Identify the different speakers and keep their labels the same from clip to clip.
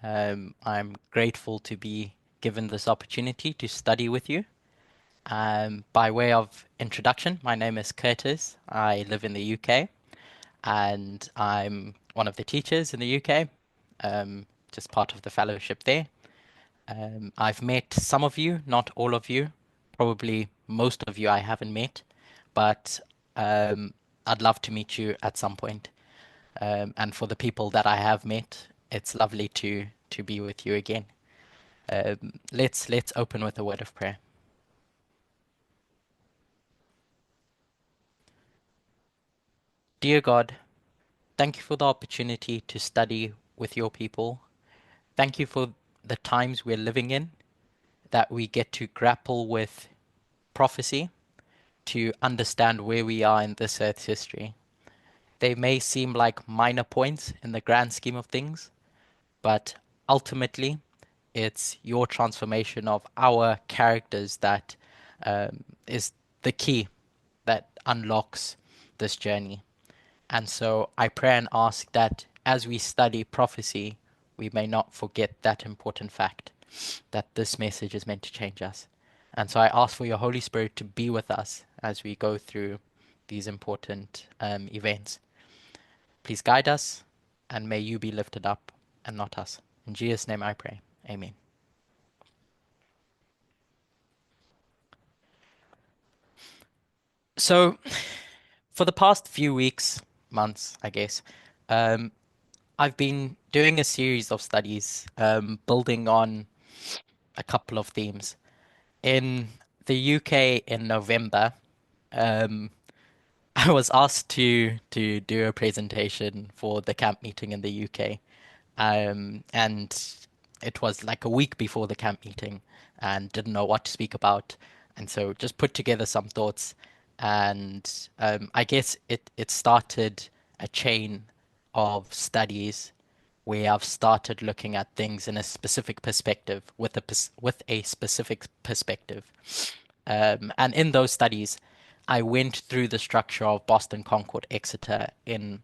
Speaker 1: I'm grateful to be given this opportunity to study with you. By way of introduction, my name is Curtis. I live in the UK and I'm one of the teachers in the UK, just part of the fellowship there. I've met some of you, not all of you. Probably most of you I haven't met, but um, I'd love to meet you at some point. And for the people that I have met, it's lovely to be with you again. Let's open with a word of prayer. Dear God, thank you for the opportunity to study with your people. Thank you for the times we're living in, that we get to grapple with prophecy, to understand where we are in this earth's history. They may seem like minor points in the grand scheme of things, but ultimately, it's your transformation of our characters that is the key that unlocks this journey. And so I pray and ask that as we study prophecy, we may not forget that important fact that this message is meant to change us. And so I ask for your Holy Spirit to be with us as we go through these important events. Please guide us, and may you be lifted up and not us. In Jesus' name I pray. Amen. So, for the past few weeks, months, I guess, um, I've been doing a series of studies building on a couple of themes. In the UK in November, um, I was asked to do a presentation for the camp meeting in the UK. And it was like a week before the camp meeting and didn't know what to speak about. And so just put together some thoughts. And I guess it started a chain of studies where I've started looking at things in a specific perspective with a specific perspective. And in those studies, I went through the structure of Boston, Concord, Exeter in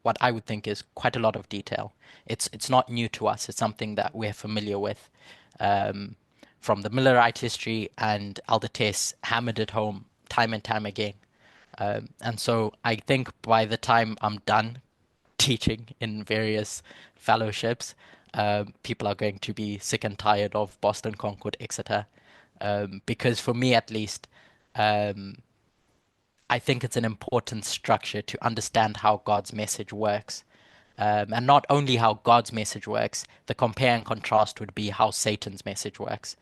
Speaker 1: what I would think is quite a lot of detail. It's not new to us. It's something that we're familiar with um, from the Millerite history, and Elder Tess hammered it home time and time again. And so I think by the time I'm done teaching in various fellowships, people are going to be sick and tired of Boston, Concord, Exeter. Because for me at least, um, I think it's an important structure to understand how God's message works. And not only how God's message works, the compare and contrast would be how Satan's message works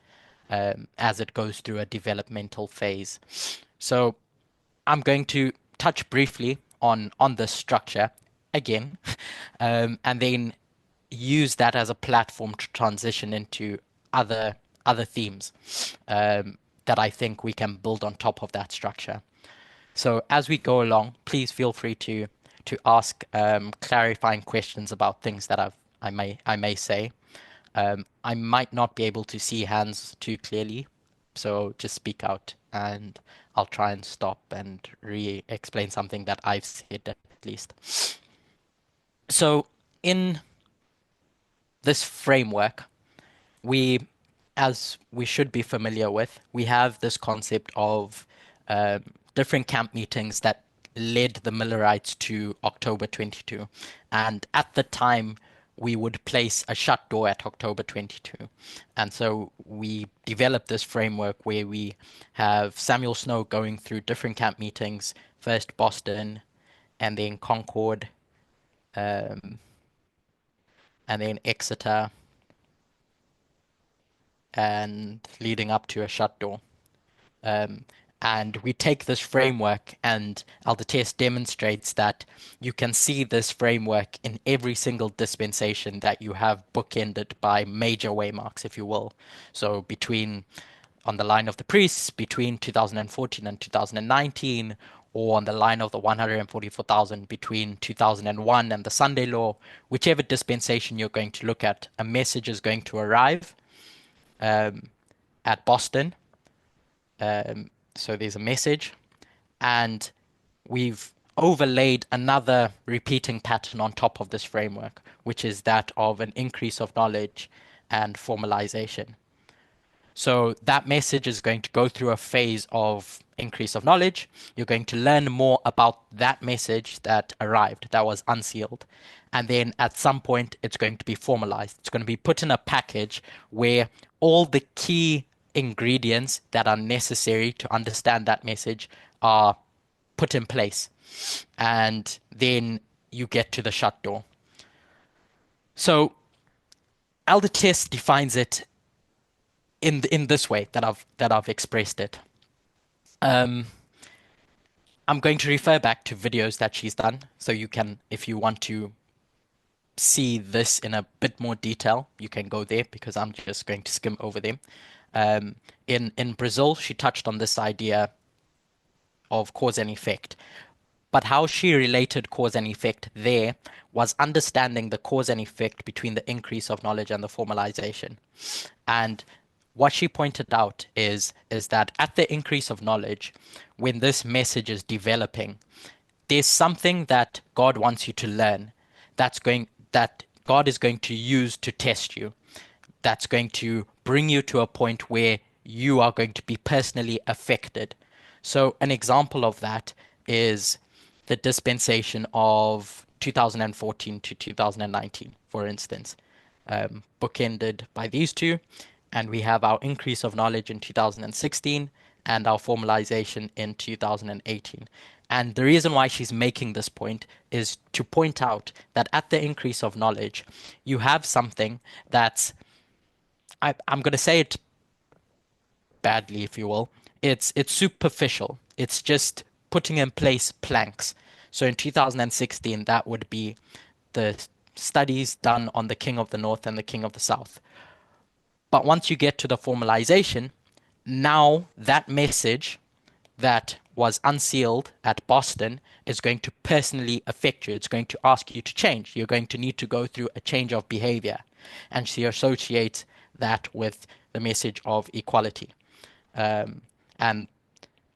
Speaker 1: as it goes through a developmental phase. So I'm going to touch briefly on this structure again, and then use that as a platform to transition into other other themes that I think we can build on top of that structure. So as we go along, please feel free to ask clarifying questions about things that I may say. I might not be able to see hands too clearly, so just speak out and I'll try and stop and re-explain something that I've said at least. So in this framework, we, as we should be familiar with, we have this concept of different camp meetings that led the Millerites to October 22. And at the time, we would place a shut door at October 22. And so we developed this framework where we have Samuel Snow going through different camp meetings, first Boston, and then Concord, um, and then Exeter, and leading up to a shut door. Um, and we take this framework, and Aldateus demonstrates that you can see this framework in every single dispensation that you have bookended by major waymarks, if you will. So between on the line of the priests between 2014 and 2019, or on the line of the 144,000 between 2001 and the Sunday Law, whichever dispensation you're going to look at, a message is going to arrive um, at Boston. So there's a message, and we've overlaid another repeating pattern on top of this framework, which is that of an increase of knowledge and formalization. So that message is going to go through a phase of increase of knowledge. You're going to learn more about that message that arrived, that was unsealed. And then at some point, it's going to be formalized. It's going to be put in a package where all the key ingredients that are necessary to understand that message are put in place. And then you get to the shut door. So Elder Test defines it in this way that I've expressed it. Um, I'm going to refer back to videos that she's done, so you can, if you want to see this in a bit more detail, you can go there because I'm just going to skim over them. In Brazil, she touched on this idea of cause and effect. But how she related cause and effect there was understanding the cause and effect between the increase of knowledge and the formalization. And what she pointed out is that at the increase of knowledge, when this message is developing, there's something that God wants you to learn that God is going to use to test you. That's going to bring you to a point where you are going to be personally affected. So an example of that is the dispensation of 2014 to 2019, for instance, bookended by these two. And we have our increase of knowledge in 2016 and our formalization in 2018. And the reason why she's making this point is to point out that at the increase of knowledge, you have something that's, I'm going to say it badly, if you will. It's superficial. It's just putting in place planks. So in 2016, that would be the studies done on the King of the North and the King of the South. But once you get to the formalization, now that message that was unsealed at Boston is going to personally affect you. It's going to ask you to change. You're going to need to go through a change of behavior. And she associates that with the message of equality. And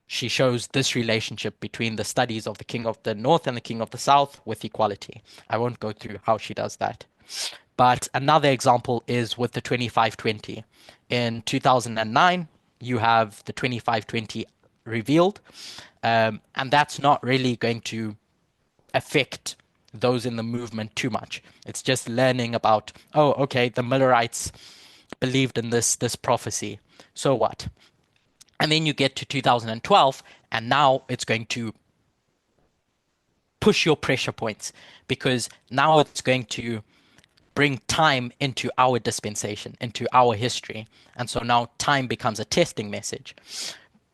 Speaker 1: she shows this relationship between the studies of the King of the North and the King of the South with equality. I won't go through how she does that. But another example is with the 2520. In 2009, you have the 2520 revealed, and that's not really going to affect those in the movement too much. It's just learning about, oh, okay, the Millerites believed in this prophecy. So what? And then you get to 2012, and now it's going to push your pressure points because now it's going to bring time into our dispensation, into our history. And so now time becomes a testing message.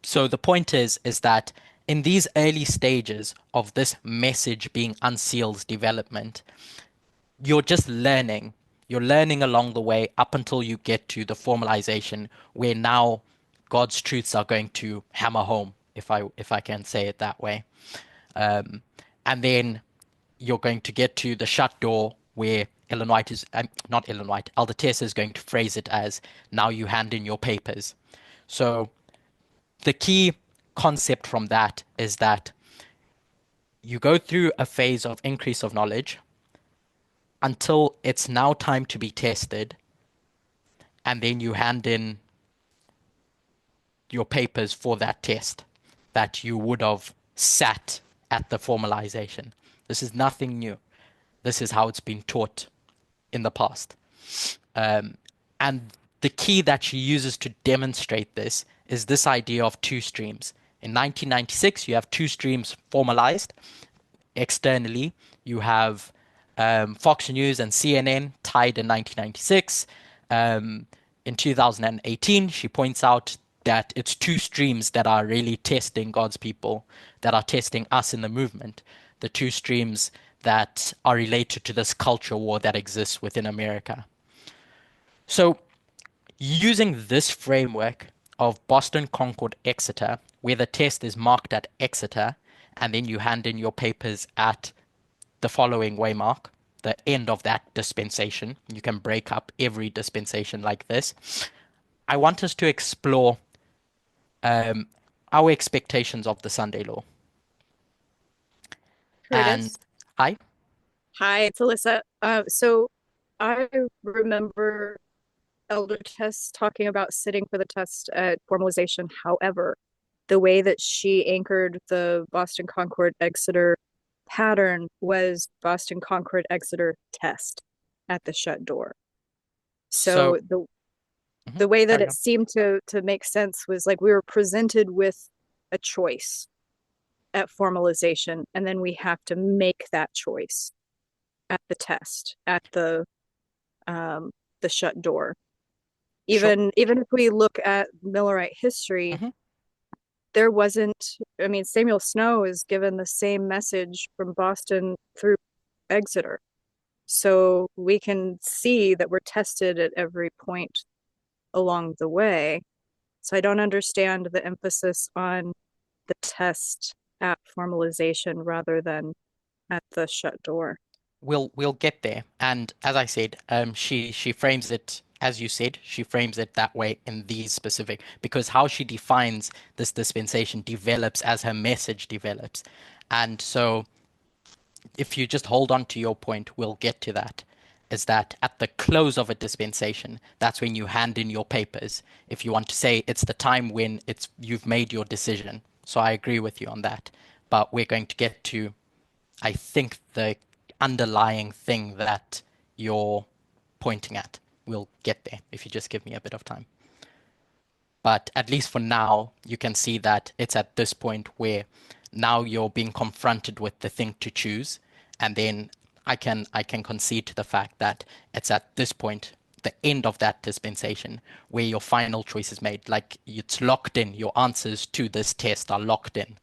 Speaker 1: So the point is that in these early stages of this message being unsealed development, you're just learning. You're learning along the way up until you get to the formalization where now God's truths are going to hammer home, if I can say it that way. And then you're going to get to the shut door where Ellen White is not Ellen White. Elder Tessa is going to phrase it as now you hand in your papers. So the key concept from that is that you go through a phase of increase of knowledge until it's now time to be tested, and then you hand in your papers for that test that you would have sat at the formalization. This is nothing new. This is how it's been taught in the past. And the key that she uses to demonstrate this is this idea of two streams. In 1996, you have two streams formalized. Externally, you have Fox News and CNN tied in 1996. In 2018, she points out that it's two streams that are really testing God's people, that are testing us in the movement. The two streams that are related to this culture war that exists within America. So, using this framework of Boston, Concord, Exeter, where the test is marked at Exeter, and then you hand in your papers at the following waymark, the end of that dispensation. You can break up every dispensation like this. I want us to explore our expectations of the Sunday law. And
Speaker 2: Curtis.
Speaker 1: hi,
Speaker 2: Hi, it's Alyssa. So I remember Elder Tess talking about sitting for the test at formalization. However, the way that she anchored the Boston Concord Exeter pattern was Boston Concord Exeter test at the shut door.
Speaker 1: so
Speaker 2: So the
Speaker 1: mhm,
Speaker 2: the way that
Speaker 1: carry
Speaker 2: it
Speaker 1: on.
Speaker 2: seemed to make sense was like we were presented with a choice at formalization, and then we have to make that choice at the test, at um, the shut door.
Speaker 1: Sure.
Speaker 2: Even if we look at Millerite history,
Speaker 1: hmm
Speaker 2: there wasn't. I mean, Samuel Snow is given the same message from Boston through Exeter, so we can see that we're tested at every point along the way. So I don't understand the emphasis on the test at formalization rather than at the shut door.
Speaker 1: We'll get there. And as I said, she frames it as you said. She frames it that way in these specific because how she defines this dispensation develops as her message develops. And so if you just hold on to your point, we'll get to that. Is that at the close of a dispensation, that's when you hand in your papers. If you want to say it's the time when it's you've made your decision. So I agree with you on that. But we're going to get to, I think, the underlying thing that you're pointing at. We'll get there if you just give me a bit of time. But at least for now, you can see that it's at this point where now you're being confronted with the thing to choose, and then I can concede to the fact that it's at this point, the end of that dispensation, where your final choice is made. Like it's locked in. Your answers to this test are locked in.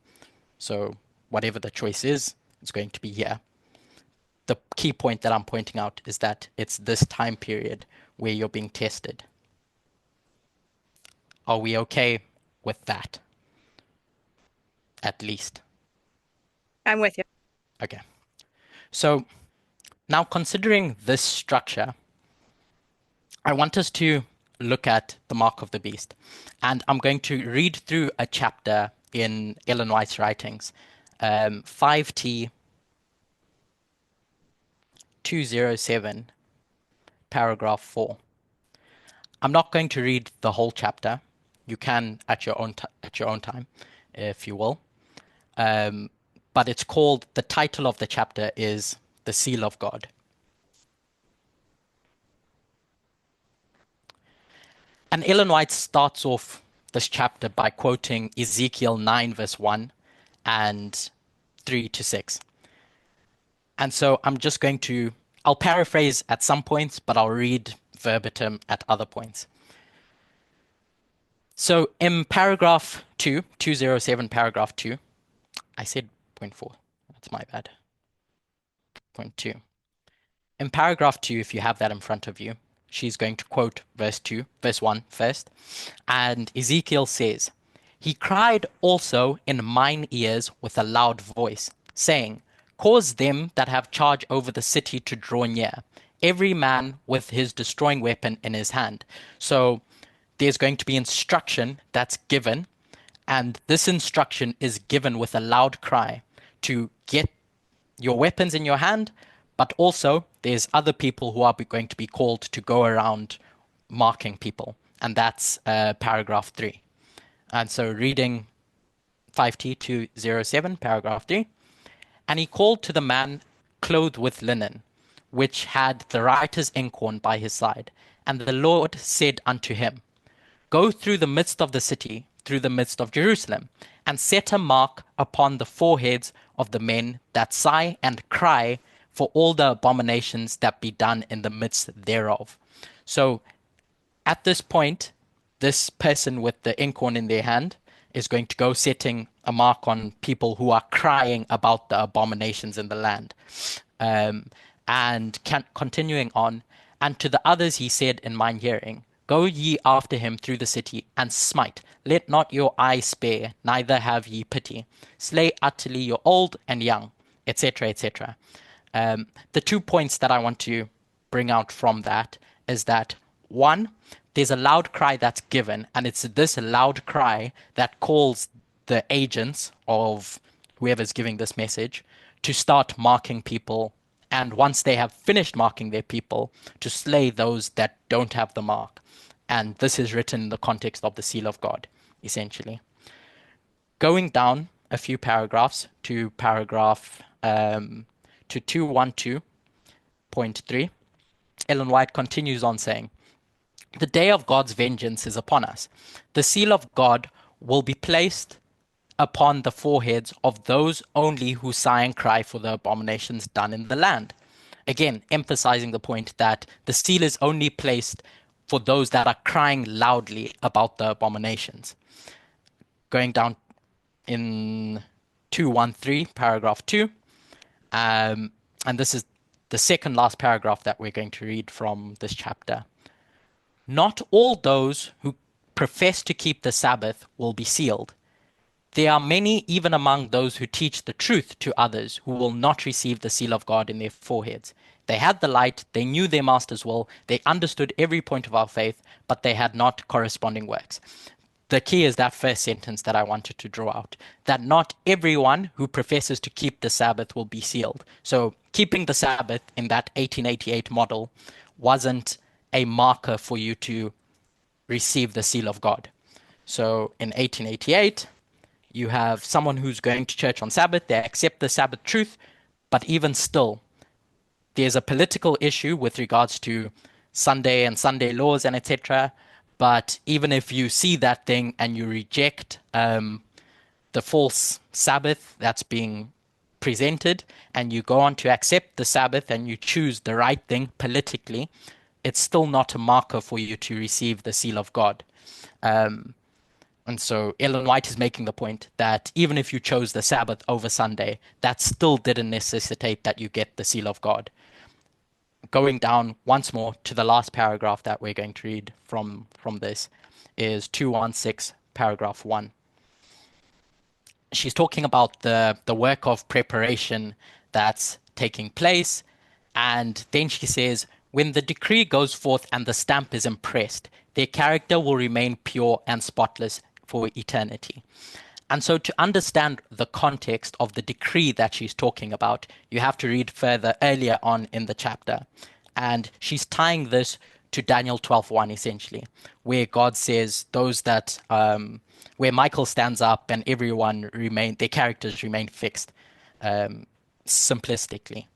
Speaker 1: So whatever the choice is, it's going to be here. The key point that I'm pointing out is that it's this time period where you're being tested. Are we okay with that? At least.
Speaker 2: I'm with you.
Speaker 1: Okay. So now considering this structure, I want us to look at the mark of the beast. And I'm going to read through a chapter in Ellen White's writings, 5T 207, paragraph 4. I'm not going to read the whole chapter. You can at your own time, if you will. Um, but it's called, the title of the chapter is The Seal of God. And Ellen White starts off this chapter by quoting Ezekiel 9, verse 1 and 3 to 6. And so I'll paraphrase at some points, but I'll read verbatim at other points. So in paragraph 2, 207, paragraph 2, I said point 4. That's my bad. Point 2. In paragraph 2, if you have that in front of you, she's going to quote verse 2, verse 1 first. And Ezekiel says, "He cried also in mine ears with a loud voice, saying, Cause them that have charge over the city to draw near, every man with his destroying weapon in his hand." So there's going to be instruction that's given, and this instruction is given with a loud cry to get your weapons in your hand, but also there's other people who are going to be called to go around marking people, and that's paragraph 3. And so reading 5T207, paragraph 3, and he called to the man clothed with linen, which had the writer's inkhorn by his side. And the Lord said unto him, Go through the midst of the city, through the midst of Jerusalem, and set a mark upon the foreheads of the men that sigh and cry for all the abominations that be done in the midst thereof. So at this point, this person with the inkhorn in their hand is going to go setting a mark on people who are crying about the abominations in the land. Um, and continuing on, and to the others he said in mine hearing, Go ye after him through the city, and smite. Let not your eye spare, neither have ye pity. Slay utterly your old and young, etc., etc. The 2 points that I want to bring out from that is that one, there's a loud cry that's given, and it's this loud cry that calls the agents of whoever's giving this message to start marking people, and once they have finished marking their people, to slay those that don't have the mark. And this is written in the context of the seal of God, essentially. Going down a few paragraphs to paragraph to 212.3, Ellen White continues on saying, "The day of God's vengeance is upon us. The seal of God will be placed upon the foreheads of those only who sigh and cry for the abominations done in the land." Again, emphasizing the point that the seal is only placed for those that are crying loudly about the abominations. Going down in 213, paragraph 2, and this is the second last paragraph that we're going to read from this chapter. "Not all those who profess to keep the Sabbath will be sealed. There are many even among those who teach the truth to others who will not receive the seal of God in their foreheads. They had the light, they knew their master's will, they understood every point of our faith, but they had not corresponding works." The key is that first sentence that I wanted to draw out, that not everyone who professes to keep the Sabbath will be sealed. So keeping the Sabbath in that 1888 model wasn't a marker for you to receive the seal of God. So in 1888, you have someone who's going to church on Sabbath, they accept the Sabbath truth, but even still, there's a political issue with regards to Sunday and Sunday laws and etc. But even if you see that thing and you reject the false Sabbath that's being presented, and you go on to accept the Sabbath and you choose the right thing politically, it's still not a marker for you to receive the seal of God. And so Ellen White is making the point that even if you chose the Sabbath over Sunday, that still didn't necessitate that you get the seal of God. Going down once more to the last paragraph that we're going to read from this is 216, paragraph 1. She's talking about the work of preparation that's taking place, and then she says, "When the decree goes forth and the stamp is impressed, their character will remain pure and spotless for eternity." And so to understand the context of the decree that she's talking about, you have to read further earlier on in the chapter. And she's tying this to Daniel 12:1 essentially, where God says those that where Michael stands up and everyone their characters remain fixed, simplistically.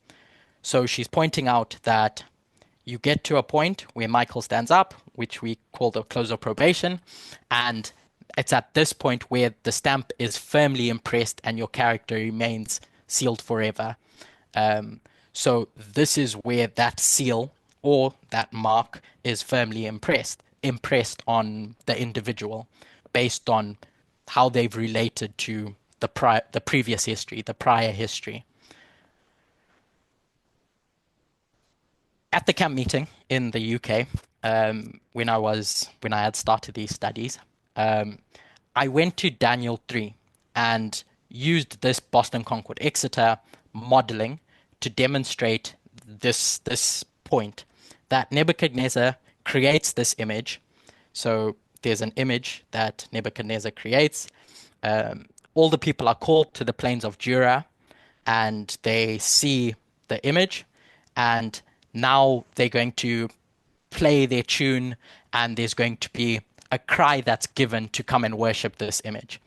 Speaker 1: So she's pointing out that you get to a point where Michael stands up, which we call the close of probation, and it's at this point where the stamp is firmly impressed and your character remains sealed forever. So this is where that seal or that mark is firmly impressed on the individual based on how they've related to the previous history, the prior history. At the camp meeting in the UK, when I had started these studies, I went to Daniel 3 and used this Boston Concord Exeter modeling to demonstrate this point that Nebuchadnezzar creates this image. So there's an image that Nebuchadnezzar creates. All the people are called to the plains of Dura, and they see the image, and now they're going to play their tune, and there's going to be a cry that's given to come and worship this image.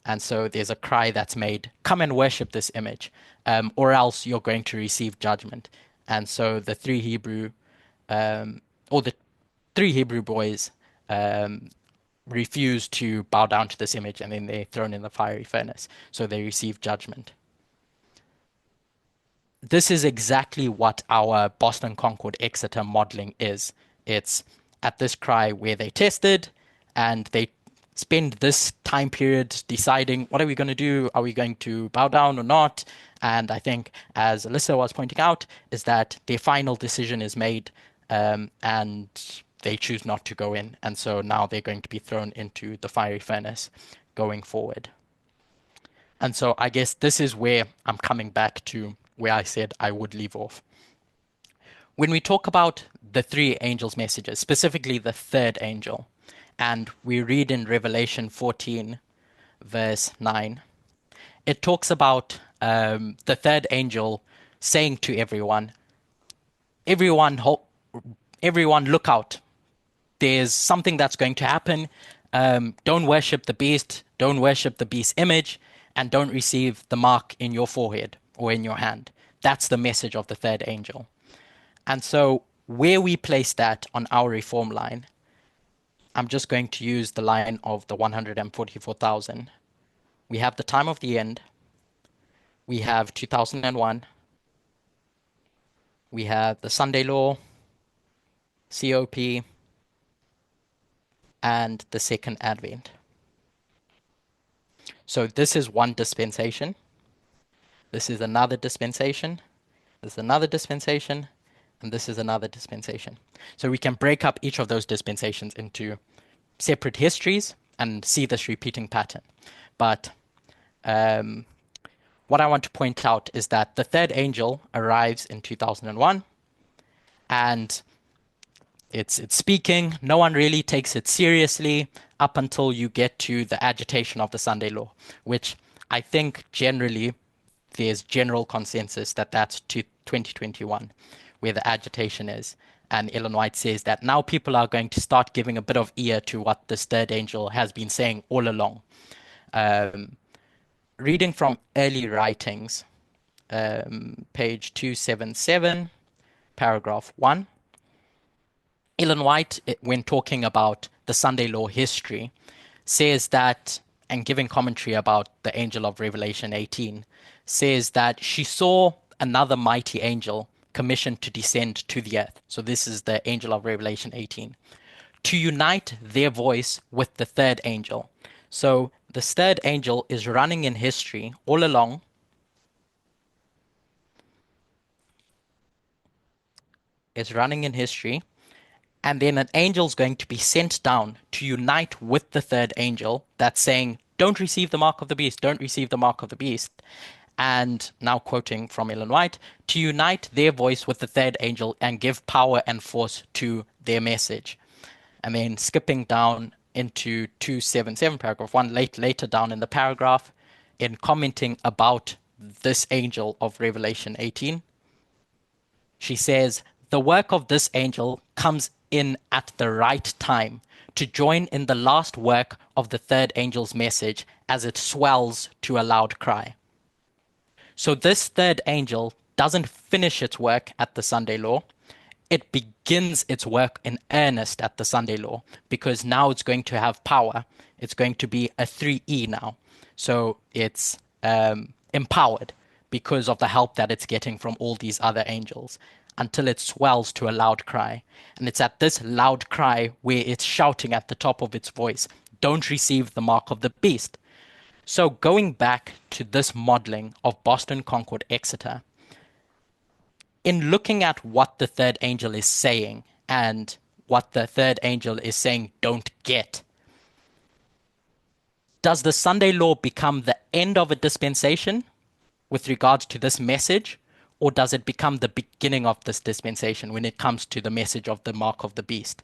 Speaker 1: And so there's a cry that's made, come and worship this image, or else you're going to receive judgment. And so the three Hebrew boys refuse to bow down to this image, and then they're thrown in the fiery furnace. So they receive judgment. This is exactly what our Boston Concord Exeter modeling is. It's at this cry where they tested, and they spend this time period deciding, what are we going to do? Are we going to bow down or not? And I think, as Alyssa was pointing out, is that their final decision is made, and they choose not to go in. And so now they're going to be thrown into the fiery furnace going forward. And so I guess this is where I'm coming back to where I said I would leave off. When we talk about the three angels' messages, specifically the third angel, and we read in Revelation 14, verse 9, it talks about the third angel saying to everyone, everyone, look out! There's something that's going to happen. Don't worship the beast. Don't worship the beast's image, and don't receive the mark in your forehead or in your hand. That's the message of the third angel. And so, where we place that on our reform line, I'm just going to use the line of the 144,000. We have the time of the end. We have 2001. We have the Sunday law, COP, and the second advent. So this is one dispensation. This is another dispensation. This is another dispensation. And this is another dispensation. So we can break up each of those dispensations into separate histories and see this repeating pattern. But what I want to point out is that the third angel arrives in 2001 and it's speaking. No one really takes it seriously up until you get to the agitation of the Sunday law, which I think generally there's general consensus that that's to 2021 where the agitation is. And Ellen White says that now people are going to start giving a bit of ear to what this third angel has been saying all along. Reading from early writings, page 277, paragraph 1. Ellen White, when talking about the Sunday law history, says that, and giving commentary about the angel of Revelation 18, says that she saw another mighty angel commissioned to descend to the earth. So this is the angel of Revelation 18, to unite their voice with the third angel. So the third angel is running in history all along, is running in history, and then an angel's going to be sent down to unite with the third angel that's saying, don't receive the mark of the beast, don't receive the mark of the beast. And now quoting from Ellen White, to unite their voice with the third angel and give power and force to their message. And then skipping down into 277, paragraph 1, later down in the paragraph, in commenting about this angel of Revelation 18, she says, the work of this angel comes in at the right time to join in the last work of the third angel's message as it swells to a loud cry. So this third angel doesn't finish its work at the Sunday law. It begins its work in earnest at the Sunday law because now it's going to have power. It's going to be a 3E now. So it's empowered because of the help that it's getting from all these other angels until it swells to a loud cry. And it's at this loud cry where it's shouting at the top of its voice, don't receive the mark of the beast. So going back to this modeling of Boston, Concord, Exeter, in looking at what the third angel is saying and what the third angel is saying don't get, does the Sunday law become the end of a dispensation with regards to this message, or does it become the beginning of this dispensation when it comes to the message of the mark of the beast?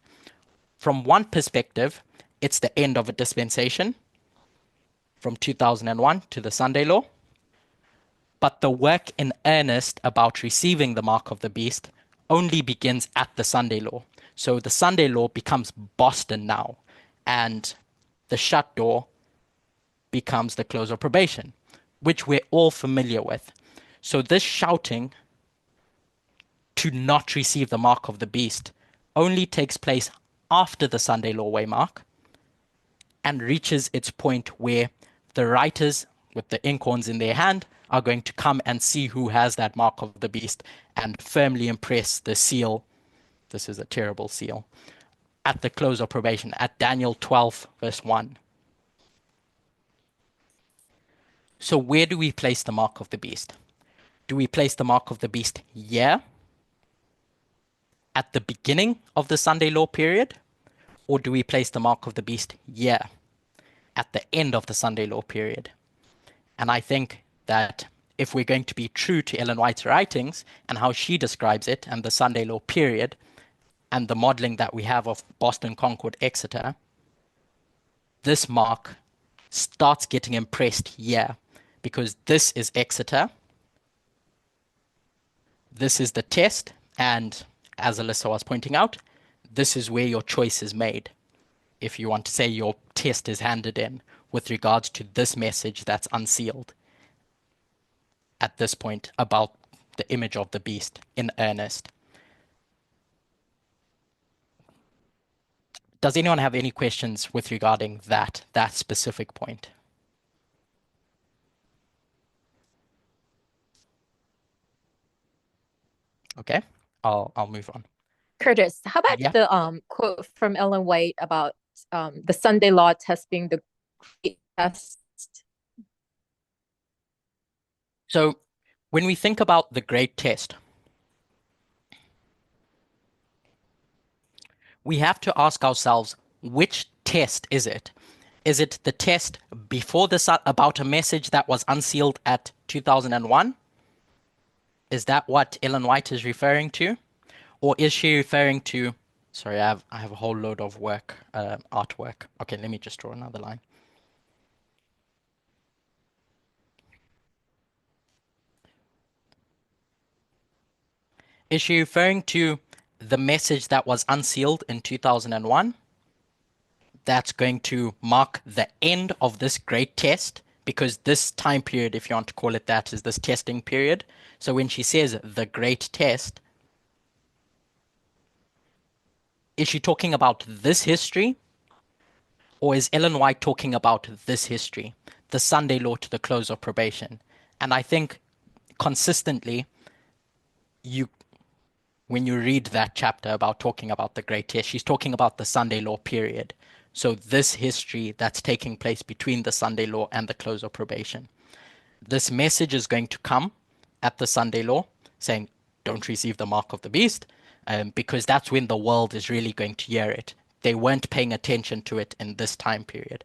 Speaker 1: From one perspective, it's the end of a dispensation from 2001 to the Sunday law. But the work in earnest about receiving the mark of the beast only begins at the Sunday law. So the Sunday law becomes Boston now, and the shut door becomes the close of probation, which we're all familiar with. So this shouting to not receive the mark of the beast only takes place after the Sunday law waymark and reaches its point where the writers with the inkhorns in their hand are going to come and see who has that mark of the beast and firmly impress the seal. This is a terrible seal. At the close of probation, at Daniel 12, verse 1. So where do we place the mark of the beast? Do we place the mark of the beast here, at the beginning of the Sunday law period? Or do we place the mark of the beast here, at the end of the Sunday law period? And I think that if we're going to be true to Ellen White's writings and how she describes it and the Sunday law period and the modeling that we have of Boston, Concord, Exeter, this mark starts getting impressed here because this is Exeter, this is the test, and as Alyssa was pointing out, this is where your choice is made. If you want to say your test is handed in with regards to this message that's unsealed at this point about the image of the beast in earnest. Does anyone have any questions with regarding that specific point? Okay, I'll move on.
Speaker 3: Curtis, how about
Speaker 1: Yeah.
Speaker 3: the quote from Ellen White about the Sunday law test being the great test?
Speaker 1: So when we think about the great test, we have to ask ourselves, which test is it? Is it the test before this about a message that was unsealed at 2001? Is that what Ellen White is referring to? Or is she referring to, sorry, I have a whole load of work, artwork. Okay, let me just draw another line. Is she referring to the message that was unsealed in 2001? That's going to mark the end of this great test, because this time period, if you want to call it that, is this testing period. So when she says the great test, is she talking about this history? Or is Ellen White talking about this history, the Sunday law to the close of probation? And I think consistently, you when you read that chapter about talking about the great test, she's talking about the Sunday law period. So this history that's taking place between the Sunday law and the close of probation. This message is going to come at the Sunday law saying, don't receive the mark of the beast, because that's when the world is really going to hear it. They weren't paying attention to it in this time period,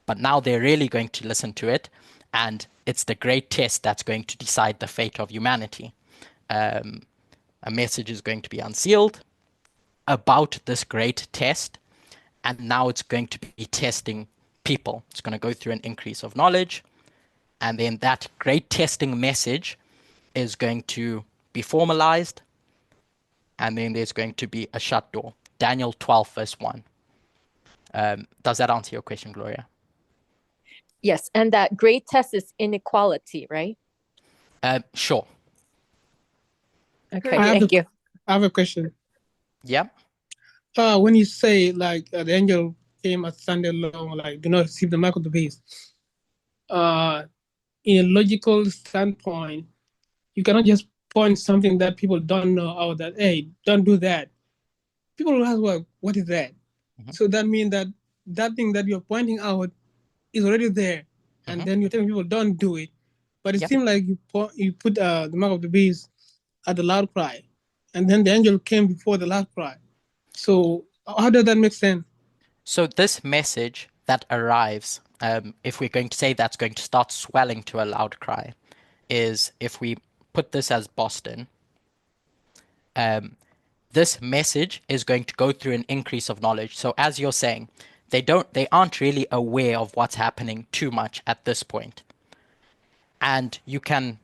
Speaker 1: but now they're really going to listen to it, and it's the great test that's going to decide the fate of humanity. A message is going to be unsealed about this great test, and now it's going to be testing people. It's going to go through an increase of knowledge, and then that great testing message is going to be formalized, and then there's going to be a shut door. Daniel 12, verse 1. Does that answer your question, Gloria?
Speaker 3: Yes, and that great test is inequality, right?
Speaker 1: Sure.
Speaker 3: Okay, thank you.
Speaker 4: I have a question.
Speaker 1: Yeah.
Speaker 4: When you say like the angel came at Sunday long, like do not receive the mark of the beast, in a logical standpoint, you cannot just point something that people don't know out that, hey, don't do that. People will ask, well, what is that? Mm-hmm. So that means that that thing that you're pointing out is already there. And mm-hmm. then you're telling people don't do it. But it seems like you put the mark of the beast at the loud cry. And then the angel came before the loud cry. So how does that make sense?
Speaker 1: So this message that arrives, if we're going to say that's going to start swelling to a loud cry, is if we put this as Boston, this message is going to go through an increase of knowledge. So as you're saying, they aren't really aware of what's happening too much at this point. And you can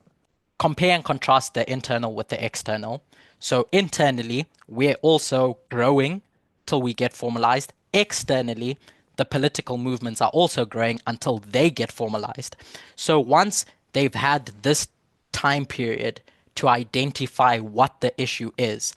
Speaker 1: compare and contrast the internal with the external. So internally, we're also growing till we get formalized. Externally, the political movements are also growing until they get formalized. So once they've had this time period to identify what the issue is,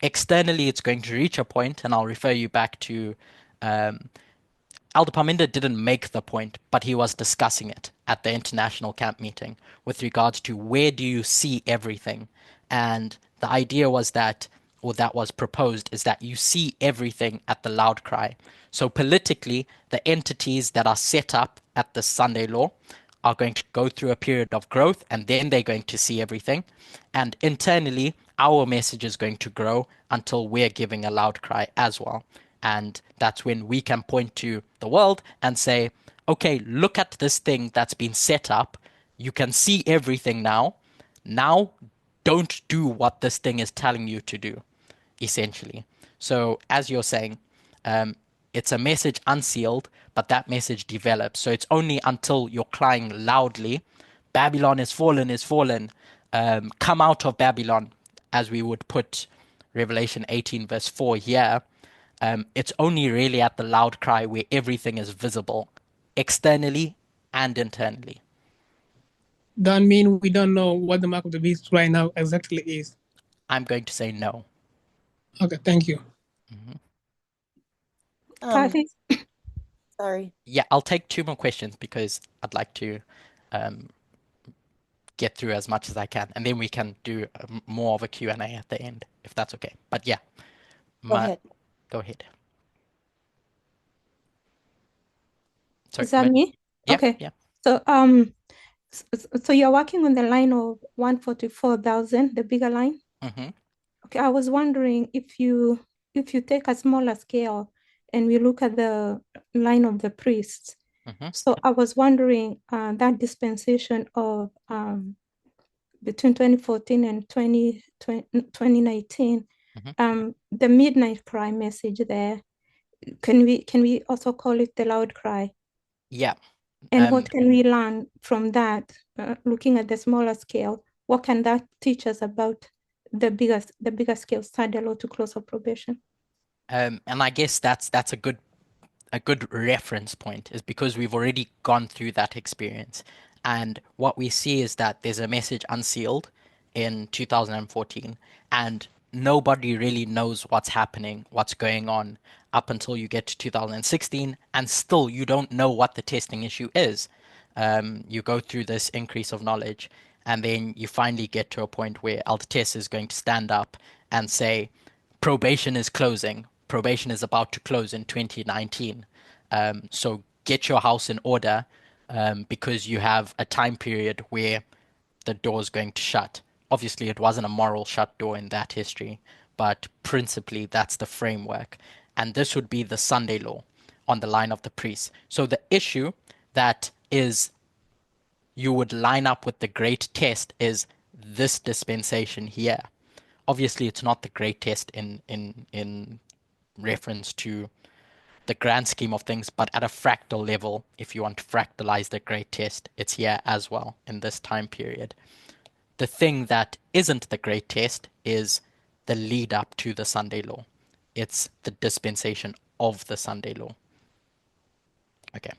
Speaker 1: externally it's going to reach a point, and I'll refer you back to Elder Parminder didn't make the point, but he was discussing it at the international camp meeting with regards to where do you see everything. And the idea was that, or that was proposed, is that you see everything at the loud cry. So politically, the entities that are set up at the Sunday law are going to go through a period of growth, and then they're going to see everything. And internally, our message is going to grow until we're giving a loud cry as well. And that's when we can point to the world and say, okay, look at this thing that's been set up. You can see everything now. Now, don't do what this thing is telling you to do, essentially. So as you're saying, it's a message unsealed, but that message develops. So it's only until you're crying loudly Babylon is fallen, come out of Babylon, as we would put Revelation 18 verse 4 here, it's only really at the loud cry where everything is visible, externally and internally.
Speaker 4: That mean we don't know what the mark of the beast right now exactly is.
Speaker 1: I'm going to say no.
Speaker 4: Okay, thank you.
Speaker 5: Kathy, sorry.
Speaker 1: Yeah, I'll take 2 more questions because I'd like to get through as much as I can, and then we can do more of a Q&A at the end, if that's okay. But yeah,
Speaker 5: Go ahead.
Speaker 1: Go ahead. Sorry,
Speaker 6: Is that me?
Speaker 1: Yeah,
Speaker 6: Okay.
Speaker 1: yeah.
Speaker 6: So so you're working on the line of 144,000, the bigger line?
Speaker 1: Mm-hmm.
Speaker 6: Okay, I was wondering if you take a smaller scale and we look at the line of the priests.
Speaker 1: Mm-hmm.
Speaker 6: So I was wondering that dispensation of between 2014 and 2019, the midnight cry message there, can we also call it the loud cry?
Speaker 1: Yeah.
Speaker 6: And what can we learn from that, looking at the smaller scale? What can that teach us about the bigger scale, Sunday law to close of probation?
Speaker 1: And I guess that's a good reference point, is because we've already gone through that experience. And what we see is that there's a message unsealed in 2014, and nobody really knows what's happening, what's going on up until you get to 2016, and still you don't know what the testing issue is. You go through this increase of knowledge, and then you finally get to a point where Elder Tess is going to stand up and say, probation is closing. Probation is about to close in 2019. So get your house in order, because you have a time period where the door is going to shut. Obviously, it wasn't a moral shut door in that history, but principally that's the framework. And this would be the Sunday law on the line of the priests. So the issue that is you would line up with the great test is this dispensation here. Obviously, it's not the great test in reference to the grand scheme of things, but at a fractal level, if you want to fractalize the great test, it's here as well in this time period. The thing that isn't the great test is the lead up to the Sunday law. It's the dispensation of the Sunday law. Okay.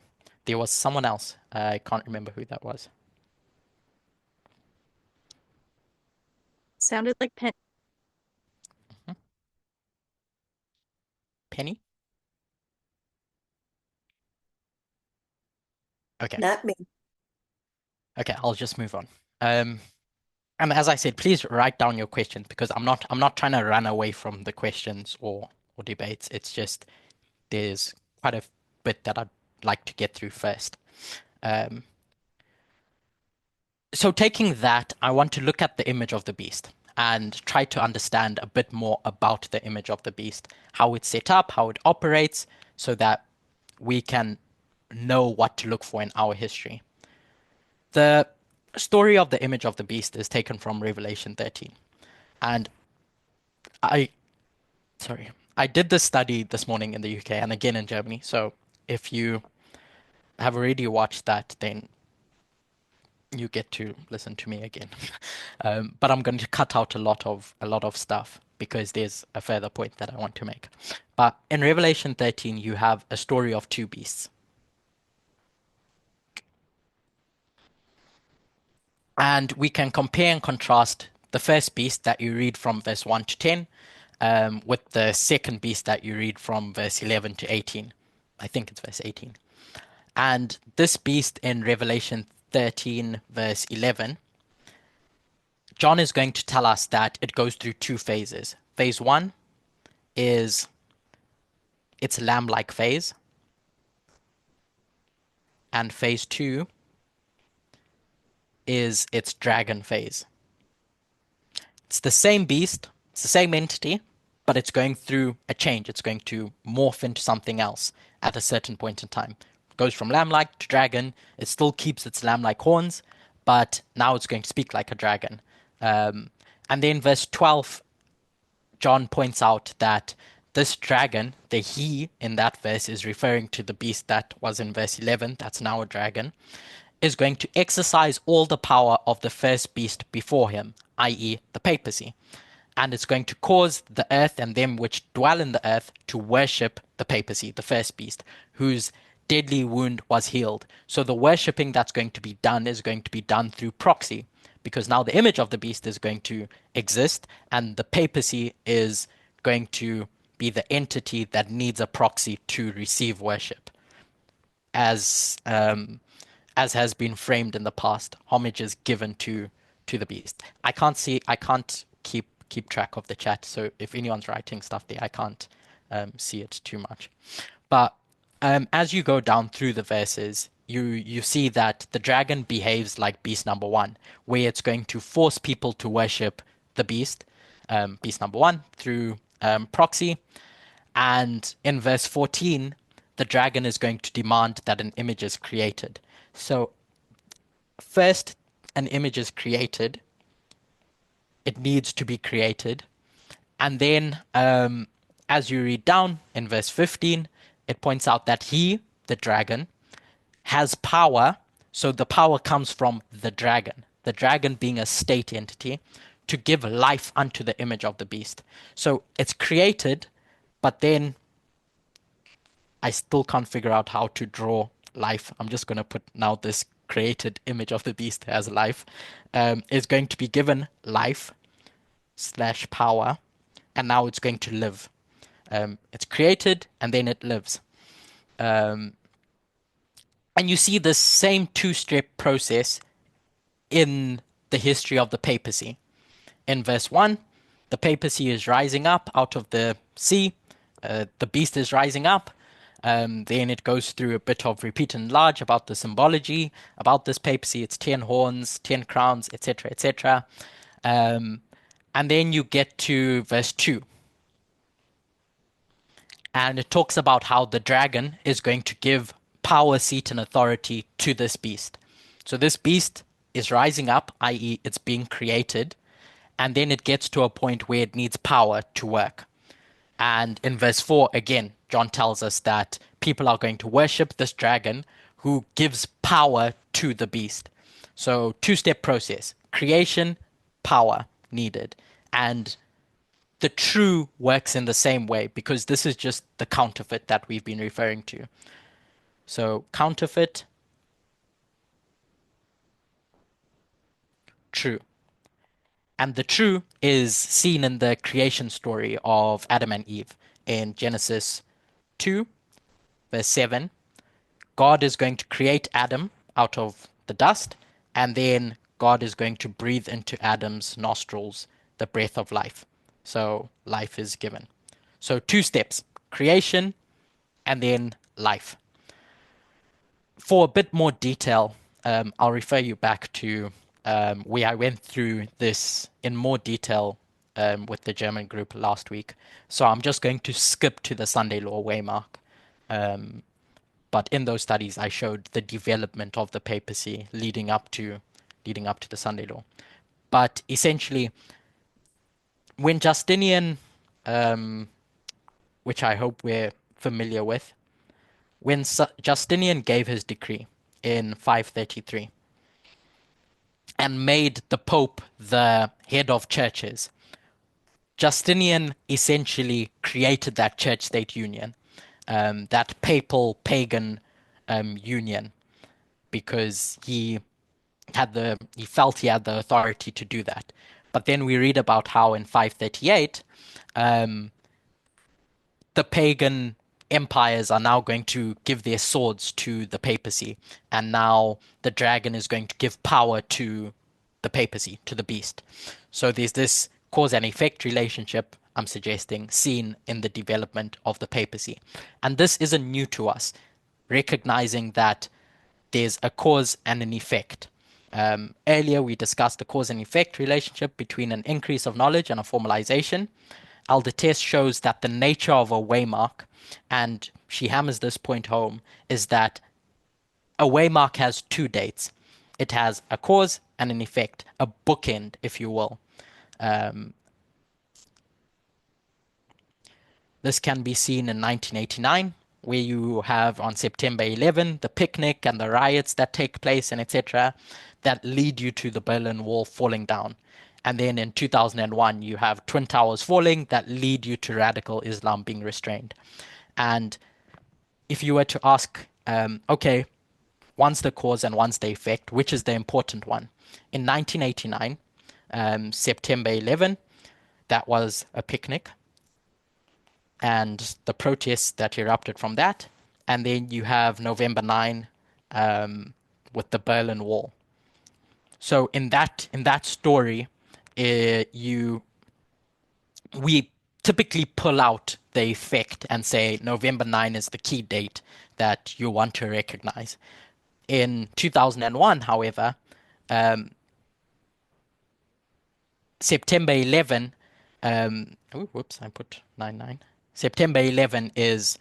Speaker 1: There was someone else. I can't remember who that was.
Speaker 2: Sounded like Penny.
Speaker 1: Penny? Okay.
Speaker 5: Not me.
Speaker 1: Okay, I'll just move on. And as I said, please write down your questions, because I'm not trying to run away from the questions or debates. It's just there's quite a bit that I'd like to get through first. So taking that, I want to look at the image of the beast and try to understand a bit more about the image of the beast, how it's set up, how it operates, so that we can know what to look for in our history. The story of the image of the beast is taken from Revelation 13. And I did this study this morning in the UK and again in Germany. So if you have already watched that, then you get to listen to me again. But I'm going to cut out a lot of stuff because there's a further point that I want to make. But in Revelation 13, you have a story of 2 beasts. And we can compare and contrast the first beast that you read from verse 1 to 10 with the second beast that you read from verse 11 to 18. I think it's verse 18. And this beast in Revelation 13, verse 11, John is going to tell us that it goes through 2 phases. Phase 1 is its lamb-like phase. And phase 2 is its dragon phase. It's the same beast, it's the same entity, but it's going through a change. It's going to morph into something else at a certain point in time. It goes from lamb-like to dragon. It still keeps its lamb-like horns, but now it's going to speak like a dragon. And then verse 12, John points out that this dragon, the he in that verse, is referring to the beast that was in verse 11, that's now a dragon. is going to exercise all the power of the first beast before him, i.e., the papacy. And it's going to cause the earth and them which dwell in the earth to worship the papacy, the first beast, whose deadly wound was healed. So the worshipping that's going to be done is going to be done through proxy, because now the image of the beast is going to exist, and the papacy is going to be the entity that needs a proxy to receive worship. As has been framed in the past, homage is given to the beast. I can't keep track of the chat, so if anyone's writing stuff there, I can't see it too much. But as you go down through the verses, you see that the dragon behaves like beast number one, where it's going to force people to worship the beast, beast number one, through proxy. And in verse 14, the dragon is going to demand that an image is created. So first, an image is created. It needs to be created. And then as you read down in verse 15, it points out that he, the dragon, has power. So the power comes from the dragon being a state entity, to give life unto the image of the beast. So it's created, but then I still can't figure out how to draw life. I'm just going to put now this created image of the beast as life is going to be given life / power, and now it's going to live. It's created and then it lives. And you see this same two-step process in the history of the papacy. In verse 1, the papacy is rising up out of the sea. The beast is rising up. Then it goes through a bit of repeat and enlarge about the symbology, about this papacy. It's 10 horns, 10 crowns, etc., etc. And then you get to verse 2. And it talks about how the dragon is going to give power, seat, and authority to this beast. So this beast is rising up, i.e., it's being created, and then it gets to a point where it needs power to work. And in verse 4, again, John tells us that people are going to worship this dragon who gives power to the beast. So two-step process: creation, power needed. And the true works in the same way, because this is just the counterfeit that we've been referring to. So counterfeit, true. And the true is seen in the creation story of Adam and Eve in Genesis 2, verse 7. God is going to create Adam out of the dust, and then God is going to breathe into Adam's nostrils the breath of life. So life is given. So 2 steps: creation and then life. For a bit more detail, I'll refer you back to where I went through this in more detail with the German group last week. So I'm just going to skip to the Sunday law waymark. But in those studies, I showed the development of the papacy leading up to the Sunday law. But essentially, when Justinian, which I hope we're familiar with, when Justinian gave his decree in 533 and made the Pope the head of churches, Justinian essentially created that church-state union, that papal-pagan union, because he felt he had the authority to do that. But then we read about how in 538, the pagan empires are now going to give their swords to the papacy, and now the dragon is going to give power to the papacy, to the beast. So there's this cause and effect relationship, I'm suggesting, seen in the development of the papacy. And this isn't new to us, recognizing that there's a cause and an effect. Earlier, we discussed the cause and effect relationship between an increase of knowledge and a formalization. Elder Tess shows that the nature of a waymark, and she hammers this point home, is that a waymark has 2 dates. It has a cause and an effect, a bookend, if you will. This can be seen in 1989, where you have on September 11 the picnic and the riots that take place and etc., that lead you to the Berlin Wall falling down. And then in 2001, you have Twin Towers falling that lead you to radical Islam being restrained. And if you were to ask, okay, one's the cause and one's the effect, which is the important one? In 1989, September 11, that was a picnic and the protests that erupted from that. And then you have November 9 with the Berlin Wall. So in that story, we typically pull out the effect and say November 9 is the key date that you want to recognize. In 2001, however, September 11, whoops, I put 9/9. September 11 is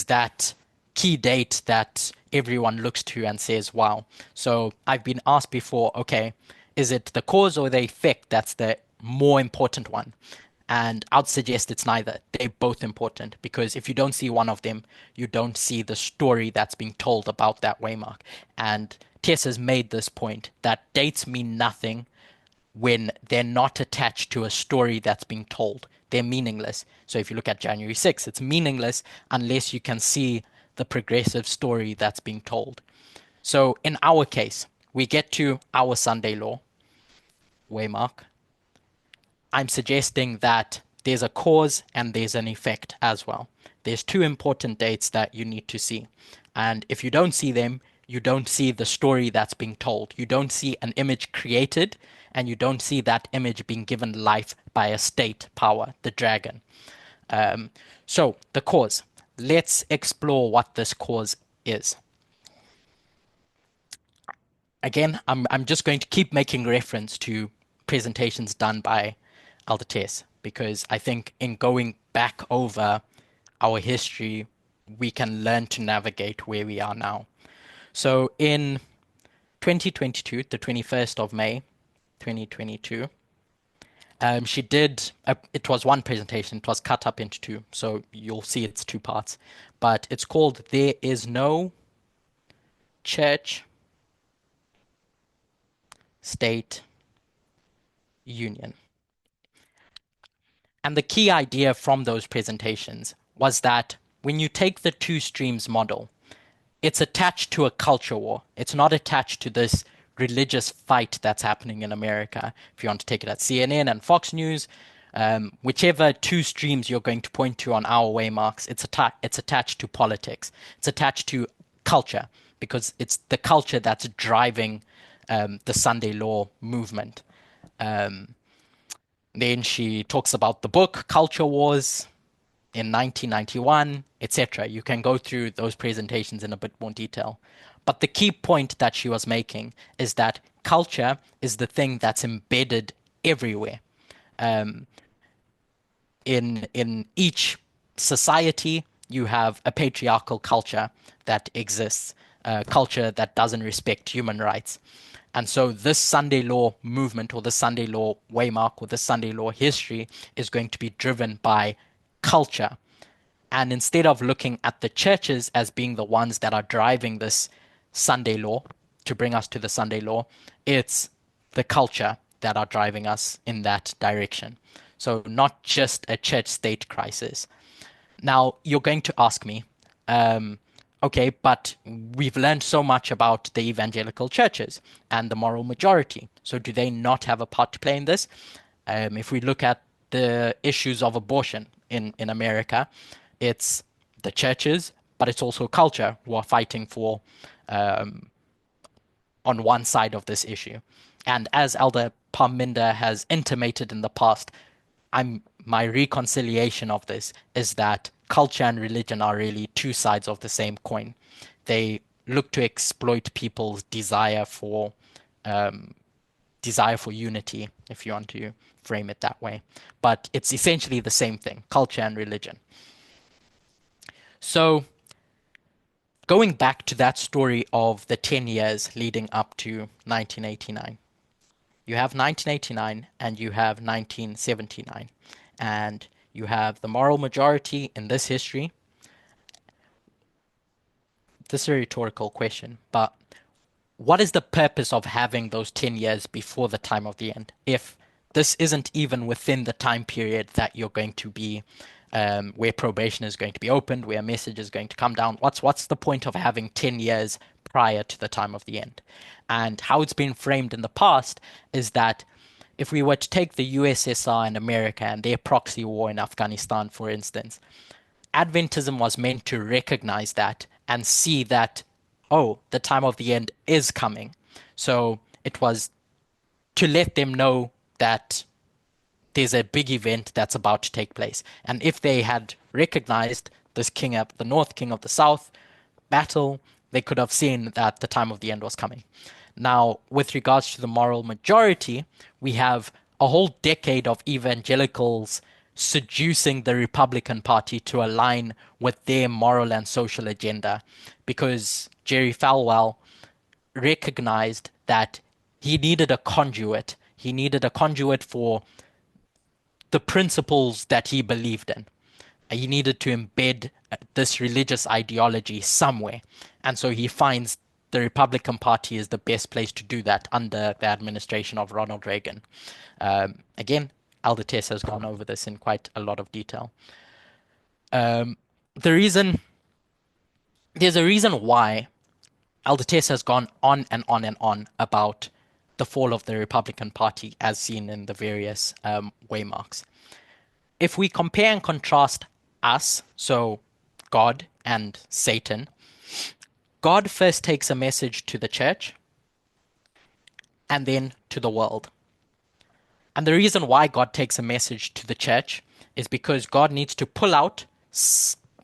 Speaker 1: that key date that everyone looks to and says, wow. So I've been asked before, okay, is it the cause or the effect that's the more important one? And I'd suggest it's neither. They're both important because if you don't see one of them, you don't see the story that's being told about that waymark. And Tess has made this point that dates mean nothing when they're not attached to a story that's being told. They're meaningless. So if you look at January 6th, it's meaningless unless you can see the progressive story that's being told. So in our case, we get to our Sunday law, waymark. I'm suggesting that there's a cause and there's an effect as well. There's two important dates that you need to see. And if you don't see them, you don't see the story that's being told. You don't see an image created, and you don't see that image being given life by a state power, the dragon. So the cause. Let's explore what this cause is. Again, I'm just going to keep making reference to presentations done by Elder Tess, because I think in going back over our history, we can learn to navigate where we are now. So in 2022, the 21st of May, 2022, she did, it was one presentation, it was cut up into two, so you'll see it's two parts, but it's called There Is No Church State Union. And the key idea from those presentations was that when you take the two streams model, it's attached to a culture war. It's not attached to this religious fight that's happening in America. If you want to take it at CNN and Fox News, whichever two streams you're going to point to on our waymarks, it's attached to politics. It's attached to culture, because it's the culture that's driving the Sunday law movement. Then she talks about the book Culture Wars in 1991, etc. You can go through those presentations in a bit more detail. But the key point that she was making is that culture is the thing that's embedded everywhere. In each society, you have a patriarchal culture that exists, a culture that doesn't respect human rights. And so this Sunday law movement, or the Sunday law waymark, or the Sunday law history is going to be driven by culture. And instead of looking at the churches as being the ones that are driving this Sunday law to bring us to the Sunday law, it's the culture that are driving us in that direction. So not just a church-state crisis. Now, you're going to ask me, okay, but we've learned so much about the evangelical churches and the moral majority. So do they not have a part to play in this? If we look at the issues of abortion in America, it's the churches, but it's also culture who are fighting for on one side of this issue. And as Elder Parminder has intimated in the past, my reconciliation of this is that culture and religion are really two sides of the same coin. They look to exploit people's desire for unity, if you want to frame it that way. But it's essentially the same thing, culture and religion. So going back to that story of the 10 years leading up to 1989, you have 1989 and you have 1979, and you have the moral majority in this history. this is a rhetorical question, but what is the purpose of having those 10 years before the time of the end if this isn't even within the time period that you're going to be where probation is going to be opened, where a message is going to come down? What's the point of having 10 years prior to the time of the end? And how it's been framed in the past is that if we were to take the USSR and America and their proxy war in Afghanistan, for instance, Adventism was meant to recognize that and see that, oh, the time of the end is coming. So it was to let them know that there's a big event that's about to take place. And if they had recognized this king of the north, king of the south battle, they could have seen that the time of the end was coming. Now, with regards to the moral majority, we have a whole decade of evangelicals seducing the Republican Party to align with their moral and social agenda, because Jerry Falwell recognized that he needed a conduit. He needed a conduit for the principles that he believed in. He needed to embed this religious ideology somewhere. And so he finds the Republican Party is the best place to do that under the administration of Ronald Reagan. Again, Elder Tess has gone over this in quite a lot of detail. There's a reason why Elder Tess has gone on and on and on about the fall of the Republican Party as seen in the various waymarks. If we compare and contrast us, so God and Satan, God first takes a message to the church and then to the world. And the reason why God takes a message to the church is because God needs to pull out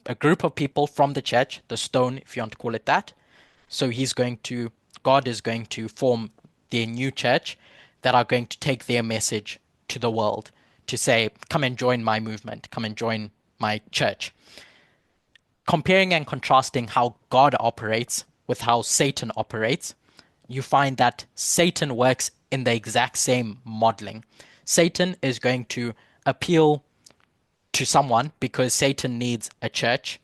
Speaker 1: a group of people from the church, the stone, if you want to call it that. So God is going to form their new church that are going to take their message to the world to say, come and join my movement, come and join my church. Comparing and contrasting how God operates with how Satan operates, you find that Satan works in the exact same modeling. Satan is going to appeal to someone because Satan needs a church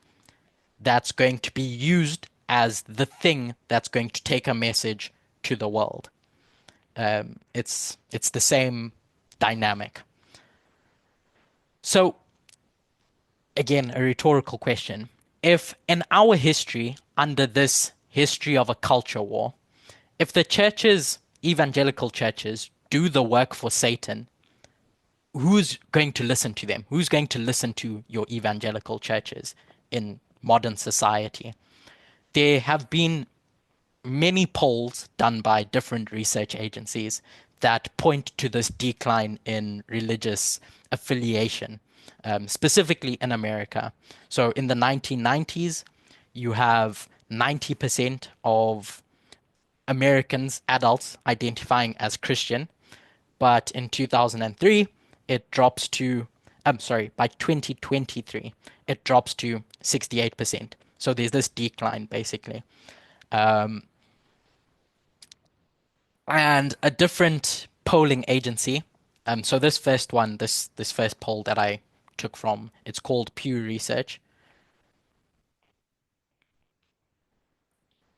Speaker 1: that's going to be used as the thing that's going to take a message to the world. It's the same dynamic. So, again, a rhetorical question. If in our history, under this history of a culture war, if the churches, evangelical churches, do the work for Satan, who's going to listen to them? Who's going to listen to your evangelical churches in modern society? There have been many polls done by different research agencies that point to this decline in religious affiliation, specifically in America. So in the 1990s, you have 90% of Americans, adults, identifying as Christian. But in 2003, it drops to, by 2023, it drops to 68%. So there's this decline, basically. And a different polling agency. So this first poll that I took from, it's called Pew Research.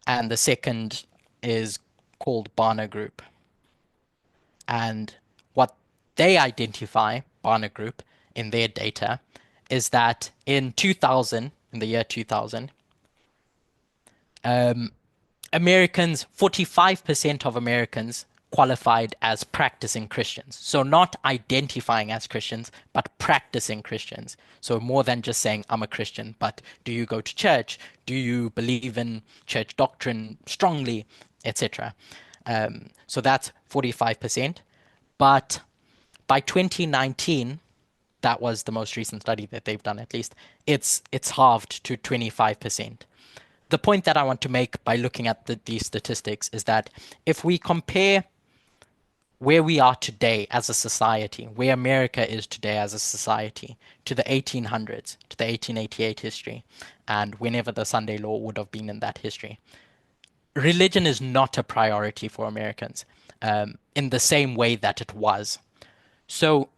Speaker 1: And the second is called Barna Group. And what they identify, Barna Group, in their data, is that in the year 2000, Americans, 45% of Americans qualified as practicing Christians. So not identifying as Christians, but practicing Christians. So more than just saying, I'm a Christian, but do you go to church? Do you believe in church doctrine strongly, etc.? So that's 45%. But by 2019, that was the most recent study that they've done, at least, it's halved to 25%. The point that I want to make by looking at these statistics is that if we compare where we are today as a society, where America is today as a society, to the 1800s, to the 1888 history, and whenever the Sunday law would have been in that history, religion is not a priority for Americans in the same way that it was. So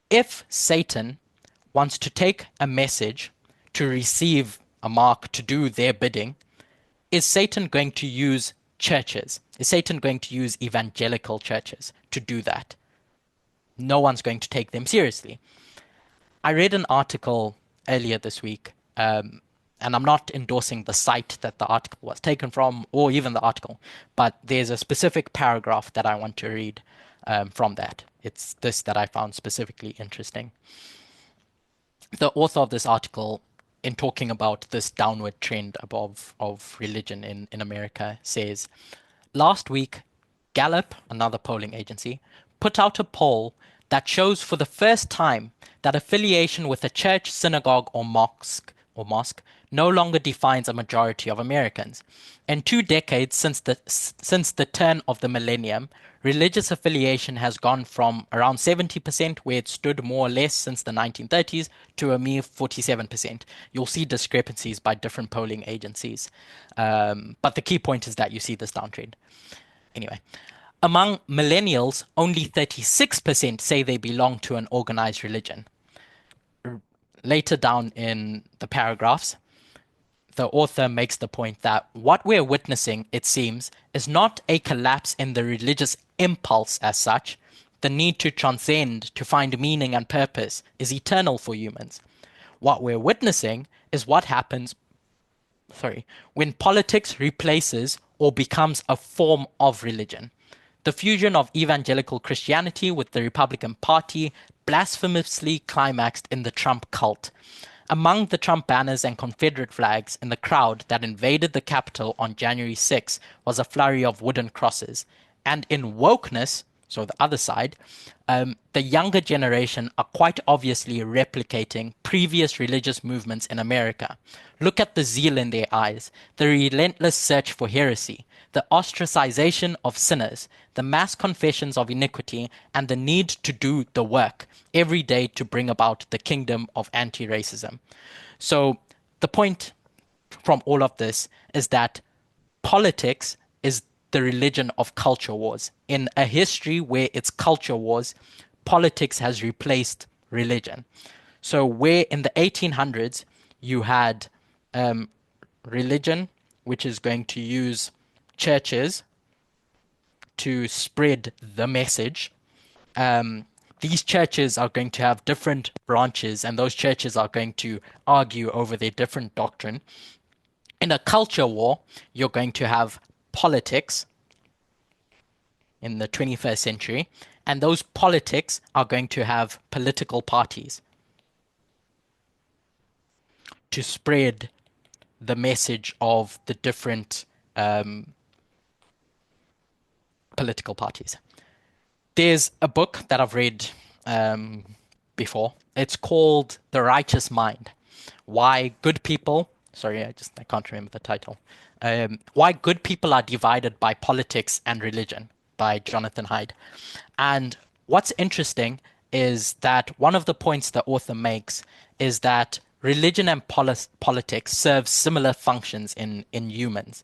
Speaker 1: if Satan wants to take a message to receive a mark to do their bidding, is Satan going to use churches? Is Satan going to use evangelical churches to do that? No one's going to take them seriously. I read an article earlier this week, and I'm not endorsing the site that the article was taken from or even the article, but there's a specific paragraph that I want to read from that. It's this that I found specifically interesting. The author of this article, in talking about this downward trend of religion in America, says, last week, Gallup, another polling agency, put out a poll that shows for the first time that affiliation with a church, synagogue, or mosque no longer defines a majority of Americans. In 2 decades since the turn of the millennium, religious affiliation has gone from around 70%, where it stood more or less since the 1930s, to a mere 47%. You'll see discrepancies by different polling agencies. But the key point is that you see this downtrend. Anyway, among millennials, only 36% say they belong to an organized religion. Later down in the paragraphs, the author makes the point that what we're witnessing, it seems, is not a collapse in the religious impulse as such. The need to transcend, to find meaning and purpose, is eternal for humans. What we're witnessing is what happens when politics replaces or becomes a form of religion. The fusion of evangelical Christianity with the Republican Party blasphemously climaxed in the Trump cult. Among the Trump banners and Confederate flags in the crowd that invaded the Capitol on January 6 was a flurry of wooden crosses. And in wokeness, so the other side, the younger generation are quite obviously replicating previous religious movements in America. Look at the zeal in their eyes, the relentless search for heresy, the ostracization of sinners, the mass confessions of iniquity, and the need to do the work every day to bring about the kingdom of anti-racism. So the point from all of this is that politics is the religion of culture wars. In a history where it's culture wars, politics has replaced religion. So where in the 1800s you had religion, which is going to use churches to spread the message, these churches are going to have different branches, and those churches are going to argue over their different doctrine. In a culture war, you're going to have politics in the 21st century, and those politics are going to have political parties to spread the message of the different political parties. There's a book that I've read before. It's called The Righteous Mind. Why Good People... Sorry, I can't remember the title. Why Good People Are Divided by Politics and Religion by Jonathan Haidt. And what's interesting is that one of the points the author makes is that religion and politics serve similar functions in humans.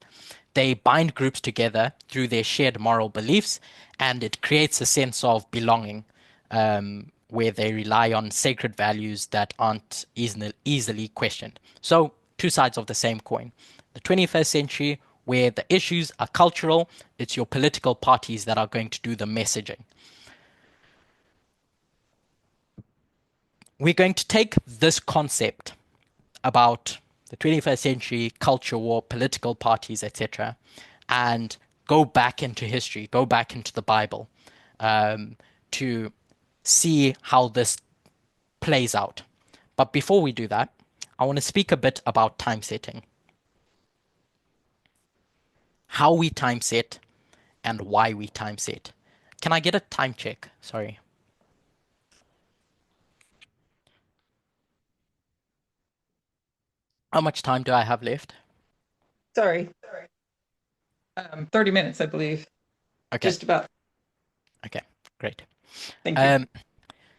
Speaker 1: They bind groups together through their shared moral beliefs, and it creates a sense of belonging where they rely on sacred values that aren't easily questioned. So, two sides of the same coin. The 21st century, where the issues are cultural, it's your political parties that are going to do the messaging. We're going to take this concept about the 21st century, culture war, political parties, etc., and go back into history, go back into the Bible, to see how this plays out. But before we do that, I want to speak a bit about time setting. How we time set and why we time set. Can I get a time check? Sorry. How much time do I have left?
Speaker 7: Sorry. 30 minutes, I believe.
Speaker 1: Okay.
Speaker 7: Just about.
Speaker 1: Okay, great.
Speaker 7: Thank you.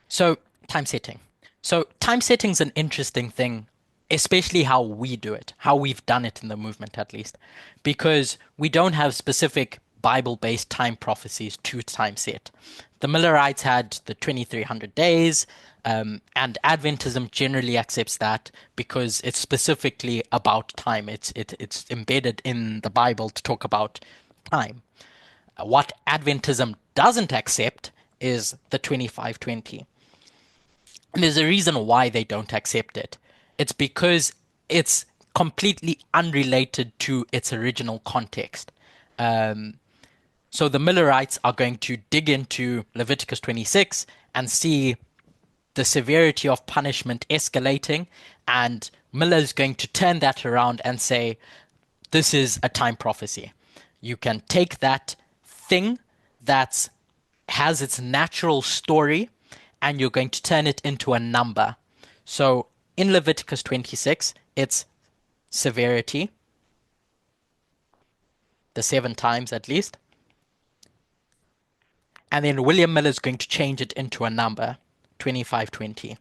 Speaker 1: So, time setting. So, time setting is an interesting thing, especially how we do it, how we've done it in the movement at least, because we don't have specific Bible-based time prophecies to time set. The Millerites had the 2300 days. And Adventism generally accepts that because it's specifically about time. It's embedded in the Bible to talk about time. What Adventism doesn't accept is the 2520. And there's a reason why they don't accept it. It's because it's completely unrelated to its original context. So the Millerites are going to dig into Leviticus 26 and see the severity of punishment escalating, and Miller's going to turn that around and say, this is a time prophecy. You can take that thing that has its natural story and you're going to turn it into a number. So in Leviticus 26, it's severity, the 7 times at least. And then William Miller is going to change it into a number, 2520.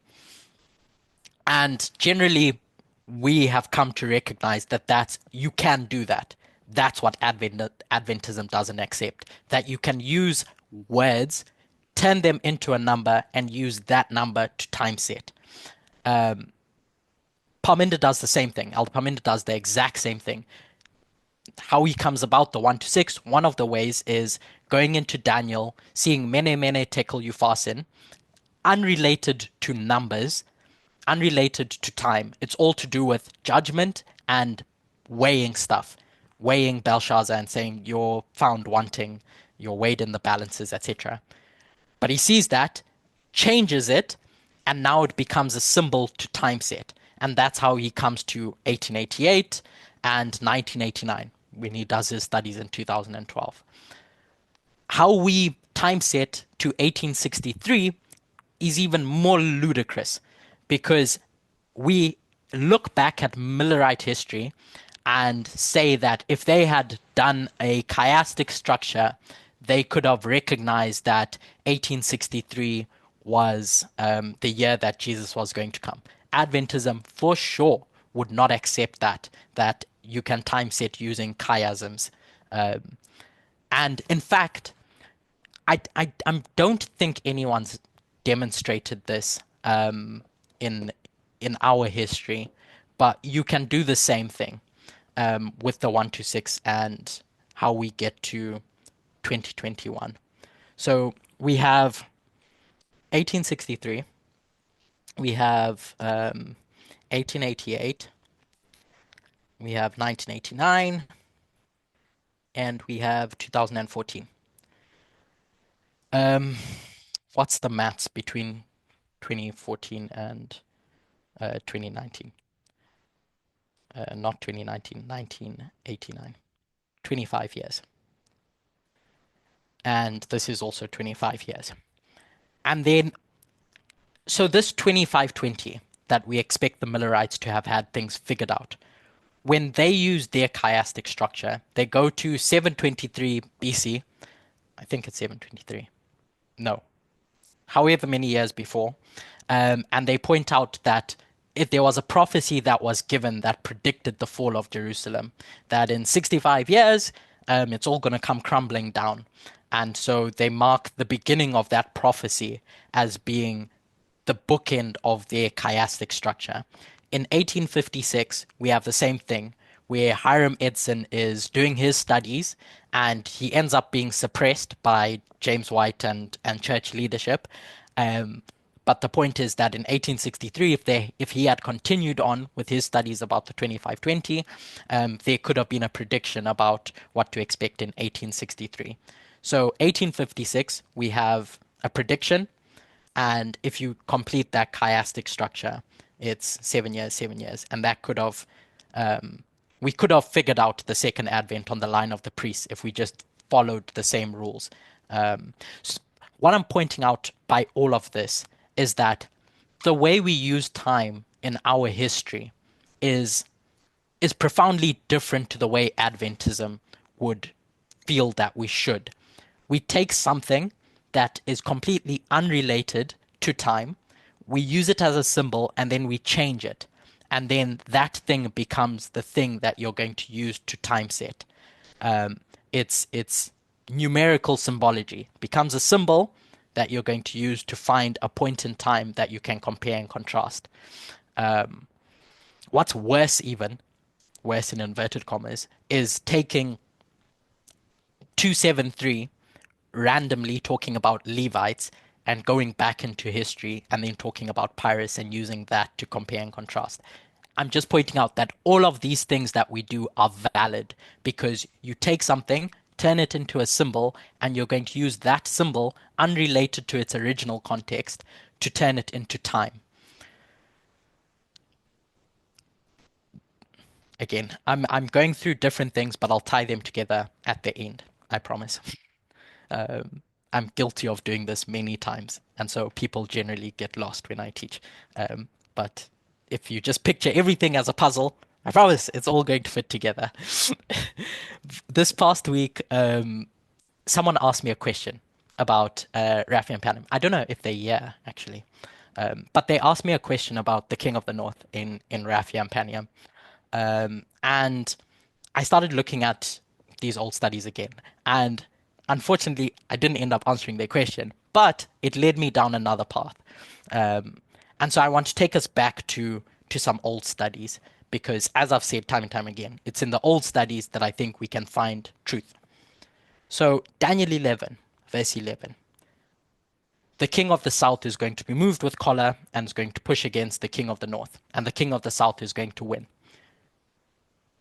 Speaker 1: And generally, we have come to recognize that you can do that. That's what Adventism doesn't accept. That you can use words, turn them into a number, and use that number to time set. Parminder does the same thing. Elder Parminder does the exact same thing. How he comes about the 1 to 6, one of the ways is going into Daniel, seeing Mene Mene Tekel Upharsin, unrelated to numbers, unrelated to time. It's all to do with judgment and weighing stuff, weighing Belshazzar and saying you're found wanting, you're weighed in the balances, etc. But he sees that, changes it, and now it becomes a symbol to time set. And that's how he comes to 1888 and 1989 when he does his studies in 2012. How we time set to 1863 is even more ludicrous because we look back at Millerite history and say that if they had done a chiastic structure, they could have recognized that 1863 was the year that Jesus was going to come. Adventism for sure would not accept that you can time set using chiasms. And in fact, I don't think anyone's demonstrated this in our history, but you can do the same thing with the 1 to 6 and how we get to 2021. So we have 1863, we have 1888, we have 1989, and we have 2014. What's the maths between 2014 and 2019? Not 2019, 1989. 25 years. And this is also 25 years. And then, so this 2520 that we expect the Millerites to have had things figured out, when they use their chiastic structure, they go to 723 BC. I think it's 723. No. However many years before. And they point out that if there was a prophecy that was given that predicted the fall of Jerusalem, that in 65 years, it's all going to come crumbling down. And so they mark the beginning of that prophecy as being the bookend of their chiastic structure. In 1856, we have the same thing, where Hiram Edson is doing his studies, and he ends up being suppressed by James White and church leadership. But the point is that in 1863, if he had continued on with his studies about the 2520, there could have been a prediction about what to expect in 1863. So 1856, we have a prediction, and if you complete that chiastic structure, it's 7 years, 7 years, and that could have we could have figured out the second advent on the line of the priests if we just followed the same rules. What I'm pointing out by all of this is that the way we use time in our history is profoundly different to the way Adventism would feel that we should. We take something that is completely unrelated to time, we use it as a symbol, and then we change it. And then that thing becomes the thing that you're going to use to time set. It's numerical symbology. It becomes a symbol, that you're going to use to find a point in time that you can compare and contrast. What's worse in inverted commas, is taking 273, randomly talking about Levites, and going back into history and then talking about Pyrrhus and using that to compare and contrast. I'm just pointing out that all of these things that we do are valid because you take something, turn it into a symbol, and you're going to use that symbol, unrelated to its original context, to turn it into time. Again, I'm going through different things, but I'll tie them together at the end, I promise. I'm guilty of doing this many times, and so people generally get lost when I teach. But if you just picture everything as a puzzle, I promise it's all going to fit together. This past week, someone asked me a question about Raphia and Panem. I don't know if they're here, actually. But they asked me a question about the King of the North in Raphia and Panium. And I started looking at these old studies again. And unfortunately, I didn't end up answering their question, but it led me down another path. And so I want to take us back to some old studies, because as I've said time and time again, it's in the old studies that I think we can find truth. So Daniel 11, verse 11. The king of the south is going to be moved with choler and is going to push against the king of the north, and the king of the south is going to win.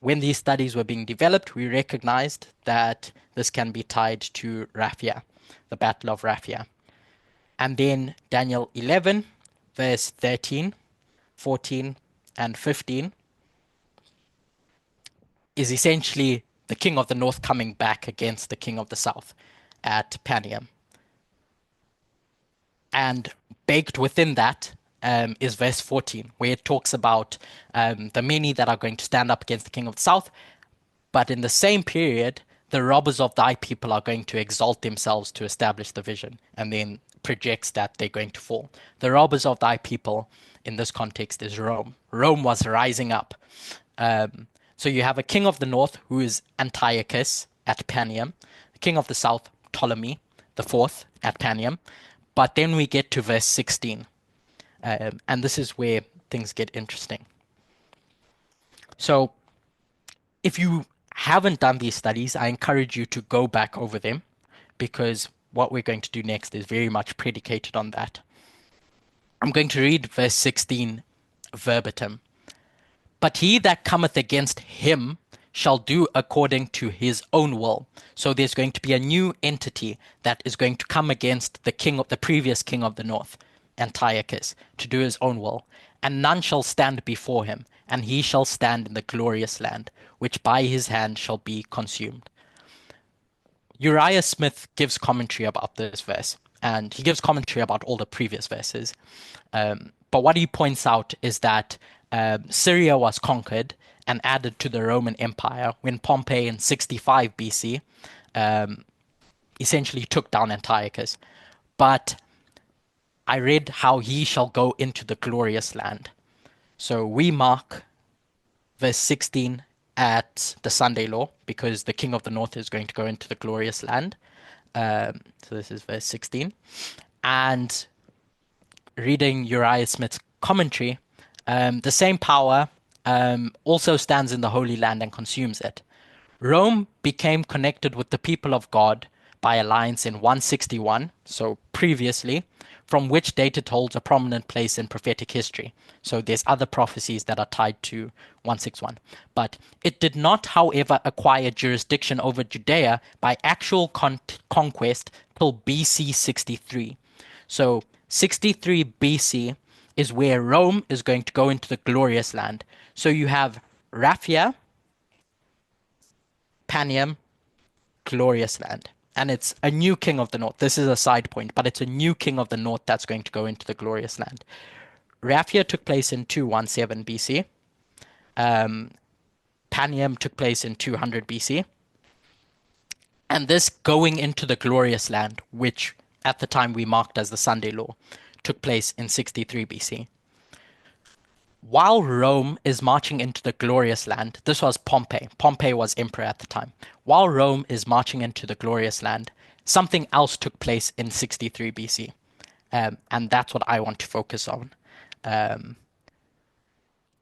Speaker 1: When these studies were being developed, we recognized that this can be tied to Raphia, the Battle of Raphia. And then Daniel 11, verse 13, 14, and 15 is essentially the king of the north coming back against the king of the south at Panium. And baked within that is verse 14, where it talks about the many that are going to stand up against the king of the south. But in the same period, the robbers of thy people are going to exalt themselves to establish the vision, and then projects that they're going to fall. The robbers of thy people in this context is Rome. Rome was rising up. So you have a king of the north who is Antiochus at Panium, the king of the south, Ptolemy the fourth at Panium. But then we get to verse 16. And this is where things get interesting. So if you haven't done these studies, I encourage you to go back over them, because what we're going to do next is very much predicated on that. I'm going to read verse 16 verbatim. But he that cometh against him shall do according to his own will. So there's going to be a new entity that is going to come against the previous king of the north, Antiochus, to do his own will. And none shall stand before him, and he shall stand in the glorious land, which by his hand shall be consumed. Uriah Smith gives commentary about this verse, and he gives commentary about all the previous verses. But what he points out is that Syria was conquered and added to the Roman Empire when Pompey in 65 BC essentially took down Antiochus. But I read how he shall go into the glorious land. So we mark verse 16 at the Sunday law, because the king of the north is going to go into the glorious land. So this is verse 16. And reading Uriah Smith's commentary, the same power also stands in the Holy Land and consumes it. Rome became connected with the people of God by alliance in 161, so previously, from which date it holds a prominent place in prophetic history. So there's other prophecies that are tied to 161. But it did not, however, acquire jurisdiction over Judea by actual conquest till BC 63. So 63 BC is where Rome is going to go into the glorious land. So you have Raphia, Panium, glorious land. And it's a new king of the north. This is a side point, but it's a new king of the north that's going to go into the glorious land. Raphia took place in 217 BC. Panium took place in 200 BC. And this going into the glorious land, which at the time we marked as the Sunday law, took place in 63 BC. While Rome is marching into the glorious land, this was Pompey. Pompey was emperor at the time. While Rome is marching into the glorious land, something else took place in 63 BC. And that's what I want to focus on.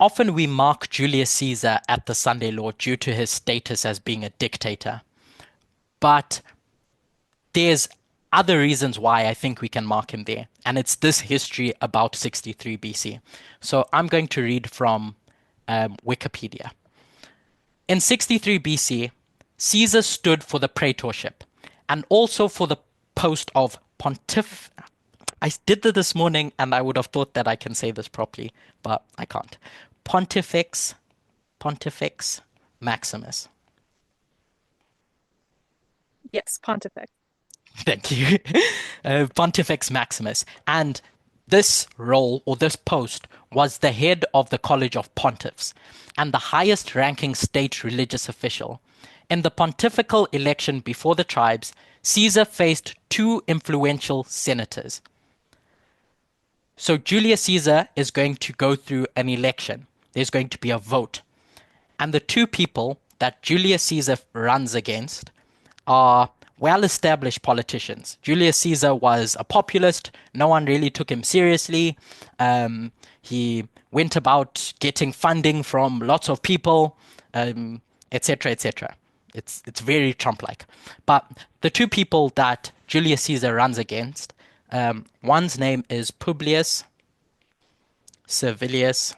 Speaker 1: Often we mark Julius Caesar at the Sunday Law due to his status as being a dictator. But there's other reasons why I think we can mark him there. And it's this history about 63 BC. So I'm going to read from Wikipedia. In 63 BC, Caesar stood for the praetorship and also for the post of pontiff. I did this morning and I would have thought that I can say this properly, but I can't. Pontifex Maximus.
Speaker 2: Yes, Pontifex.
Speaker 1: Thank you. Pontifex Maximus. And this role, or this post, was the head of the College of Pontiffs and the highest ranking state religious official. In the pontifical election before the tribes, Caesar faced two influential senators. So Julius Caesar is going to go through an election. There's going to be a vote. And the two people that Julius Caesar runs against are well-established politicians. Julius Caesar was a populist. No one really took him seriously. He went about getting funding from lots of people, etc., etc. It's very Trump-like. But the two people that Julius Caesar runs against, one's name is Publius Servilius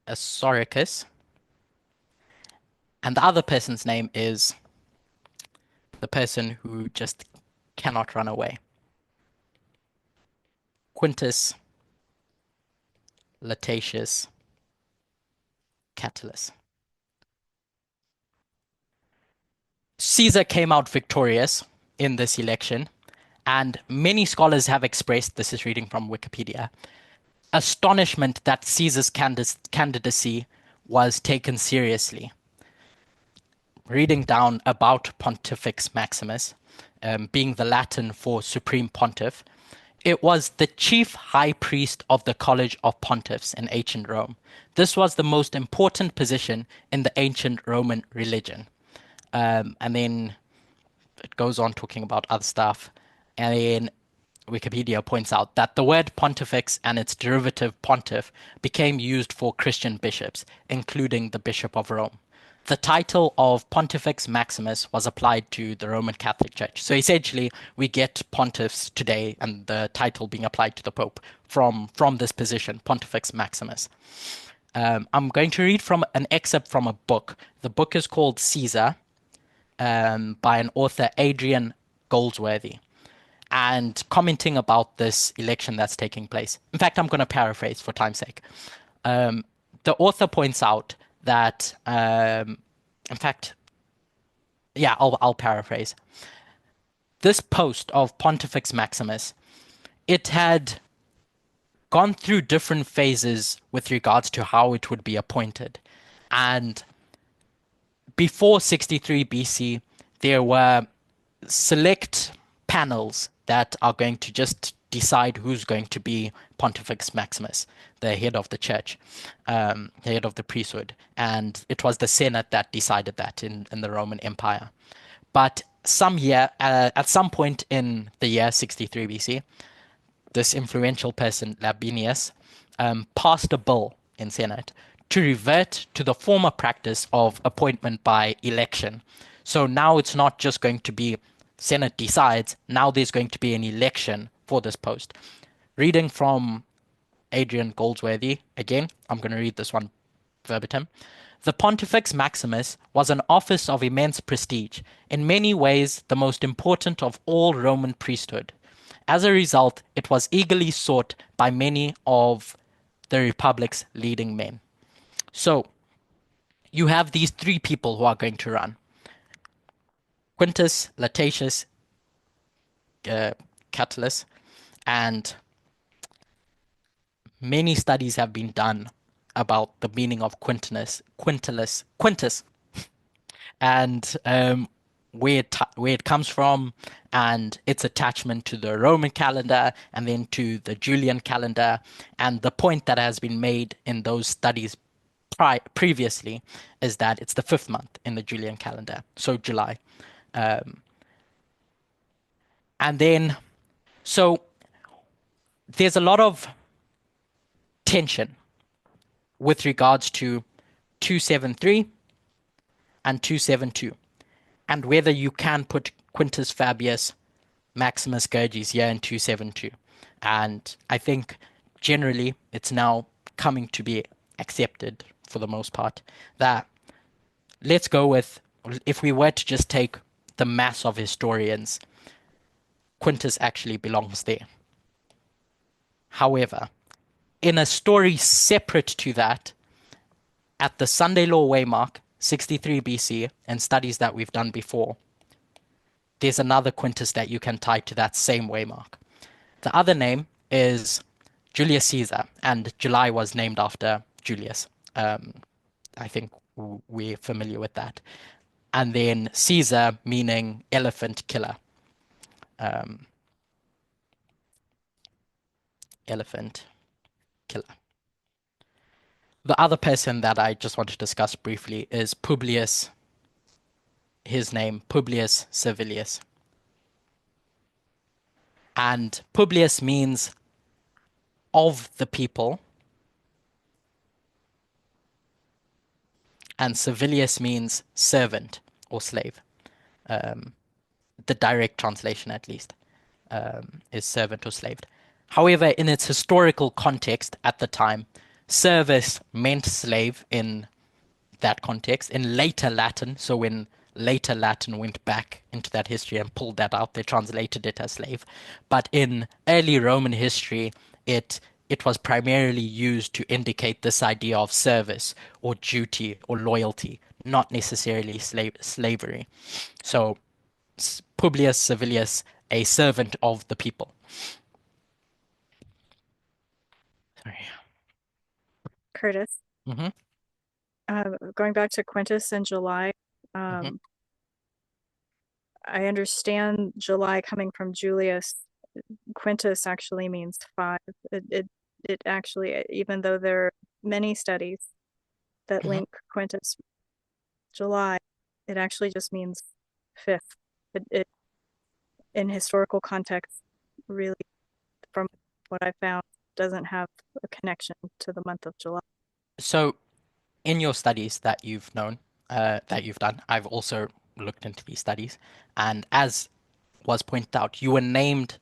Speaker 1: Asoricus, and the other person's name is the person who just cannot run away. Quintus Lutatius Catulus. Caesar came out victorious in this election, and many scholars have expressed, this is reading from Wikipedia, astonishment that Caesar's candidacy was taken seriously. Reading down about Pontifex Maximus, being the Latin for supreme pontiff, it was the chief high priest of the College of Pontiffs in ancient Rome. This was the most important position in the ancient Roman religion. And then it goes on talking about other stuff. And then Wikipedia points out that the word pontifex and its derivative pontiff became used for Christian bishops, including the Bishop of Rome. The title of Pontifex Maximus was applied to the Roman Catholic Church. So essentially, we get pontiffs today and the title being applied to the Pope from this position, Pontifex Maximus. I'm going to read from an excerpt from a book. The book is called Caesar, by an author, Adrian Goldsworthy, and commenting about this election that's taking place. In fact, I'm going to paraphrase for time's sake. The author points out that, in fact, yeah, I'll paraphrase. This post of Pontifex Maximus, it had gone through different phases with regards to how it would be appointed. And before 63 BC, there were select panels that are going to just decide who's going to be Pontifex Maximus, the head of the church, the head of the priesthood. And it was the Senate that decided that in the Roman Empire. But at some point in the year 63 BC, this influential person, Labinius, passed a bill in Senate to revert to the former practice of appointment by election. So now it's not just going to be Senate decides, now there's going to be an election for this post. Reading from Adrian Goldsworthy, again, I'm going to read this one verbatim. The Pontifex Maximus was an office of immense prestige, in many ways the most important of all Roman priesthood. As a result, it was eagerly sought by many of the Republic's leading men. So, you have these three people who are going to run. Quintus Lutatius Catulus, and many studies have been done about the meaning of Quintus, and where it comes from, and its attachment to the Roman calendar, and then to the Julian calendar. And the point that has been made in those studies previously is that it's the 5th month in the Julian calendar, so July. And then, so there's a lot of tension with regards to 273 and 272, and whether you can put Quintus Fabius Maximus Gurgis here in 272. And I think generally it's now coming to be accepted for the most part that let's go with, if we were to just take the mass of historians, Quintus actually belongs there. However, in a story separate to that, at the Sunday Law Waymark, 63 BC, and studies that we've done before, there's another Quintus that you can tie to that same waymark. The other name is Julius Caesar, and July was named after Julius. I think we're familiar with that. And then Caesar meaning elephant killer. Elephant killer. The other person that I just want to discuss briefly is Publius. His name, Publius Servilius. And Publius means of the people, and Servilius means servant or slave. The direct translation, at least, is servant or slave. However, in its historical context at the time, service meant slave in that context. In later Latin, so when later Latin went back into that history and pulled that out, they translated it as slave. But in early Roman history, it was primarily used to indicate this idea of service or duty or loyalty, not necessarily slavery. So Publius Servilius, a servant of the people. Sorry.
Speaker 2: Curtis.
Speaker 1: Mm-hmm.
Speaker 2: Going back to Quintus and July,
Speaker 1: Mm-hmm.
Speaker 2: I understand July coming from Julius. Quintus actually means 5. It actually, even though there are many studies that
Speaker 1: Mm-hmm.
Speaker 2: link Quintus July, it actually just means 5th. It in historical context, really, from what I found, doesn't have a connection to the month of July.
Speaker 1: So, in your studies that you've done, I've also looked into these studies, and as was pointed out, you were named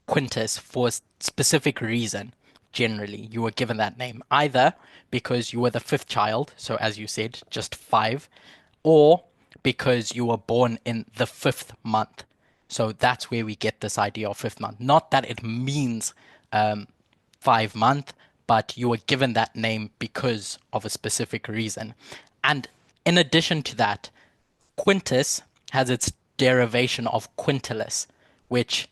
Speaker 1: Quintus for a specific reason. Generally, you were given that name either because you were the 5th child, so as you said, just 5, or because you were born in the 5th month. So that's where we get this idea of 5th month. Not that it means 5 month, but you were given that name because of a specific reason. And in addition to that, Quintus has its derivation of quintilis, which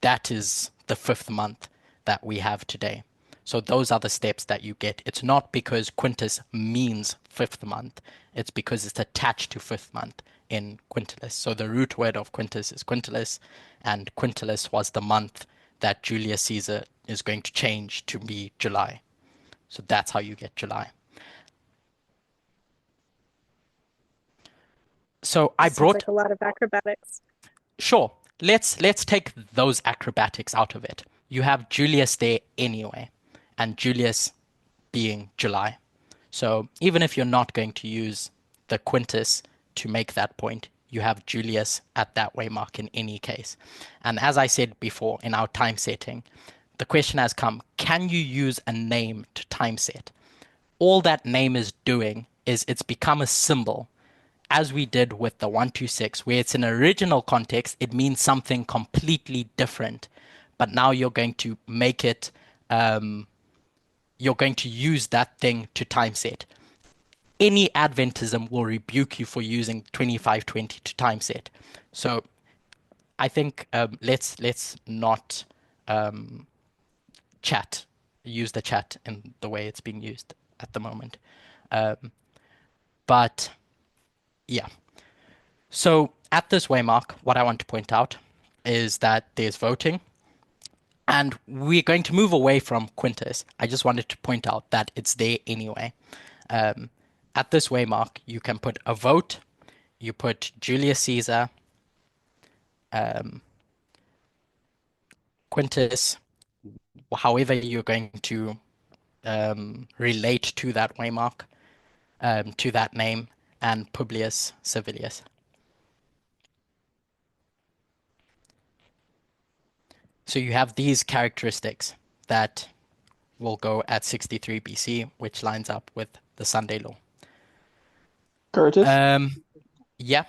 Speaker 1: that is the 5th month that we have today. So those are the steps that you get. It's not because Quintus means 5th month. It's because it's attached to 5th month in quintilis. So the root word of Quintus is quintilis, and quintilis was the month that Julius Caesar is going to change to be July. So that's how you get July. So I brought
Speaker 2: like a lot of acrobatics.
Speaker 1: Sure. Let's take those acrobatics out of it. You have Julius there anyway, and Julius being July. So even if you're not going to use the Quintus to make that point, you have Julius at that waymark in any case. And as I said before in our time setting, the question has come, can you use a name to time set? All that name is doing is it's become a symbol, as we did with the 126, where it's in original context, it means something completely different. But now you're going to make it, you're going to use that thing to time set. Any Adventism will rebuke you for using 2520 to time set. So I think let's not use the chat in the way it's being used at the moment. But yeah. So at this waymark, what I want to point out is that there's voting. And we're going to move away from Quintus. I just wanted to point out that it's there anyway. At this waymark, you can put a vote, you put Julius Caesar, Quintus, however you're going to relate to that waymark, to that name, and Publius Servilius. So you have these characteristics that will go at 63 BC, which lines up with the Sunday law.
Speaker 8: Curtis?
Speaker 1: Yeah.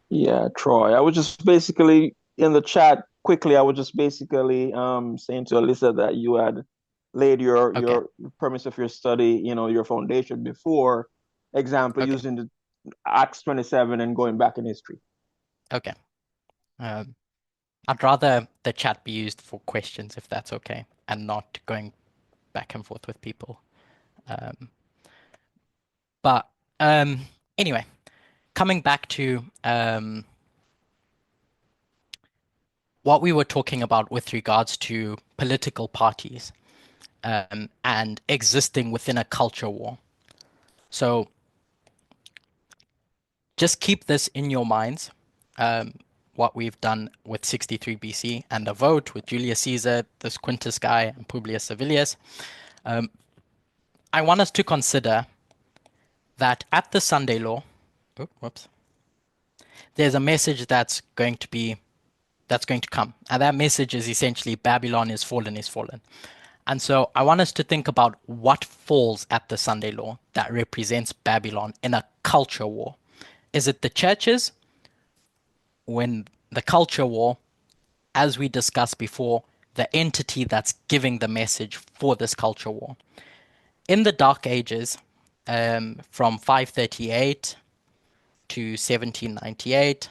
Speaker 8: Yeah, Troy. I was just basically in the chat quickly. I was just basically saying to Alyssa that you had laid your premise of your study, your foundation before example using the Acts 27 and going back in history.
Speaker 1: Okay. I'd rather the chat be used for questions if that's okay, and not going back and forth with people. But anyway, coming back to what we were talking about with regards to political parties and existing within a culture war. So just keep this in your minds, what we've done with 63 BC and the vote with Julius Caesar, this Quintus guy, and Publius Servilius. I want us to consider that at the Sunday law, there's a message that's going to come. And that message is essentially Babylon is fallen, is fallen. And so I want us to think about what falls at the Sunday law that represents Babylon in a culture war. Is it the churches? When the culture war, as we discussed before, the entity that's giving the message for this culture war. In the Dark Ages, from 538 to 1798,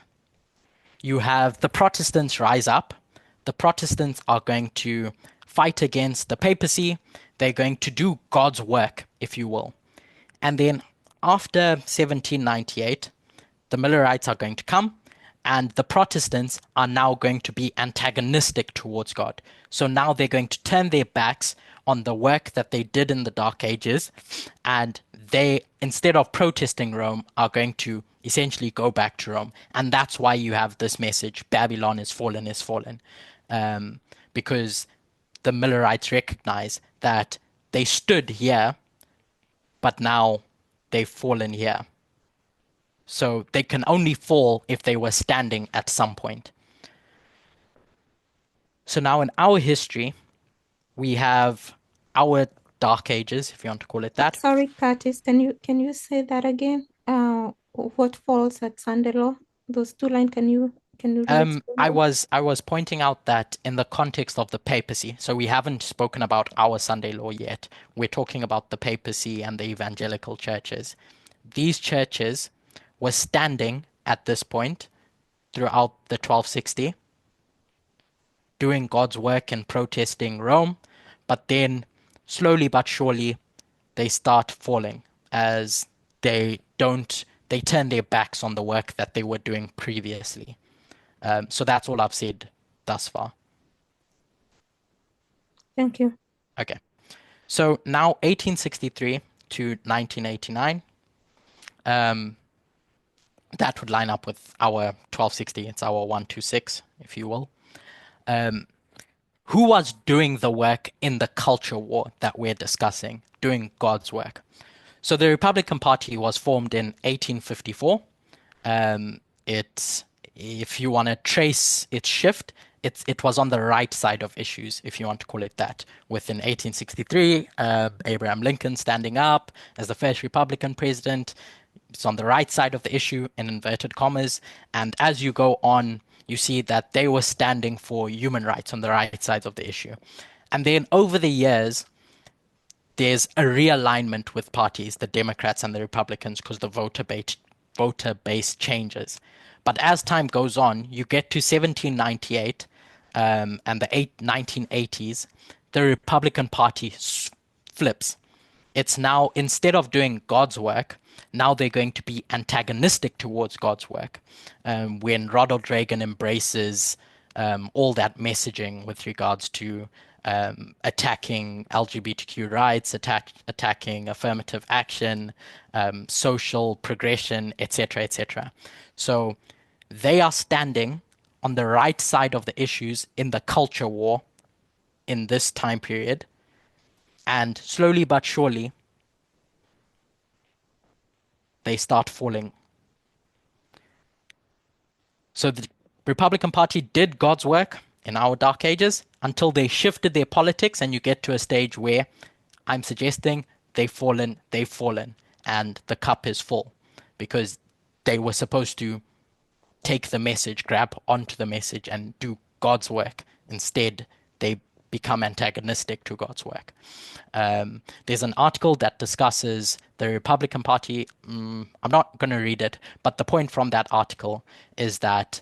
Speaker 1: you have the Protestants rise up. The Protestants are going to fight against the papacy. They're going to do God's work, if you will. And then after 1798, the Millerites are going to come, and the Protestants are now going to be antagonistic towards God. So now they're going to turn their backs on the work that they did in the Dark Ages, and they, instead of protesting Rome, are going to essentially go back to Rome. And that's why you have this message, Babylon is fallen, because the Millerites recognize that they stood here, but now they've fallen here. So they can only fall if they were standing at some point. So now in our history, we have our Dark Ages, if you want to call it that.
Speaker 6: Sorry, Curtis, can you say that again? What falls at Sunday law? Those two lines, can you
Speaker 1: I was pointing out that in the context of the papacy, so we haven't spoken about our Sunday law yet. We're talking about the papacy and the evangelical churches. These churches were standing at this point throughout the 1260, doing God's work and protesting Rome, but then slowly but surely they start falling as they turn their backs on the work that they were doing previously. So that's all I've said thus far.
Speaker 6: Thank you.
Speaker 1: Okay. So now 1863 to 1989, that would line up with our 1260. It's our 126, if you will. Who was doing the work in the culture war that we're discussing, doing God's work? So the Republican Party was formed in 1854. If you want to trace its shift, it was on the right side of issues, if you want to call it that. Within 1863, Abraham Lincoln standing up as the first Republican president. It's on the right side of the issue, in inverted commas. And as you go on, you see that they were standing for human rights on the right side of the issue. And then over the years, there's a realignment with parties, the Democrats and the Republicans, because the voter base changes. But as time goes on, you get to 1798 and the 1980s, the Republican Party flips. It's now, instead of doing God's work, now they're going to be antagonistic towards God's work. When Ronald Reagan embraces all that messaging with regards to attacking LGBTQ rights, attacking affirmative action, social progression, etc., etc. So they are standing on the right side of the issues in the culture war in this time period. And slowly but surely, they start falling. So the Republican Party did God's work in our dark ages until they shifted their politics, and you get to a stage where I'm suggesting they've fallen, and the cup is full because they were supposed to take the message, grab onto the message, and do God's work. Instead, they become antagonistic to God's work. There's an article that discusses the Republican Party. I'm not going to read it, but the point from that article is that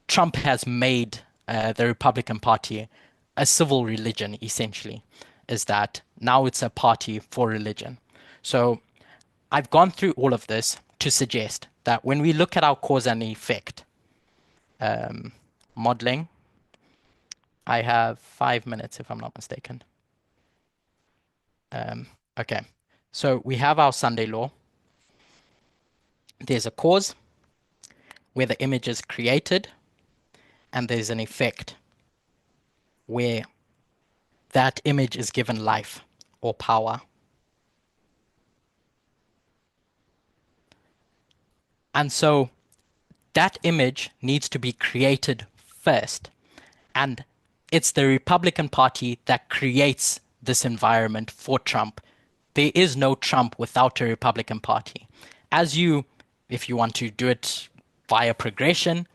Speaker 1: Trump has made the Republican Party a civil religion, essentially, is that now it's a party for religion. So I've gone through all of this to suggest that when we look at our cause and effect modeling, I have 5 minutes if I'm not mistaken. Okay, so we have our Sunday law. There's a cause where the image is created, and there's an effect where that image is given life or power. And so that image needs to be created first. And it's the Republican Party that creates this environment for Trump. There is no Trump without a Republican Party. If you want to do it via progression,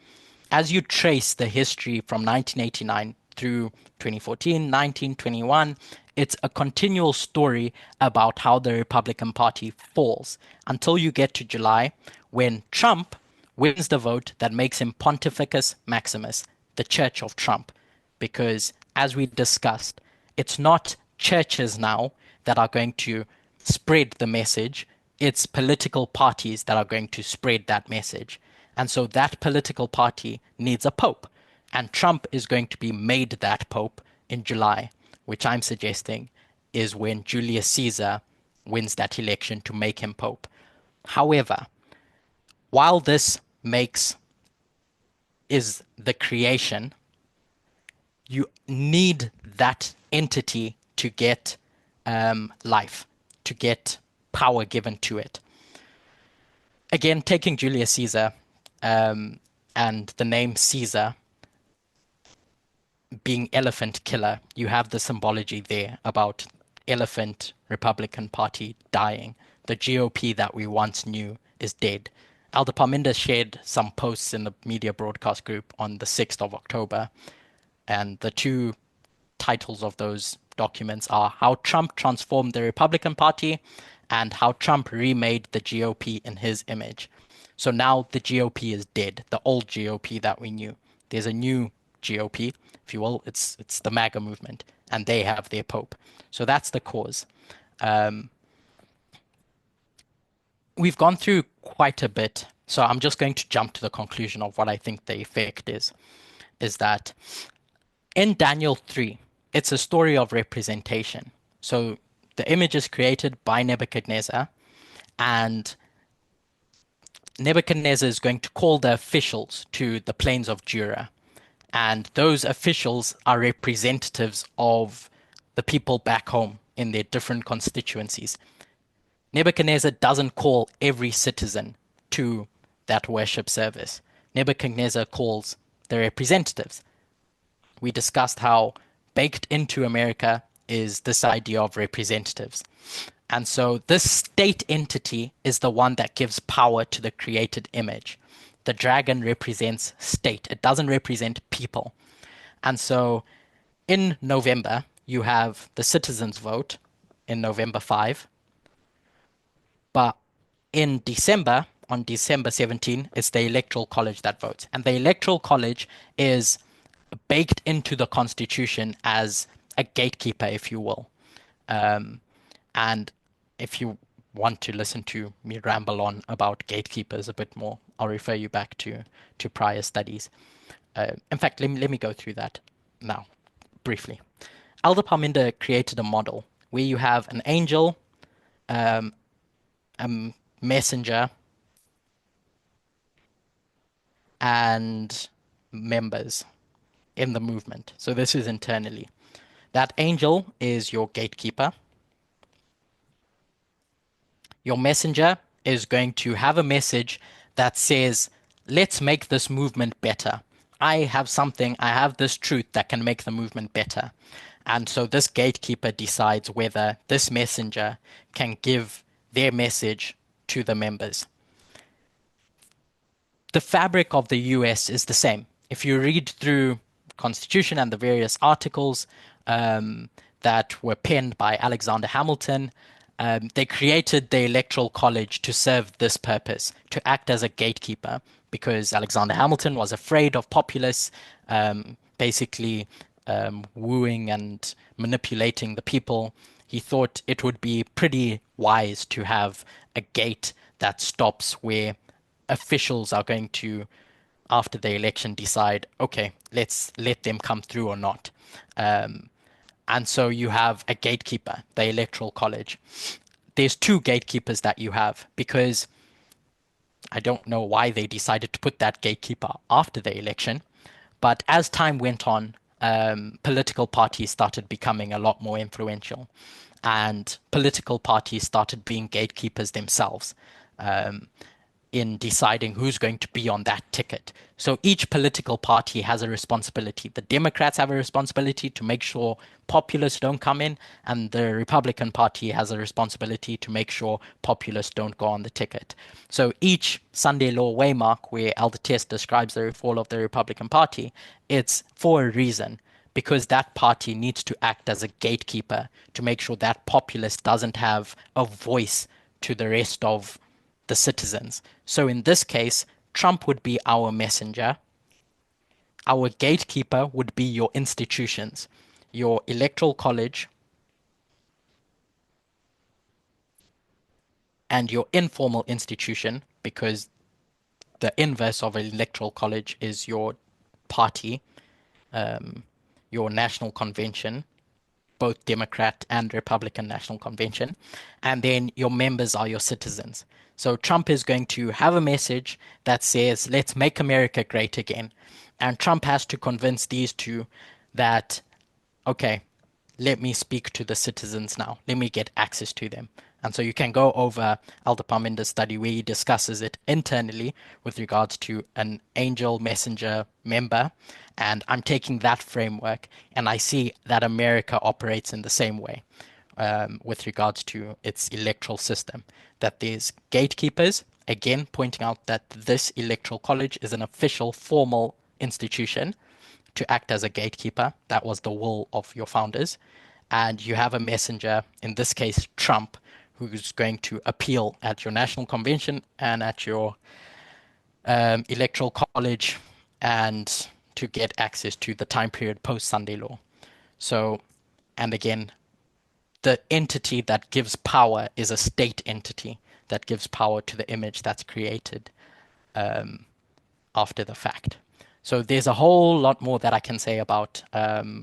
Speaker 1: as you trace the history from 1989 through 2014, 19, 21, it's a continual story about how the Republican Party falls until you get to July when Trump wins the vote that makes him Pontificus Maximus, the Church of Trump. Because as we discussed, it's not churches now that are going to spread the message. It's political parties that are going to spread that message. And so that political party needs a pope. And Trump is going to be made that pope in July, which I'm suggesting is when Julius Caesar wins that election to make him pope. However, while this is the creation, you need that entity to get life, to get power given to it. Again, taking Julius Caesar and the name Caesar being elephant killer, you have the symbology there about elephant Republican Party dying. The GOP that we once knew is dead. Elder Parminder shared some posts in the media broadcast group on the 6th of October, and the two titles of those documents are How Trump Transformed the Republican Party and How Trump Remade the GOP in His Image. So now the GOP is dead, the old GOP that we knew. There's a new GOP, if you will. It's the MAGA movement, and they have their pope. So that's the cause. We've gone through quite a bit, so I'm just going to jump to the conclusion of what I think the effect is that in Daniel 3, it's a story of representation. So the image is created by Nebuchadnezzar, and Nebuchadnezzar is going to call the officials to the plains of Dura. And those officials are representatives of the people back home in their different constituencies. Nebuchadnezzar doesn't call every citizen to that worship service. Nebuchadnezzar calls the representatives. We discussed how baked into America is this idea of representatives. And so this state entity is the one that gives power to the created image. The dragon represents state. It doesn't represent people. And so in November, you have the citizens' vote in November 5. But in December, on December 17, it's the Electoral College that votes. And the Electoral College is baked into the Constitution as a gatekeeper, if you will. And if you want to listen to me ramble on about gatekeepers a bit more, I'll refer you back to prior studies. In fact, let me go through that now briefly. Elder Parminder created a model where you have an angel, a messenger, and members in the movement. So this is internally. That angel is your gatekeeper. Your messenger is going to have a message that says, let's make this movement better. I have this truth that can make the movement better. And so this gatekeeper decides whether this messenger can give their message to the members. The fabric of the US is the same. If you read through Constitution and the various articles that were penned by Alexander Hamilton, they created the Electoral College to serve this purpose, to act as a gatekeeper, because Alexander Hamilton was afraid of populists basically wooing and manipulating the people. He thought it would be pretty wise to have a gate that stops where officials are going to, after the election, decide, okay, let's let them come through or not. And so you have a gatekeeper, the Electoral College. There's two gatekeepers that you have, because I don't know why they decided to put that gatekeeper after the election. But as time went on, political parties started becoming a lot more influential, and political parties started being gatekeepers themselves in deciding who's going to be on that ticket. So each political party has a responsibility. The Democrats have a responsibility to make sure populists don't come in, and the Republican Party has a responsibility to make sure populists don't go on the ticket. So each Sunday Law waymark where Elder Test describes the fall of the Republican Party, it's for a reason, because that party needs to act as a gatekeeper to make sure that populist doesn't have a voice to the rest of the citizens. So in this case, Trump would be our messenger. Our gatekeeper would be your institutions, your Electoral College, and your informal institution, because the inverse of an Electoral College is your party, your national convention, both Democrat and Republican National Convention, and then your members are your citizens. So Trump is going to have a message that says, let's make America great again. And Trump has to convince these two that, okay, let me speak to the citizens now. Let me get access to them. And so you can go over Elder Parminder's study where he discusses it internally with regards to an angel messenger member. And I'm taking that framework, and I see that America operates in the same way with regards to its electoral system. That there's gatekeepers, again, pointing out that this Electoral College is an official, formal institution to act as a gatekeeper. That was the will of your founders. And you have a messenger, in this case, Trump, who's going to appeal at your National Convention and at your Electoral College, and to get access to the time period post-Sunday Law. So, and again, the entity that gives power is a state entity that gives power to the image that's created after the fact. So there's a whole lot more that I can say about all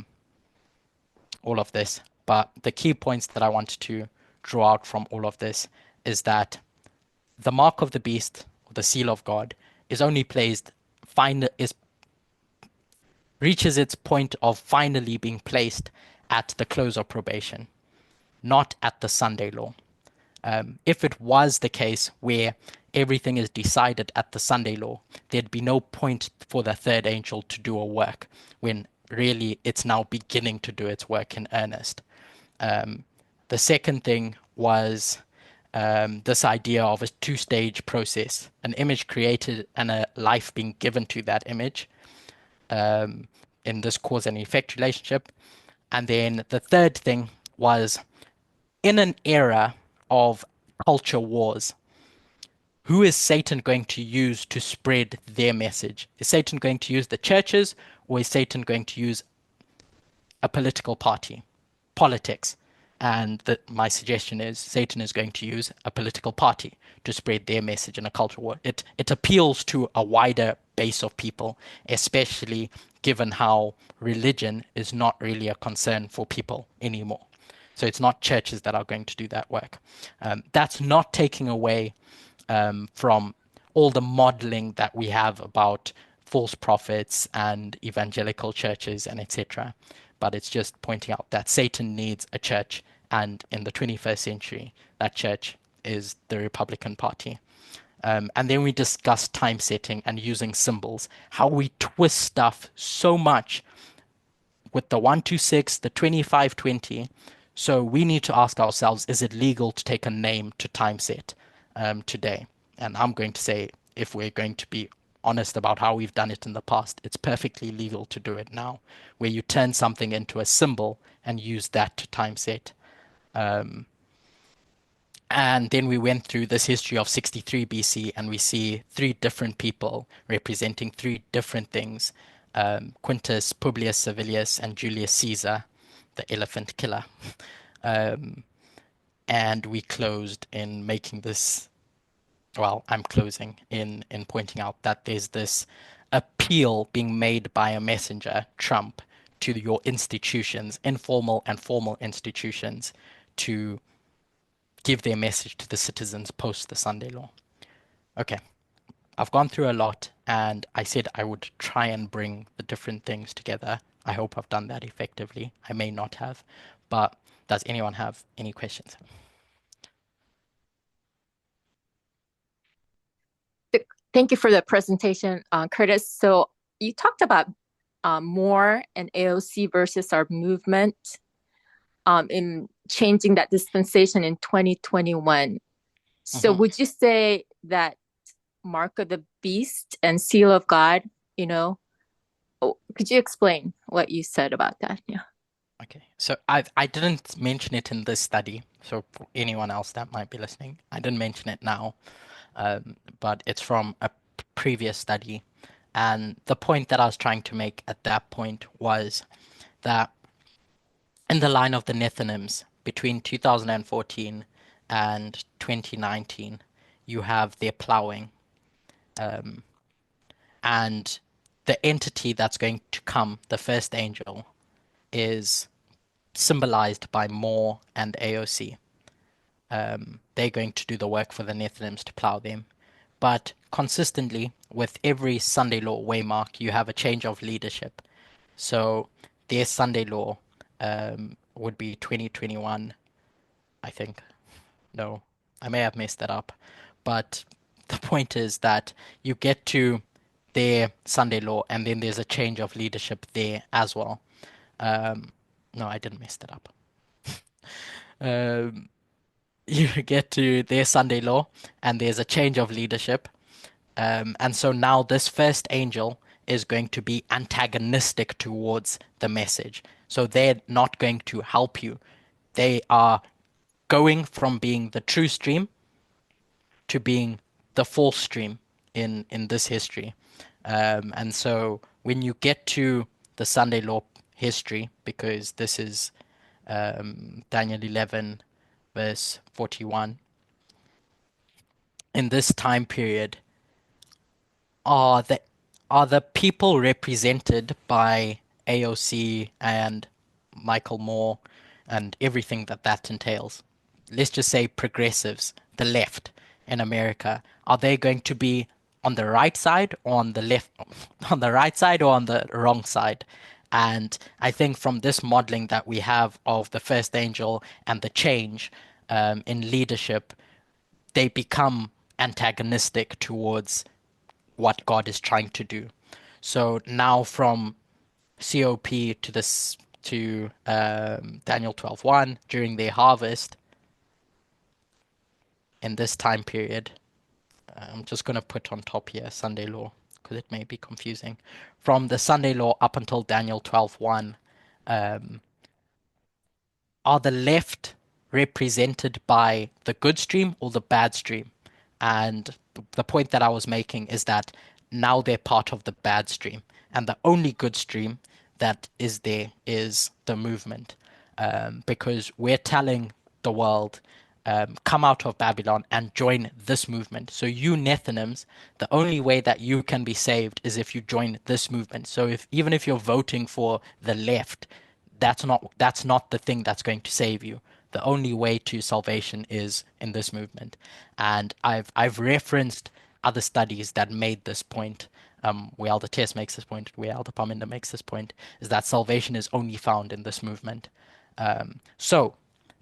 Speaker 1: of this, but the key points that I wanted to draw out from all of this is that the mark of the beast, or the seal of God, is only reaches its point of finally being placed at the close of probation, not at the Sunday Law. If it was the case where everything is decided at the Sunday Law, there'd be no point for the third angel to do a work, when really it's now beginning to do its work in earnest. The second thing was this idea of a two-stage process, an image created and a life being given to that image in this cause and effect relationship. And then the third thing was, in an era of culture wars, who is Satan going to use to spread their message? Is Satan going to use the churches, or is Satan going to use a political party, politics? And my suggestion is Satan is going to use a political party to spread their message in a cultural war. It appeals to a wider base of people, especially given how religion is not really a concern for people anymore. So it's not churches that are going to do that work. That's not taking away from all the modeling that we have about false prophets and evangelical churches and etc. But it's just pointing out that Satan needs a church, and in the 21st century, that church is the Republican Party. And then we discussed time setting and using symbols, how we twist stuff so much with the 126, the 2520. So we need to ask ourselves, is it legal to take a name to time set today? And I'm going to say, if we're going to be honest about how we've done it in the past, it's perfectly legal to do it now, where you turn something into a symbol and use that to time set. And then we went through this history of 63 BC, and we see three different people representing three different things. Quintus, Publius Servilius, and Julius Caesar, the elephant killer. And we closed in making this, well, I'm closing in pointing out that there's this appeal being made by a messenger, Trump, to your institutions, informal and formal institutions, to give their message to the citizens post the Sunday law. Okay, I've gone through a lot, and I said I would try and bring the different things together. I hope I've done that effectively. I may not have, but does anyone have any questions?
Speaker 3: Thank you for the presentation, Curtis. So you talked about Moore and AOC versus our movement in changing that dispensation in 2021. So would you say that Mark of the Beast and Seal of God, could you explain what you said about that? Yeah.
Speaker 1: Okay, so I didn't mention it in this study. So for anyone else that might be listening, I didn't mention it now, but it's from a previous study. And the point that I was trying to make at that point was that in the line of the Nethinims, between 2014 and 2019, you have their plowing. And the entity that's going to come, the first angel, is symbolized by Moore and AOC. They're going to do the work for the Nethinims to plow them. But consistently, with every Sunday law waymark, you have a change of leadership. So their Sunday law would be 2021, I think. No, I may have messed that up. But the point is that you get to their Sunday law, and then there's a change of leadership there as well. No, I didn't mess that up. You get to their Sunday law, and there's a change of leadership. And so now this first angel is going to be antagonistic towards the message. So they're not going to help you. They are going from being the true stream to being the false stream in this history. And so when you get to the Sunday law history, because this is Daniel 11, verse 41, in this time period, are the people represented by AOC and Michael Moore and everything that entails? Let's just say progressives, the left in America, are they going to be on the right side or on the left, on the right side or on the wrong side? And I think from this modeling that we have of the first angel and the change in leadership, they become antagonistic towards what God is trying to do. So now from COP to this to Daniel 12:1 during their harvest, in this time period, I'm just going to put on top here Sunday law because it may be confusing. From the Sunday law up until Daniel 12:1, are the left represented by the good stream or the bad stream? And the point that I was making is that now they're part of the bad stream, and the only good stream that is there is the movement. because we're telling the world, come out of Babylon and join this movement. So you Nethinims, the only way that you can be saved is if you join this movement. So even if you're voting for the left, that's not the thing that's going to save you. The only way to salvation is in this movement. And I've referenced other studies that made this point. Where Elder Tess makes this point, where Elder Parminder makes this point, is that salvation is only found in this movement. So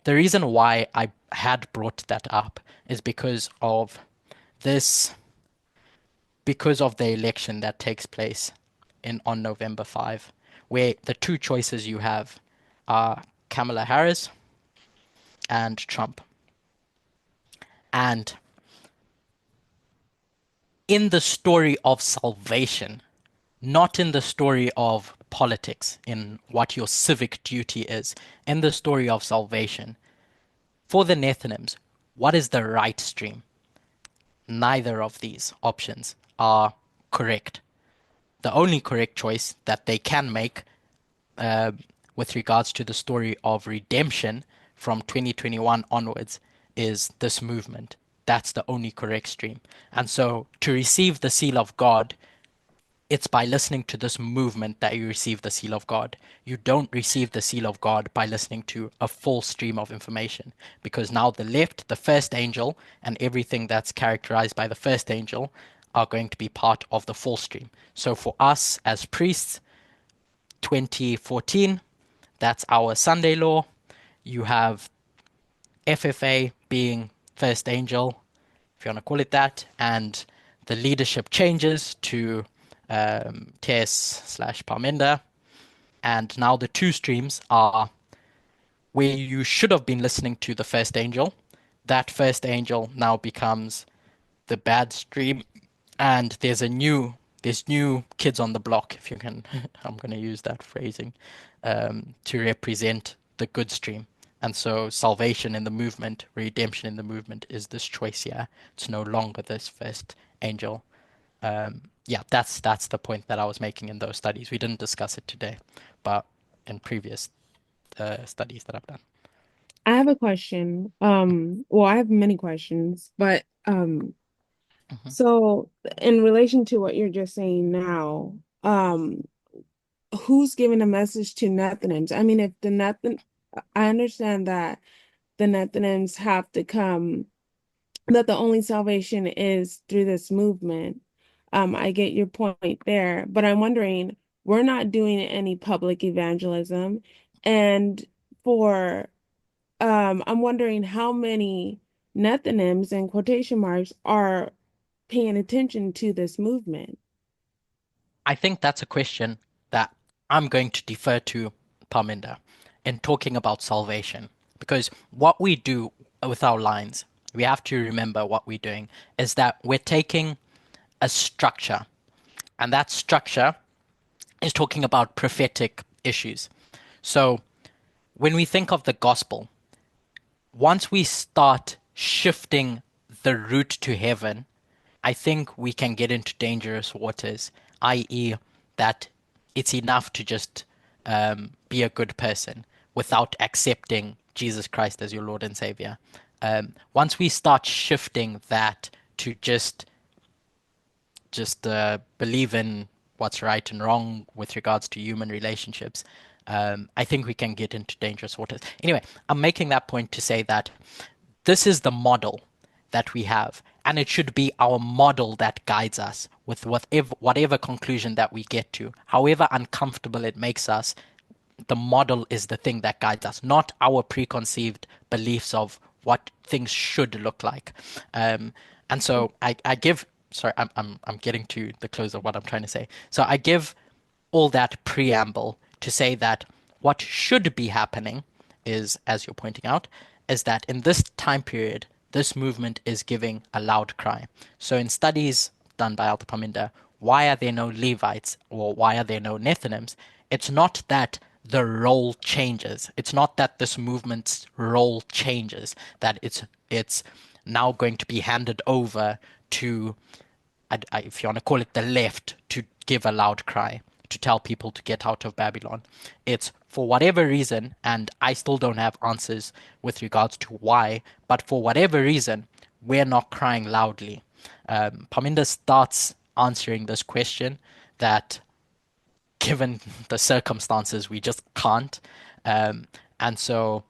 Speaker 1: the reason why I had brought that up is because of this, because of the election that takes place on November 5, where the two choices you have are Kamala Harris and Trump. And in the story of salvation, not in the story of politics, in what your civic duty is, in the story of salvation, for the Nethinims, what is the right stream? Neither of these options are correct. The only correct choice that they can make with regards to the story of redemption from 2021 onwards is this movement. That's the only correct stream. And so to receive the seal of God, it's by listening to this movement that you receive the seal of God. You don't receive the seal of God by listening to a full stream of information, because now the left, the first angel, and everything that's characterized by the first angel are going to be part of the full stream. So for us as priests, 2014, that's our Sunday law. You have FFA being first angel, if you want to call it that, and the leadership changes to Tess/Parminder, and now the two streams are where you should have been listening to the first angel. That first angel now becomes the bad stream, and there's new kids on the block, if you can. I'm going to use that phrasing to represent the good stream. And so salvation in the movement, redemption in the movement is this choice here. It's no longer this first angel. Yeah, that's the point that I was making in those studies. We didn't discuss it today, but in previous studies that I've done.
Speaker 9: I have a question. Well, I have many questions, but so in relation to what you're just saying now, who's giving a message to Nethinims? I mean, if I understand that the Nethinims have to come, that the only salvation is through this movement. I get your point there, but I'm wondering, we're not doing any public evangelism, and I'm wondering how many Nethinims in quotation marks are paying attention to this movement.
Speaker 1: I think that's a question that I'm going to defer to Parminder in talking about salvation, because what we do with our lines, we have to remember what we're doing is that we're taking a structure, and that structure is talking about prophetic issues. So when we think of the gospel, once we start shifting the route to heaven, I think we can get into dangerous waters, i.e., that it's enough to just be a good person without accepting Jesus Christ as your Lord and Savior. Once we start shifting that to just believe in what's right and wrong with regards to human relationships, I think we can get into dangerous waters. Anyway, I'm making that point to say that this is the model that we have, and it should be our model that guides us with whatever conclusion that we get to, however uncomfortable it makes us. The model is the thing that guides us, not our preconceived beliefs of what things should look like. And so I give. Sorry, I'm getting to the close of what I'm trying to say. So I give all that preamble to say that what should be happening is, as you're pointing out, is that in this time period, this movement is giving a loud cry. So in studies done by Elder Parminder, why are there no Levites or why are there no Nethinims? It's not that the role changes. It's not that this movement's role changes, that it's now going to be handed over to, if you want to call it the left, to give a loud cry, to tell people to get out of Babylon. It's for whatever reason, and I still don't have answers with regards to why, but for whatever reason, we're not crying loudly. Parminder starts answering this question that given the circumstances, we just can't. And so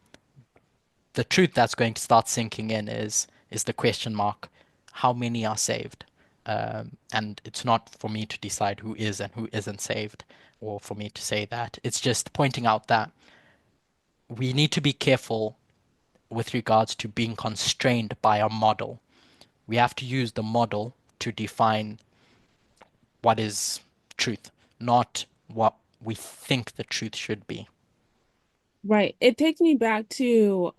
Speaker 1: the truth that's going to start sinking in is the question mark: how many are saved? And it's not for me to decide who is and who isn't saved, or for me to say that. It's just pointing out that we need to be careful with regards to being constrained by a model. We have to use the model to define what is truth, not what we think the truth should be.
Speaker 9: Right. It takes me back to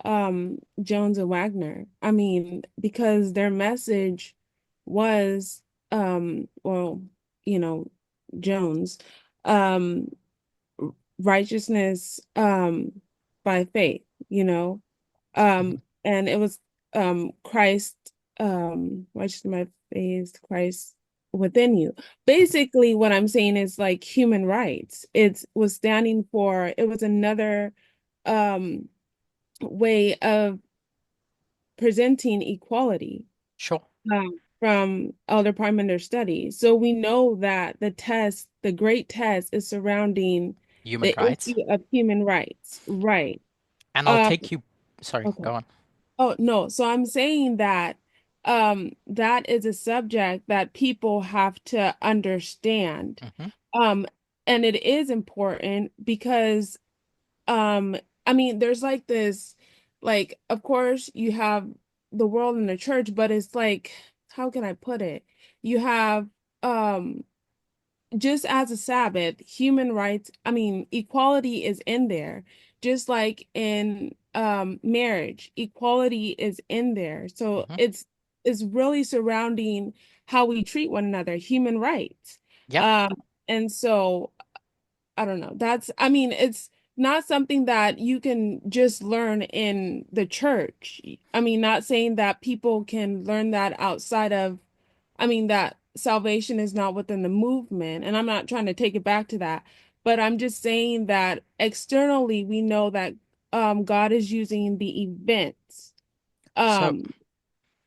Speaker 9: Jones and Wagner. I mean, because their message was well, you know, Jones, um righteousness by faith, you know. And it was Christ, righteousness by faith, Christ within you. Basically, what I'm saying is like human rights. It was standing for, it was another way of presenting equality.
Speaker 1: Sure.
Speaker 9: From Elder Parmenter studies. So we know that the great test is surrounding
Speaker 1: Human
Speaker 9: the
Speaker 1: rights.
Speaker 9: issue of human rights. Right.
Speaker 1: And I'll take you, sorry,
Speaker 9: Okay.
Speaker 1: go on.
Speaker 9: Oh, no. So I'm saying that that is a subject that people have to understand. And it is important because I mean, there's like this, like, of course, you have the world and the church, but it's like, how can I put it? You have, just as a Sabbath, human rights, I mean, equality is in there, just like in marriage, equality is in there. So it's really surrounding how we treat one another, human rights.
Speaker 1: Yeah.
Speaker 9: And so I don't know. I mean, it's not something that you can just learn in the church. I mean, not saying that people can learn that outside of, I mean, that salvation is not within the movement. And I'm not trying to take it back to that, but I'm just saying that externally, we know that God is using the events.
Speaker 1: So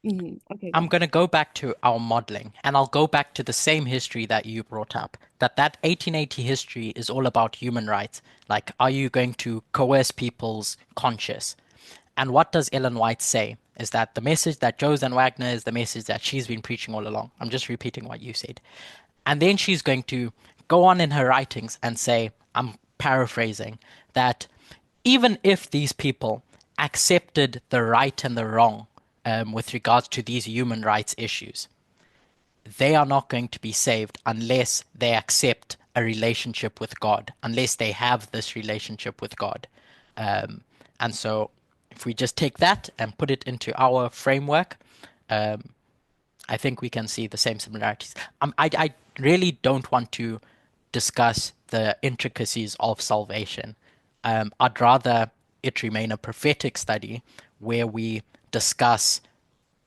Speaker 9: Okay,
Speaker 1: I'm going to go back to our modeling, and I'll go back to the same history that you brought up, that 1880 history is all about human rights. Like, are you going to coerce people's conscience? And what does Ellen White say? Is that the message that Jones and Wagner is the message that she's been preaching all along. I'm just repeating what you said. And then she's going to go on in her writings and say, I'm paraphrasing, that even if these people accepted the right and the wrong with regards to these human rights issues, they are not going to be saved unless they accept a relationship with God, unless they have this relationship with God. And so if we just take that and put it into our framework, I think we can see the same similarities. I really don't want to discuss the intricacies of salvation. I'd rather it remain a prophetic study where we discuss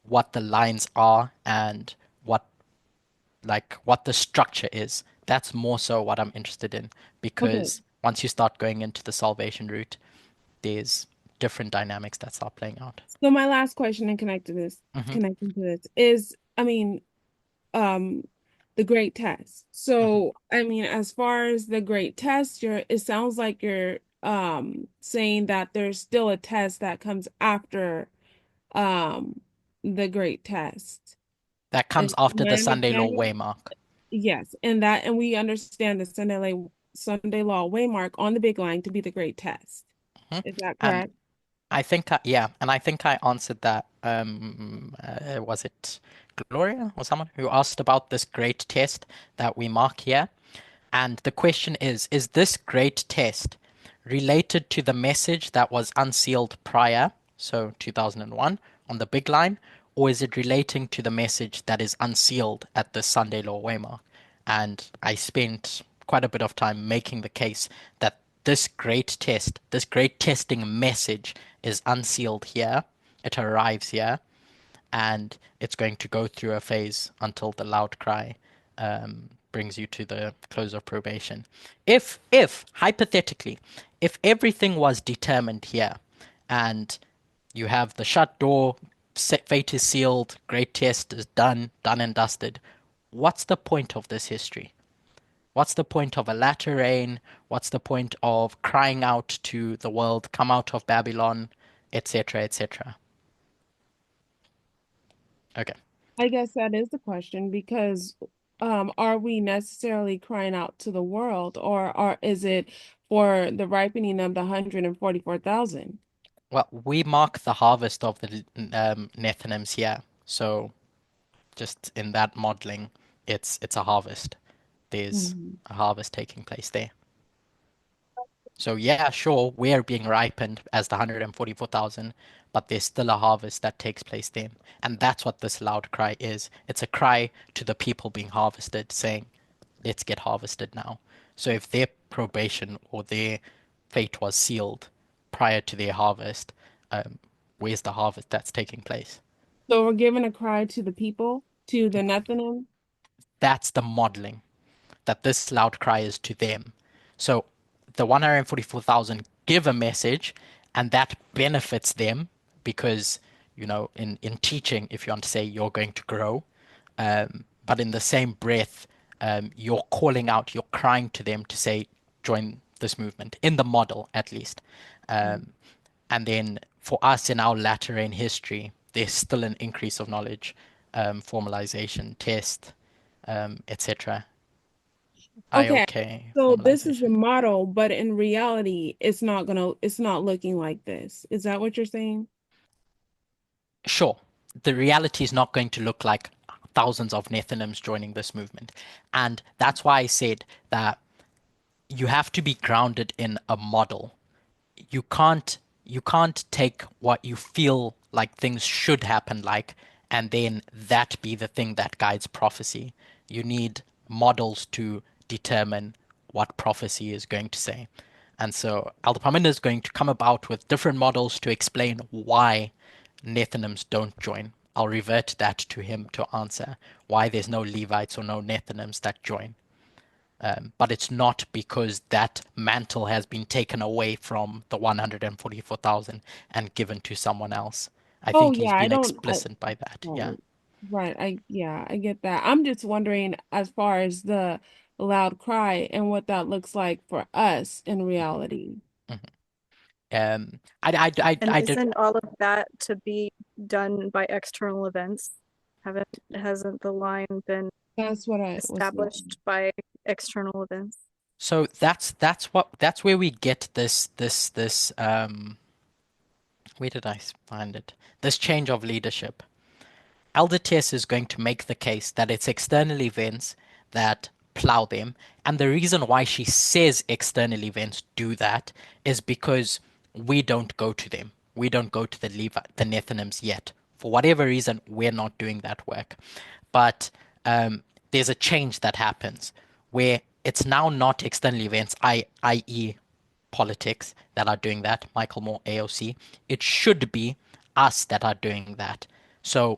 Speaker 1: what the lines are and what the structure is. That's more so what I'm interested in, because once you start going into the salvation route, there's different dynamics that start playing out.
Speaker 9: So my last question and connecting to this is, I mean, the great test. So, I mean, as far as the great test, it sounds like you're saying that there's still a test that comes after the great test.
Speaker 1: That comes after the Sunday law waymark.
Speaker 9: Yes, and we understand the Sunday law waymark on the big line to be the great test. Is that correct?
Speaker 1: And I think I answered that. Was it Gloria or someone who asked about this great test that we mark here? And the question is this great test related to the message that was unsealed prior, so 2001, on the big line, or is it relating to the message that is unsealed at the Sunday law waymark? And I spent quite a bit of time making the case that this great test, this great testing message is unsealed here. It arrives here, and it's going to go through a phase until the loud cry brings you to the close of probation. If hypothetically, if everything was determined here, and you have the shut door, fate is sealed, great test is done and dusted, what's the point of this history? What's the point of a latter rain? What's the point of crying out to the world, come out of Babylon, etc., etc.? Okay.
Speaker 9: I guess that is the question, because are we necessarily crying out to the world, or is it for the ripening of the 144,000?
Speaker 1: Well, we mark the harvest of the Nethinims here. So just in that modeling, it's a harvest. There's a harvest taking place there. So yeah, sure, we're being ripened as the 144,000, but there's still a harvest that takes place then. And that's what this loud cry is. It's a cry to the people being harvested, saying, let's get harvested now. So if their probation or their fate was sealed prior to their harvest, where's the harvest that's taking place?
Speaker 9: So we're giving a cry to the people, to the Nethinim?
Speaker 1: That's the modeling, that this loud cry is to them. So the 144,000 give a message, and that benefits them because, in teaching, if you want to say, you're going to grow, but in the same breath, you're calling out, you're crying to them to say, join this movement, in the model at least. And then for us in our latter rain history, there's still an increase of knowledge, formalization, test, etc.
Speaker 9: Okay,
Speaker 1: IOK,
Speaker 9: so this is the
Speaker 1: formalization.
Speaker 9: model, but in reality, it's not looking like this. Is that what you're saying?
Speaker 1: Sure, the reality is not going to look like thousands of Nethinims joining this movement. And that's why I said that you have to be grounded in a model. You can't take what you feel like things should happen like, and then that be the thing that guides prophecy. You need models to determine what prophecy is going to say. And so Aldapaminda is going to come about with different models to explain why Nethinims don't join. I'll revert that to him to answer why there's no Levites or no Nethinims that join. But it's not because that mantle has been taken away from the 144,000 and given to someone else. I
Speaker 9: Oh
Speaker 1: think he's
Speaker 9: yeah,
Speaker 1: been explicit by that. Yeah.
Speaker 9: right. I get that. I'm just wondering, as far as the loud cry and what that looks like for us in reality.
Speaker 1: Mm-hmm. I did.
Speaker 2: Isn't all of that to be done by external events? Hasn't the line been
Speaker 9: That's what I was
Speaker 2: established by external events?
Speaker 1: So that's where we get this where did I find it? This change of leadership. Elder Tess is going to make the case that it's external events that plow them. And the reason why she says external events do that is because we don't go to them. We don't go to the Nethinims yet. For whatever reason, we're not doing that work. But there's a change that happens where it's now not external events, i.e., politics, that are doing that, Michael Moore, AOC. It should be us that are doing that. So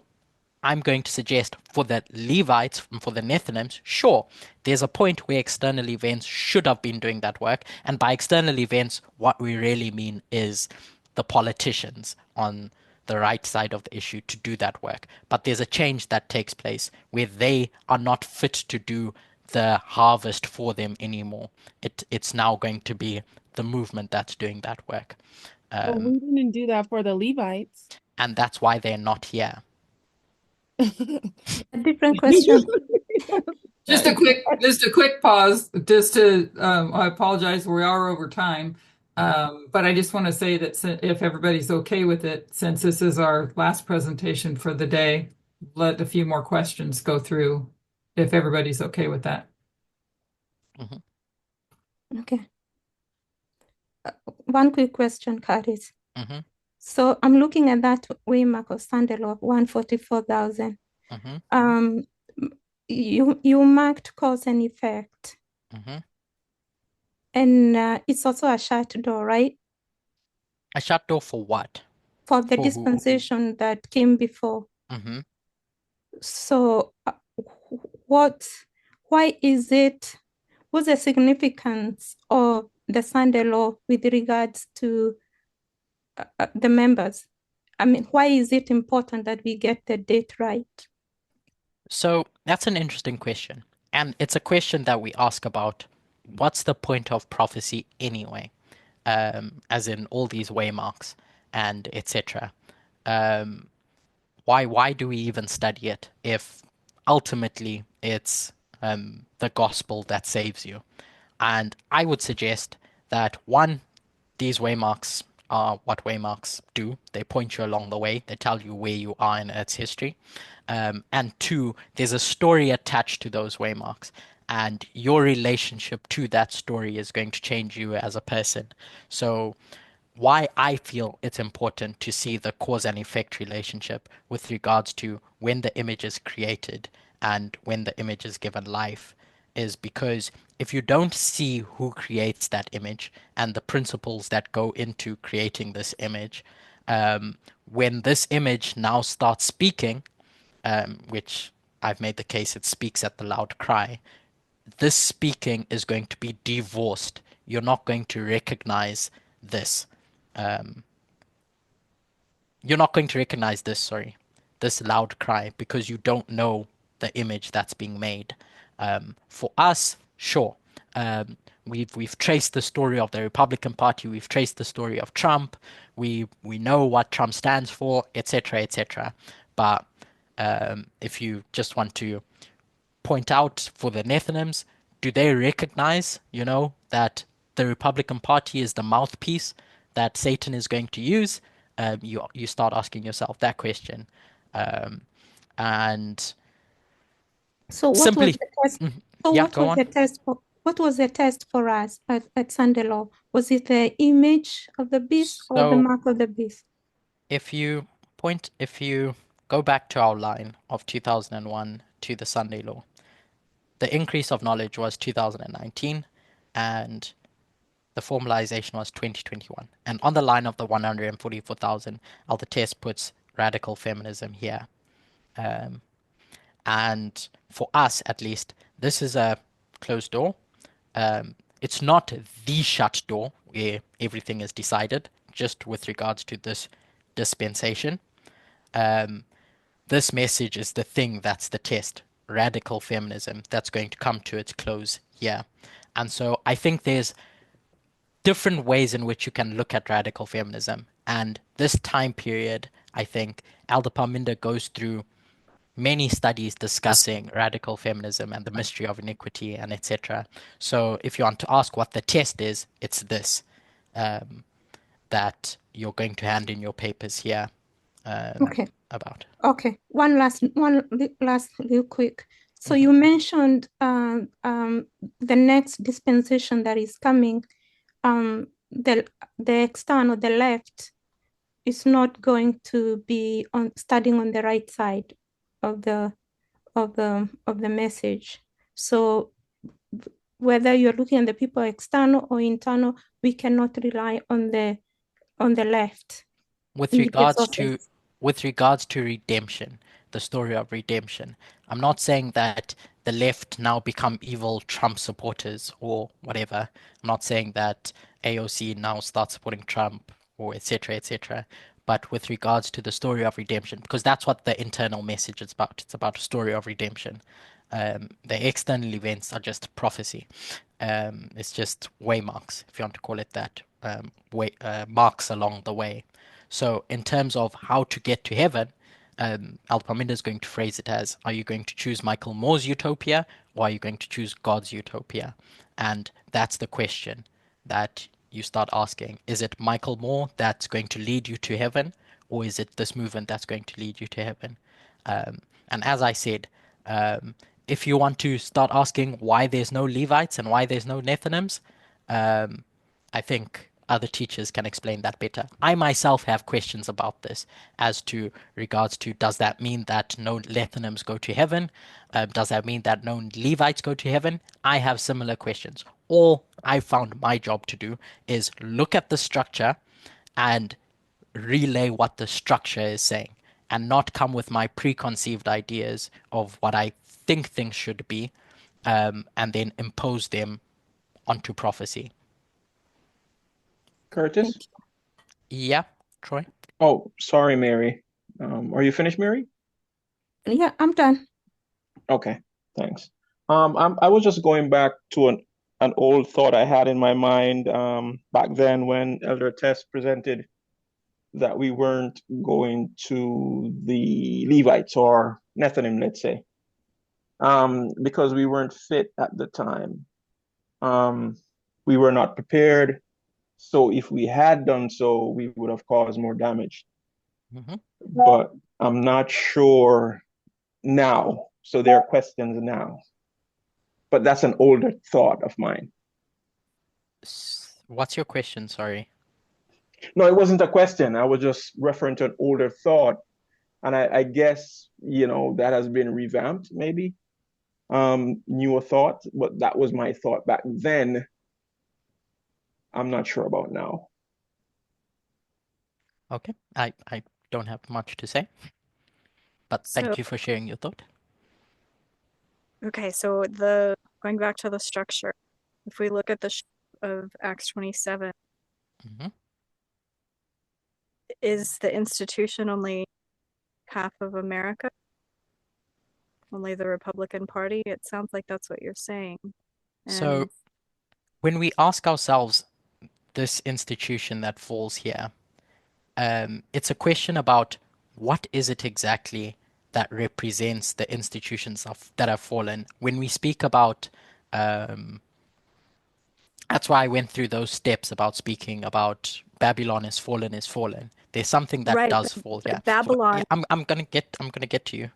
Speaker 1: I'm going to suggest for the Levites and for the Nethinims, sure, there's a point where external events should have been doing that work. And by external events, what we really mean is the politicians on the right side of the issue to do that work. But there's a change that takes place where they are not fit to do the harvest for them anymore. It's now going to be the movement that's doing that work.
Speaker 9: But we didn't do that for the Levites.
Speaker 1: And that's why they're not here.
Speaker 6: A different question.
Speaker 7: Just a quick pause, just to, I apologize, we are over time. But I just want to say that if everybody's okay with it, since this is our last presentation for the day, let a few more questions go through, if everybody's okay with that.
Speaker 1: Mm-hmm.
Speaker 6: Okay. One quick question, Curtis.
Speaker 1: Mm-hmm.
Speaker 6: So I'm looking at that waymark of Sandal of 144,000.
Speaker 1: Mm-hmm.
Speaker 6: You marked cause and effect.
Speaker 1: Mm-hmm.
Speaker 6: And it's also a shut door, right?
Speaker 1: A shut door for what?
Speaker 6: For the dispensation that came before.
Speaker 1: Mm-hmm.
Speaker 6: So what why is it, what's the significance of the Sunday law with regards to the members? I mean, why is it important that we get the date right?
Speaker 1: So that's an interesting question. And it's a question that we ask about what's the point of prophecy anyway? As in all these waymarks and etc. Why do we even study it if ultimately it's the gospel that saves you? And I would suggest that one, these waymarks are what waymarks do. They point you along the way. They tell you where you are in Earth's history. And two, there's a story attached to those waymarks. And your relationship to that story is going to change you as a person. So why I feel it's important to see the cause and effect relationship with regards to when the image is created and when the image is given life is because if you don't see who creates that image and the principles that go into creating this image, when this image now starts speaking, which I've made the case it speaks at the loud cry, this speaking is going to be divorced. You're not going to recognize this. Um, you're not going to recognize this, sorry, this loud cry because you don't know the image that's being made. For us, sure, we've traced the story of the Republican Party, we've traced the story of Trump, we know what Trump stands for, etc., etc. But if you just want to point out for the Nethinims, do they recognize, that the Republican Party is the mouthpiece that Satan is going to use? You start asking yourself that question, and
Speaker 6: So what
Speaker 1: simply,
Speaker 6: was the test? So
Speaker 1: yeah,
Speaker 6: what
Speaker 1: go
Speaker 6: was
Speaker 1: on.
Speaker 6: the test for? What was the test for us at Sunday Law? Was it the image of the beast or the
Speaker 1: So
Speaker 6: mark of the beast?
Speaker 1: if you go back to our line of 2001 to the Sunday Law, the increase of knowledge was 2019, and the formalization was 2021. And on the line of the 144,000, Alta Test puts radical feminism here. And for us, at least, this is a closed door. It's not the shut door where everything is decided, just with regards to this dispensation. This message is the thing that's the test, radical feminism, that's going to come to its close here. And so I think there's different ways in which you can look at radical feminism. And this time period, I think Elder Parminder goes through many studies discussing radical feminism and the mystery of iniquity and etc. So if you want to ask what the test is, it's this, that you're going to hand in your papers here
Speaker 6: Okay.
Speaker 1: about.
Speaker 6: Okay. One last real quick. So you mentioned the next dispensation that is coming. The external, the left, is not going to be studying on the right side of the message. So whether you're looking at the people external or internal, we cannot rely on the left.
Speaker 1: With regards to redemption, the story of redemption, I'm not saying that the left now become evil Trump supporters or whatever. I'm not saying that AOC now starts supporting Trump or etc. etc. But with regards to the story of redemption, because that's what the internal message is about. It's about a story of redemption. The external events are just prophecy. It's just waymarks, if you want to call it that, marks along the way. So in terms of how to get to heaven, Alpaminda is going to phrase it as, are you going to choose Michael Moore's utopia or are you going to choose God's utopia? And that's the question that you start asking. Is it Michael Moore that's going to lead you to heaven or is it this movement that's going to lead you to heaven? And as I said, if you want to start asking why there's no Levites and why there's no Nethinims, I think other teachers can explain that better. I myself have questions about this as to regards to, does that mean that no Nethinims go to heaven? Does that mean that no Levites go to heaven? I have similar questions. All I found my job to do is look at the structure and relay what the structure is saying and not come with my preconceived ideas of what I think things should be and then impose them onto prophecy.
Speaker 8: Curtis?
Speaker 1: Yeah, Troy?
Speaker 8: Oh, sorry, Mary. Are you finished, Mary?
Speaker 6: Yeah, I'm done.
Speaker 8: Okay, thanks. I was just going back to an old thought I had in my mind back then when Elder Tess presented that we weren't going to the Levites or Nethinim, let's say, because we weren't fit at the time. We were not prepared. So if we had done so, we would have caused more damage.
Speaker 1: Mm-hmm.
Speaker 8: But I'm not sure now. So there are questions now. But that's an older thought of mine.
Speaker 1: What's your question? Sorry.
Speaker 8: No, it wasn't a question. I was just referring to an older thought. And I guess, that has been revamped, maybe. Newer thought, but that was my thought back then. I'm not sure about now.
Speaker 1: Okay. I don't have much to say, but thank you for sharing your thought.
Speaker 2: Okay, so going back to the structure, if we look at the of Acts 27,
Speaker 1: Mm-hmm.
Speaker 2: is the institution only half of America? Only the Republican Party? It sounds like that's what you're saying.
Speaker 1: So when we ask ourselves this institution that falls here, it's a question about what is it exactly that represents the institutions that have fallen. When we speak about, that's why I went through those steps about speaking about Babylon is fallen is fallen. There's something that does fall here.
Speaker 2: Babylon.
Speaker 1: I'm gonna get to you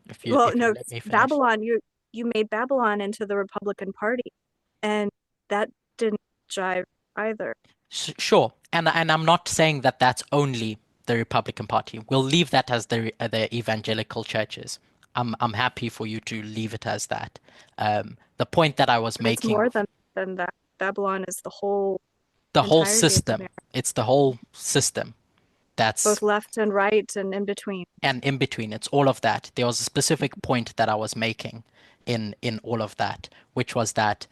Speaker 1: if you
Speaker 2: no,
Speaker 1: let me finish.
Speaker 2: Babylon. You made Babylon into the Republican Party, and that didn't jive either.
Speaker 1: Sure, and I'm not saying that that's only the Republican Party. We'll leave that as the evangelical churches. I'm happy for you to leave it as that. The point that I was making.
Speaker 2: It's more than that. Babylon is the whole
Speaker 1: system. It's the whole system. That's
Speaker 2: both left and right and in between.
Speaker 1: And in between, it's all of that. There was a specific point that I was making in all of that, which was that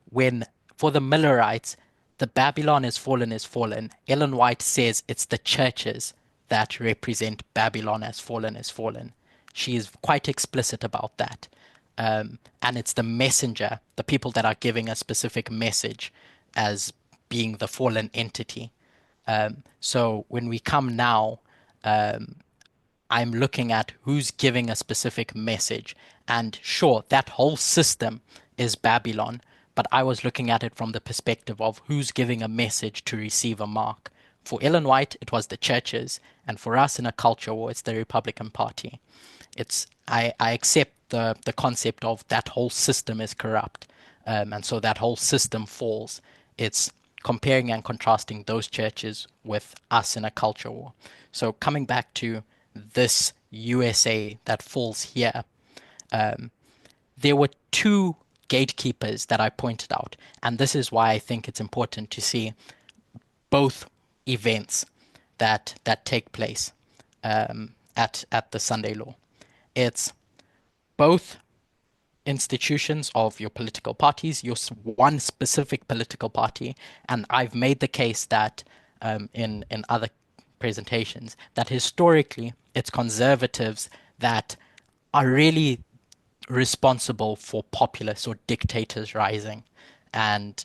Speaker 1: when for the Millerites, the Babylon is fallen. Ellen White says it's the churches that represent Babylon as fallen. She is quite explicit about that. And it's the messenger, the people that are giving a specific message as being the fallen entity. So when we come now, I'm looking at who's giving a specific message. And sure, that whole system is Babylon, but I was looking at it from the perspective of who's giving a message to receive a mark. For Ellen White, it was the churches, and for us in a culture war, it's the Republican Party. I accept the concept of that whole system is corrupt, and so that whole system falls. It's comparing and contrasting those churches with us in a culture war. So coming back to this USA that falls here, there were two gatekeepers that I pointed out, and this is why I think it's important to see both events that take place at the Sunday law. It's both institutions of your political parties, your one specific political party, and I've made the case that in other presentations that historically it's conservatives that are really responsible for populists or dictators rising, and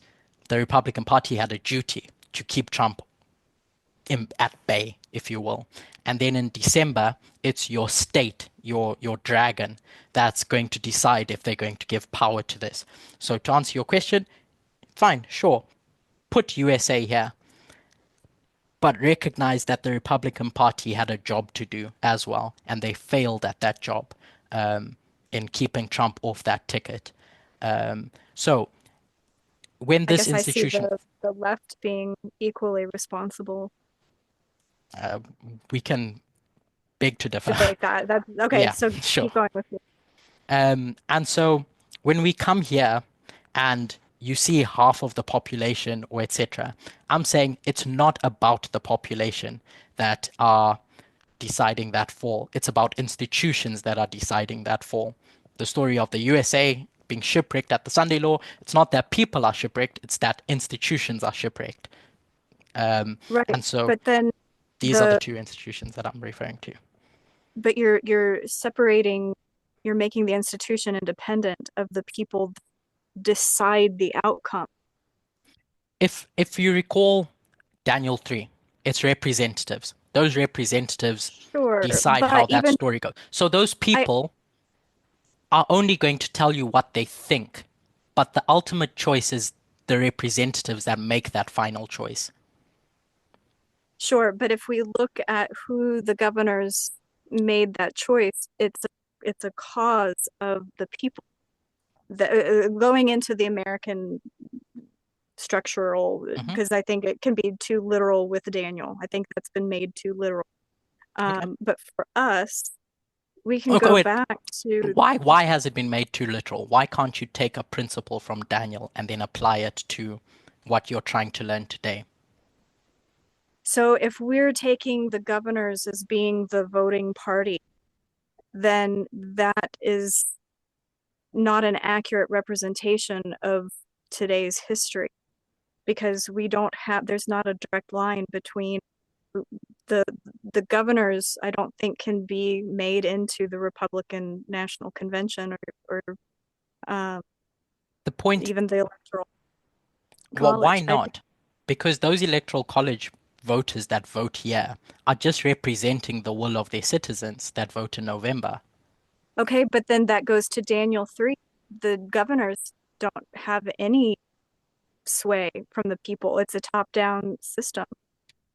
Speaker 1: the Republican Party had a duty to keep Trump at bay, if you will. And then in December, it's your state, your dragon, that's going to decide if they're going to give power to this. So to answer your question, fine, sure, put USA here, but recognize that the Republican Party had a job to do as well, and they failed at that job in keeping Trump off that ticket. So when this institution...
Speaker 2: I see the left being equally responsible.
Speaker 1: We can beg to differ.
Speaker 2: Debate that. That's okay. Yeah, so sure. Keep going with me.
Speaker 1: And so when we come here and you see half of the population or etc., I'm saying it's not about the population that are deciding that fall. It's about institutions that are deciding that fall. The story of the USA being shipwrecked at the Sunday law. It's not that people are shipwrecked, it's that institutions are shipwrecked.
Speaker 2: Right.
Speaker 1: And so
Speaker 2: But then
Speaker 1: these are the two institutions that I'm referring to.
Speaker 2: But you're separating, you're making the institution independent of the people decide the outcome.
Speaker 1: If you recall Daniel 3, it's representatives. Those representatives decide how that story goes. So those people are only going to tell you what they think, but the ultimate choice is the representatives that make that final choice.
Speaker 2: Sure, but if we look at who the governors made that choice, it's a cause of the people. Going into the American structural, because I think it can be too literal with Daniel. I think that's been made too literal. But for us, we can go back to
Speaker 1: why has it been made too literal? Why can't you take a principle from Daniel and then apply it to what you're trying to learn today?
Speaker 2: So if we're taking the governors as being the voting party, then that is not an accurate representation of today's history, because there's not a direct line between the governors. I don't think can be made into the Republican National Convention or
Speaker 1: the point,
Speaker 2: even the electoral college.
Speaker 1: Well, why not? Because those electoral college voters that vote here are just representing the will of their citizens that vote in November.
Speaker 2: Okay, but then that goes to Daniel 3. The governors don't have any sway from the people. It's a top-down system.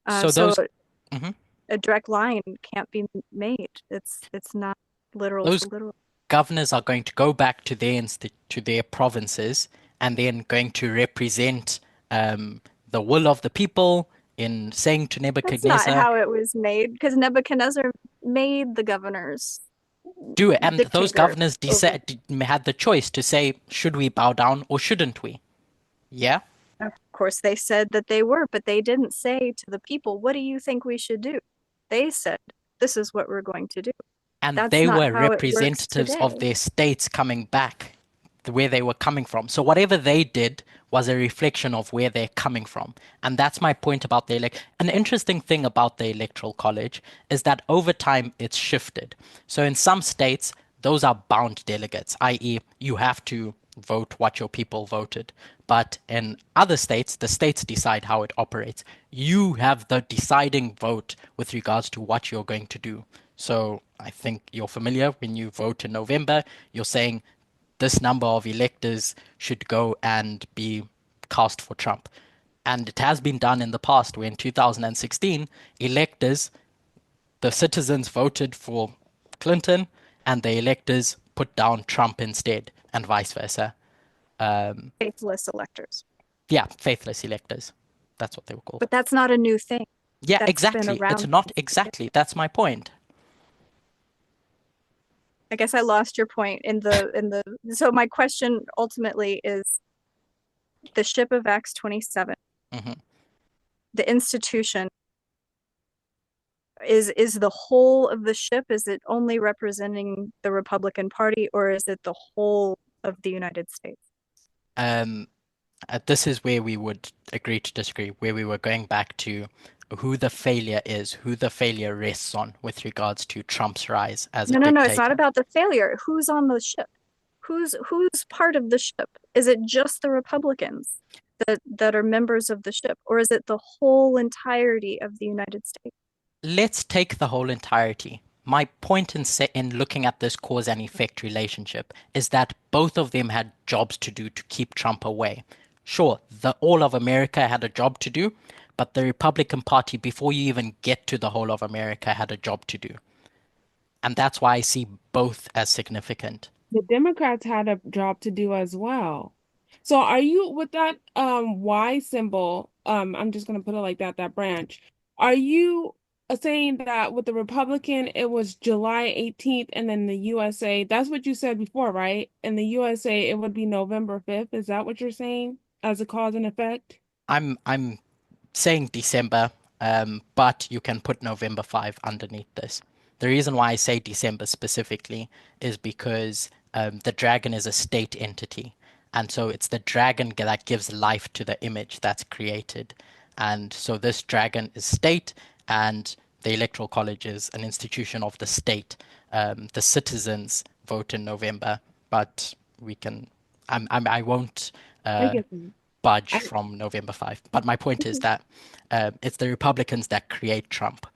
Speaker 2: So a direct line can't be made. It's not literal
Speaker 1: those
Speaker 2: to literal.
Speaker 1: Governors are going to go back to their provinces and then going to represent the will of the people in saying to Nebuchadnezzar.
Speaker 2: That's not how it was made, because Nebuchadnezzar made the governors
Speaker 1: do it, and those governors had the choice to say, should we bow down or shouldn't we? Yeah.
Speaker 2: Of course, they said that they were, but they didn't say to the people, what do you think we should do? They said, this is what we're going to do.
Speaker 1: And they were representatives of their states coming back where they were coming from. So whatever they did was a reflection of where they're coming from. And that's my point about the An interesting thing about the Electoral College is that over time it's shifted. So in some states, those are bound delegates, i.e. you have to vote what your people voted. But in other states, the states decide how it operates. You have the deciding vote with regards to what you're going to do. So I think you're familiar when you vote in November, you're saying this number of electors should go and be cast for Trump. And it has been done in the past where in 2016, electors, the citizens voted for Clinton and the electors put down Trump instead and vice versa.
Speaker 2: Faithless electors.
Speaker 1: Yeah, faithless electors. That's what they were called.
Speaker 2: But that's not a new thing.
Speaker 1: Yeah, exactly. It's not exactly. That's my point.
Speaker 2: I guess I lost your point so my question ultimately is the ship of Acts 27. The institution is the whole of the ship? Is it only representing the Republican Party, or is it the whole of the United States?
Speaker 1: This is where we would agree to disagree, where we were going back to who the failure is, who the failure rests on with regards to Trump's rise as a dictator.
Speaker 2: No, it's not about the failure. Who's on the ship? Who's part of the ship? Is it just the Republicans that are members of the ship, or is it the whole entirety of the United States?
Speaker 1: Let's take the whole entirety. My point in looking at this cause and effect relationship is that both of them had jobs to do to keep Trump away. Sure, all of America had a job to do, but the Republican Party, before you even get to the whole of America, had a job to do. And that's why I see both as significant.
Speaker 9: The Democrats had a job to do as well. So are you, with that Y symbol, I'm just going to put it like that branch, are you saying that with the Republican, it was July 18th, and then the USA, that's what you said before, right? In the USA, it would be November 5th. Is that what you're saying as a cause and effect?
Speaker 1: I'm saying December, but you can put November 5 underneath this. The reason why I say December specifically is because the dragon is a state entity. And so it's the dragon that gives life to the image that's created. And so this dragon is state, and the Electoral College is an institution of the state. The citizens vote in November, but we can. I won't
Speaker 9: I get that.
Speaker 1: budge from November 5. But my point is that it's the Republicans that create Trump,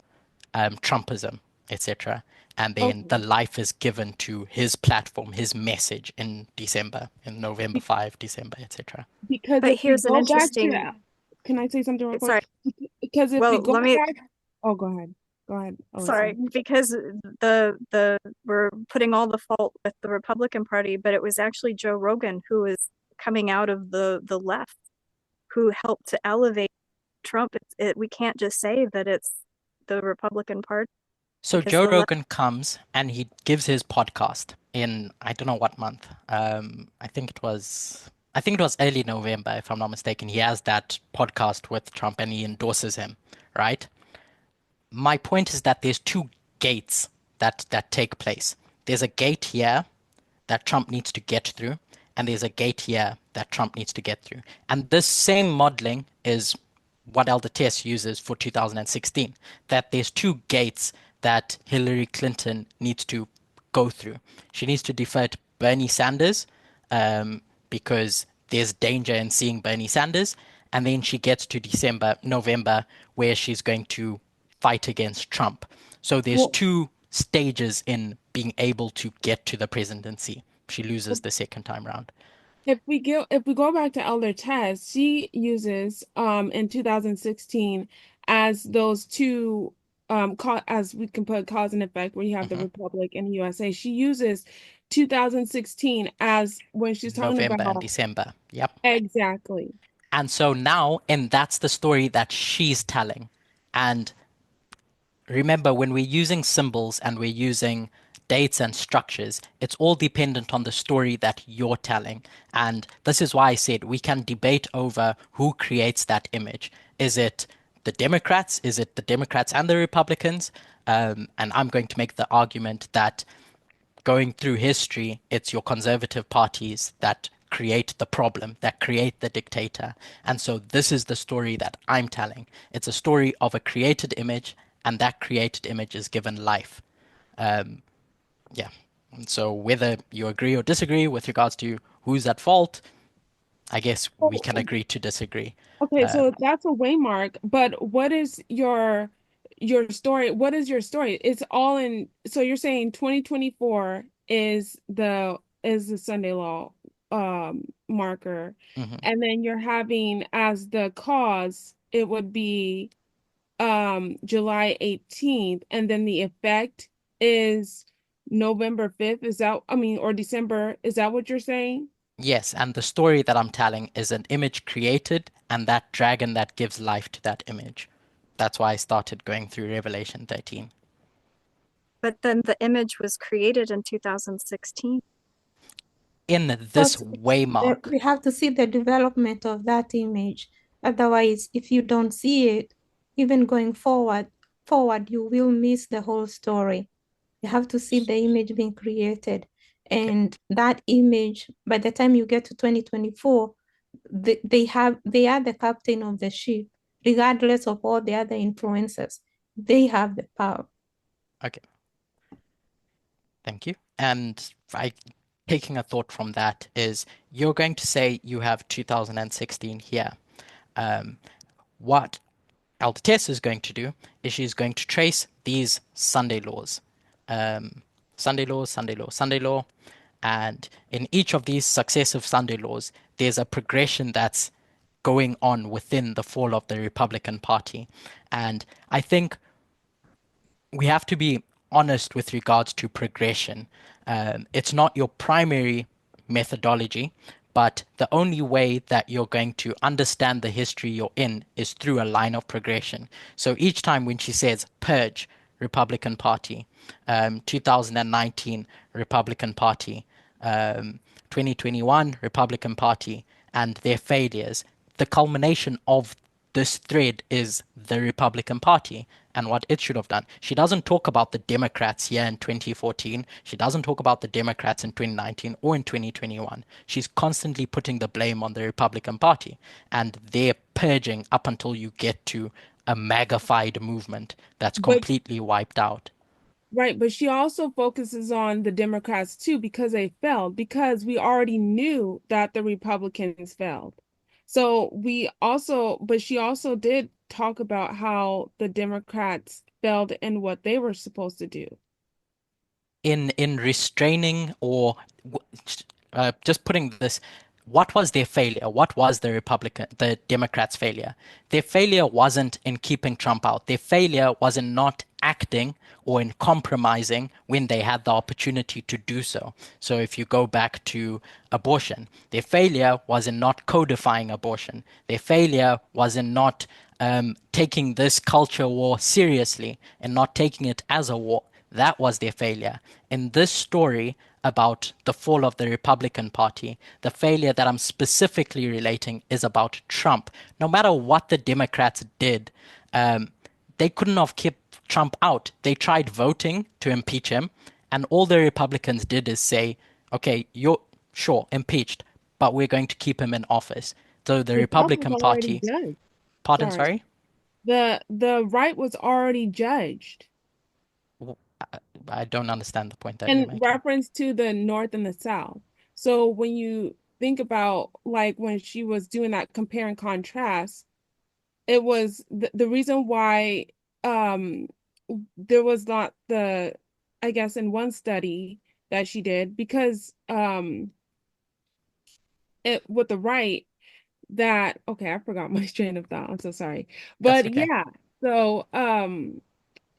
Speaker 1: Trumpism, etc. And then the life is given to his platform, his message in December, in November 5, December, etc.
Speaker 9: Because
Speaker 2: But
Speaker 9: if we
Speaker 2: here's an
Speaker 9: go back
Speaker 2: interesting.
Speaker 9: to, can I say something real
Speaker 2: Sorry.
Speaker 9: quick? Because if we
Speaker 2: Well,
Speaker 9: go
Speaker 2: let me.
Speaker 9: back, oh, go ahead. Go ahead.
Speaker 2: Sorry,
Speaker 9: Alyssa.
Speaker 2: because the we're putting all the fault with the Republican Party, but it was actually Joe Rogan who was coming out of the left who helped to elevate Trump. We can't just say that it's the Republican Party.
Speaker 1: So
Speaker 2: because
Speaker 1: Joe
Speaker 2: the left-
Speaker 1: Rogan comes and he gives his podcast in I don't know what month. I think it was early November, if I'm not mistaken. He has that podcast with Trump and he endorses him, right? My point is that there's two gates that take place. There's a gate here that Trump needs to get through, and there's a gate here that Trump needs to get through. And this same modeling is what Elder Tess uses for 2016, that there's two gates that Hillary Clinton needs to go through. She needs to defer to Bernie Sanders because there's danger in seeing Bernie Sanders. And then she gets to November, where she's going to fight against Trump. So there's two stages in being able to get to the presidency. She loses the second time round.
Speaker 9: If we go back to Elder Tess, she uses in 2016 as those two as we can put cause and effect where you have the Republic and the USA. She uses 2016 as when she's talking
Speaker 1: November
Speaker 9: about
Speaker 1: and December. Yep.
Speaker 9: Exactly.
Speaker 1: And so now, and that's the story that she's telling. And remember, when we're using symbols and we're using dates and structures, it's all dependent on the story that you're telling. And this is why I said we can debate over who creates that image. Is it the Democrats? Is it the Democrats and the Republicans? And I'm going to make the argument that going through history, it's your conservative parties that create the problem, that create the dictator. And so this is the story that I'm telling. It's a story of a created image, and that created image is given life. Yeah. And so whether you agree or disagree with regards to who's at fault, I guess we can agree to disagree.
Speaker 9: Okay, so that's a waymark, but what is your story? What is your story? It's all in, so you're saying 2024 is the Sunday law marker. And then you're having as the cause, it would be July 18th, and then the effect is November 5th. Is that, or December, is that what you're saying?
Speaker 1: Yes, and the story that I'm telling is an image created and that dragon that gives life to that image. That's why I started going through Revelation 13.
Speaker 2: But then the image was created in 2016.
Speaker 1: In this waymark.
Speaker 6: We have to see the development of that image. Otherwise, if you don't see it, even going forward, you will miss the whole story. You have to see the image being created. And that image, by the time you get to 2024, they are the captain of the ship, regardless of all the other influences. They have the power.
Speaker 1: Okay. Thank you. And taking a thought from that is, you're going to say you have 2016 here. What Elder Tess is going to do is she's going to trace these Sunday laws. Sunday law. And in each of these successive Sunday laws, there's a progression that's going on within the fall of the Republican Party. And I think we have to be honest with regards to progression. It's not your primary methodology, but the only way that you're going to understand the history you're in is through a line of progression. So each time when she says purge, Republican Party, 2019 Republican Party, 2021 Republican Party, and their failures, the culmination of this thread is the Republican Party. and what it should have done. She doesn't talk about the Democrats here in 2014. She doesn't talk about the Democrats in 2019 or in 2021. She's constantly putting the blame on the Republican Party, and they're purging up until you get to a magnified movement that's completely wiped out.
Speaker 9: Right, but she also focuses on the Democrats too because they failed, because we already knew that the Republicans failed. So but she also did talk about how the Democrats failed in what they were supposed to do.
Speaker 1: In restraining or just putting this, what was their failure? What was the Democrats' failure? Their failure wasn't in keeping Trump out. Their failure was in not acting or in compromising when they had the opportunity to do so. So if you go back to abortion, their failure was in not codifying abortion. Their failure was in not taking this culture war seriously and not taking it as a war. That was their failure. In this story about the fall of the Republican Party, the failure that I'm specifically relating is about Trump. No matter what the Democrats did, they couldn't have kept Trump out. They tried voting to impeach him, and all the Republicans did is say, okay, you're sure impeached, but we're going to keep him in office. So the Republican Party... Pardon, sorry?
Speaker 9: The right was already judged.
Speaker 1: I don't understand the point that you're making.
Speaker 9: In reference to the North and the South. So when you think about like when she was doing that compare and contrast, it was the reason why there was not I guess in one study that she did, because with the right that, okay, I forgot my train of thought. I'm so sorry. But
Speaker 1: okay.
Speaker 9: yeah, so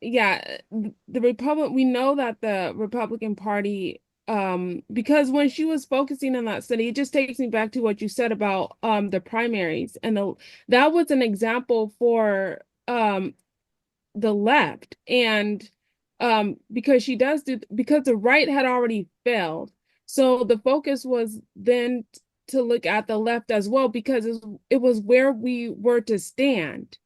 Speaker 9: yeah, we know that the Republican Party, because when she was focusing on that study, it just takes me back to what you said about the primaries, and that was an example for the left, and because because the right had already failed, so the focus was then to look at the left as well, because it was where we were to stand,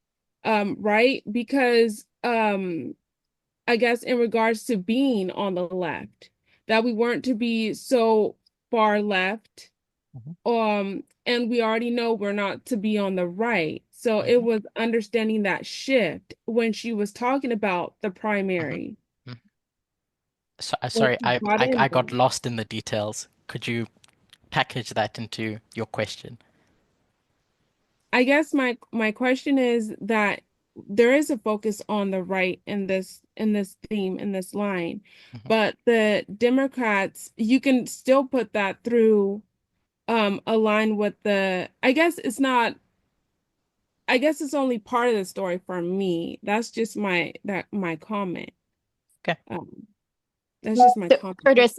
Speaker 9: right? Because I guess in regards to being on the left, that we weren't to be so far left. And we already know we're not to be on the right. So it was understanding that shift when she was talking about the primary.
Speaker 1: Sorry, I got lost in the details. Could you package that into your question?
Speaker 9: I guess my question is that there is a focus on the right in this theme, in this line, but the Democrats, you can still put that through a line with I guess it's only part of the story for me. That's just my comment.
Speaker 1: Okay.
Speaker 9: That's just my comment.
Speaker 3: Curtis,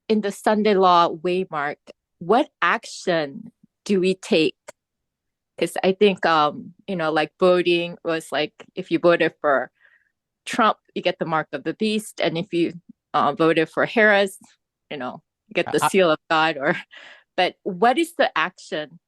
Speaker 3: in the Sunday law waymark, what action do we take? Because I think, like voting was like, if you voted for Trump, you get the mark of the beast. And if you voted for Harris, you get the seal of God. But what is the action?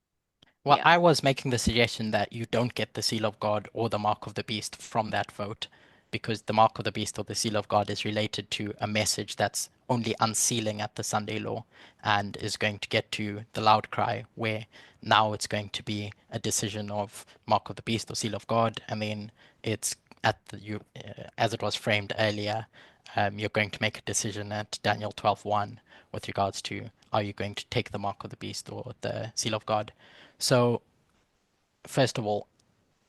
Speaker 1: Well, I was making the suggestion that you don't get the seal of God or the mark of the beast from that vote, because the mark of the beast or the seal of God is related to a message that's only unsealing at the Sunday law and is going to get to the loud cry, where now it's going to be a decision of mark of the beast or seal of God, and then it's as it was framed earlier, you're going to make a decision at Daniel 12:1 with regards to, are you going to take the mark of the beast or the seal of God? So, first of all,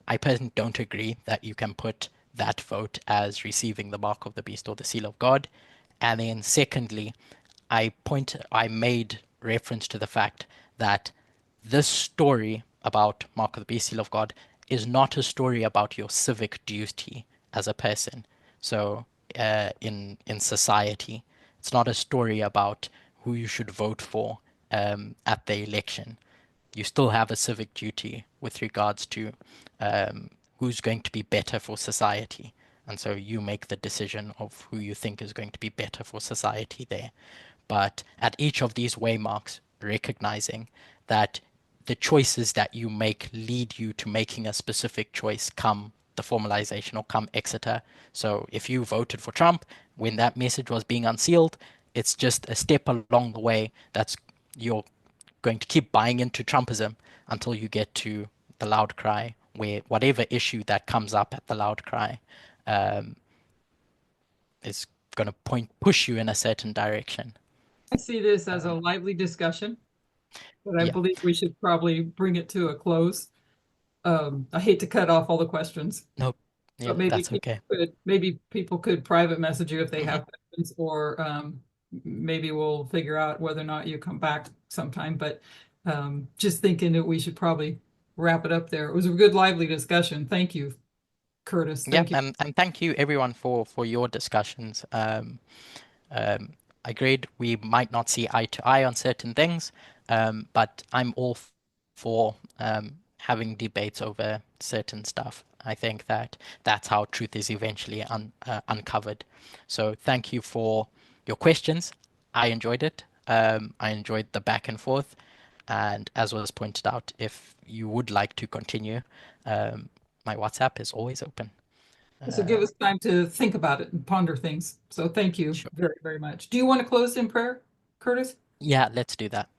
Speaker 1: I personally don't agree that you can put that vote as receiving the mark of the beast or the seal of God. And then secondly, I made reference to the fact that this story about mark of the beast, seal of God, is not a story about your civic duty as a person. So in society, it's not a story about who you should vote for at the election. You still have a civic duty with regards to who's going to be better for society. And so you make the decision of who you think is going to be better for society there. But at each of these waymarks, recognizing that the choices that you make lead you to making a specific choice come the formalization or come Exeter. So if you voted for Trump when that message was being unsealed, it's just a step along the way that's you're going to keep buying into Trumpism until you get to the loud cry, where whatever issue that comes up at the loud cry is going to push you in a certain direction.
Speaker 7: I see this as a lively discussion, but I
Speaker 1: Yeah.
Speaker 7: believe we should probably bring it to a close. I hate to cut off all the questions.
Speaker 1: Nope. Yeah,
Speaker 7: But maybe
Speaker 1: that's
Speaker 7: people
Speaker 1: okay.
Speaker 7: maybe people could private message you if they have questions, or maybe we'll figure out whether or not you come back sometime. But just thinking that we should probably wrap it up there. It was a good, lively discussion. Thank you, Curtis.
Speaker 1: Yeah,
Speaker 7: Thank you.
Speaker 1: and thank you everyone for your discussions. Agreed, we might not see eye to eye on certain things, but I'm all for having debates over certain stuff. I think that that's how truth is eventually uncovered. So thank you for your questions. I enjoyed it. I enjoyed the back and forth. And as was pointed out, if you would like to continue, my WhatsApp is always open.
Speaker 7: So give us time to think about it and ponder things. So thank you
Speaker 1: Sure.
Speaker 7: very, very much. Do you want to close in prayer, Curtis?
Speaker 1: Yeah, let's do that.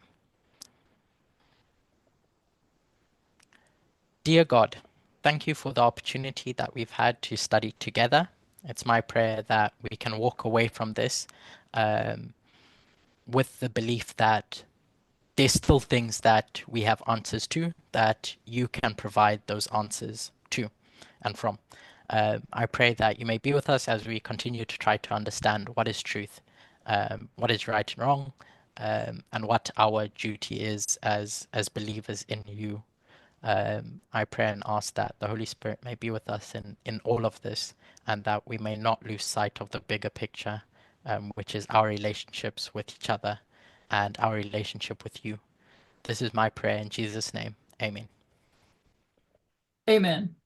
Speaker 1: Dear God, thank you for the opportunity that we've had to study together. It's my prayer that we can walk away from this with the belief that there's still things that we have answers to, that you can provide those answers to and from. I pray that you may be with us as we continue to try to understand what is truth, what is right and wrong, and what our duty is as believers in you. I pray and ask that the Holy Spirit may be with us in all of this, and that we may not lose sight of the bigger picture, which is our relationships with each other and our relationship with you. This is my prayer in Jesus' name. Amen.
Speaker 7: Amen.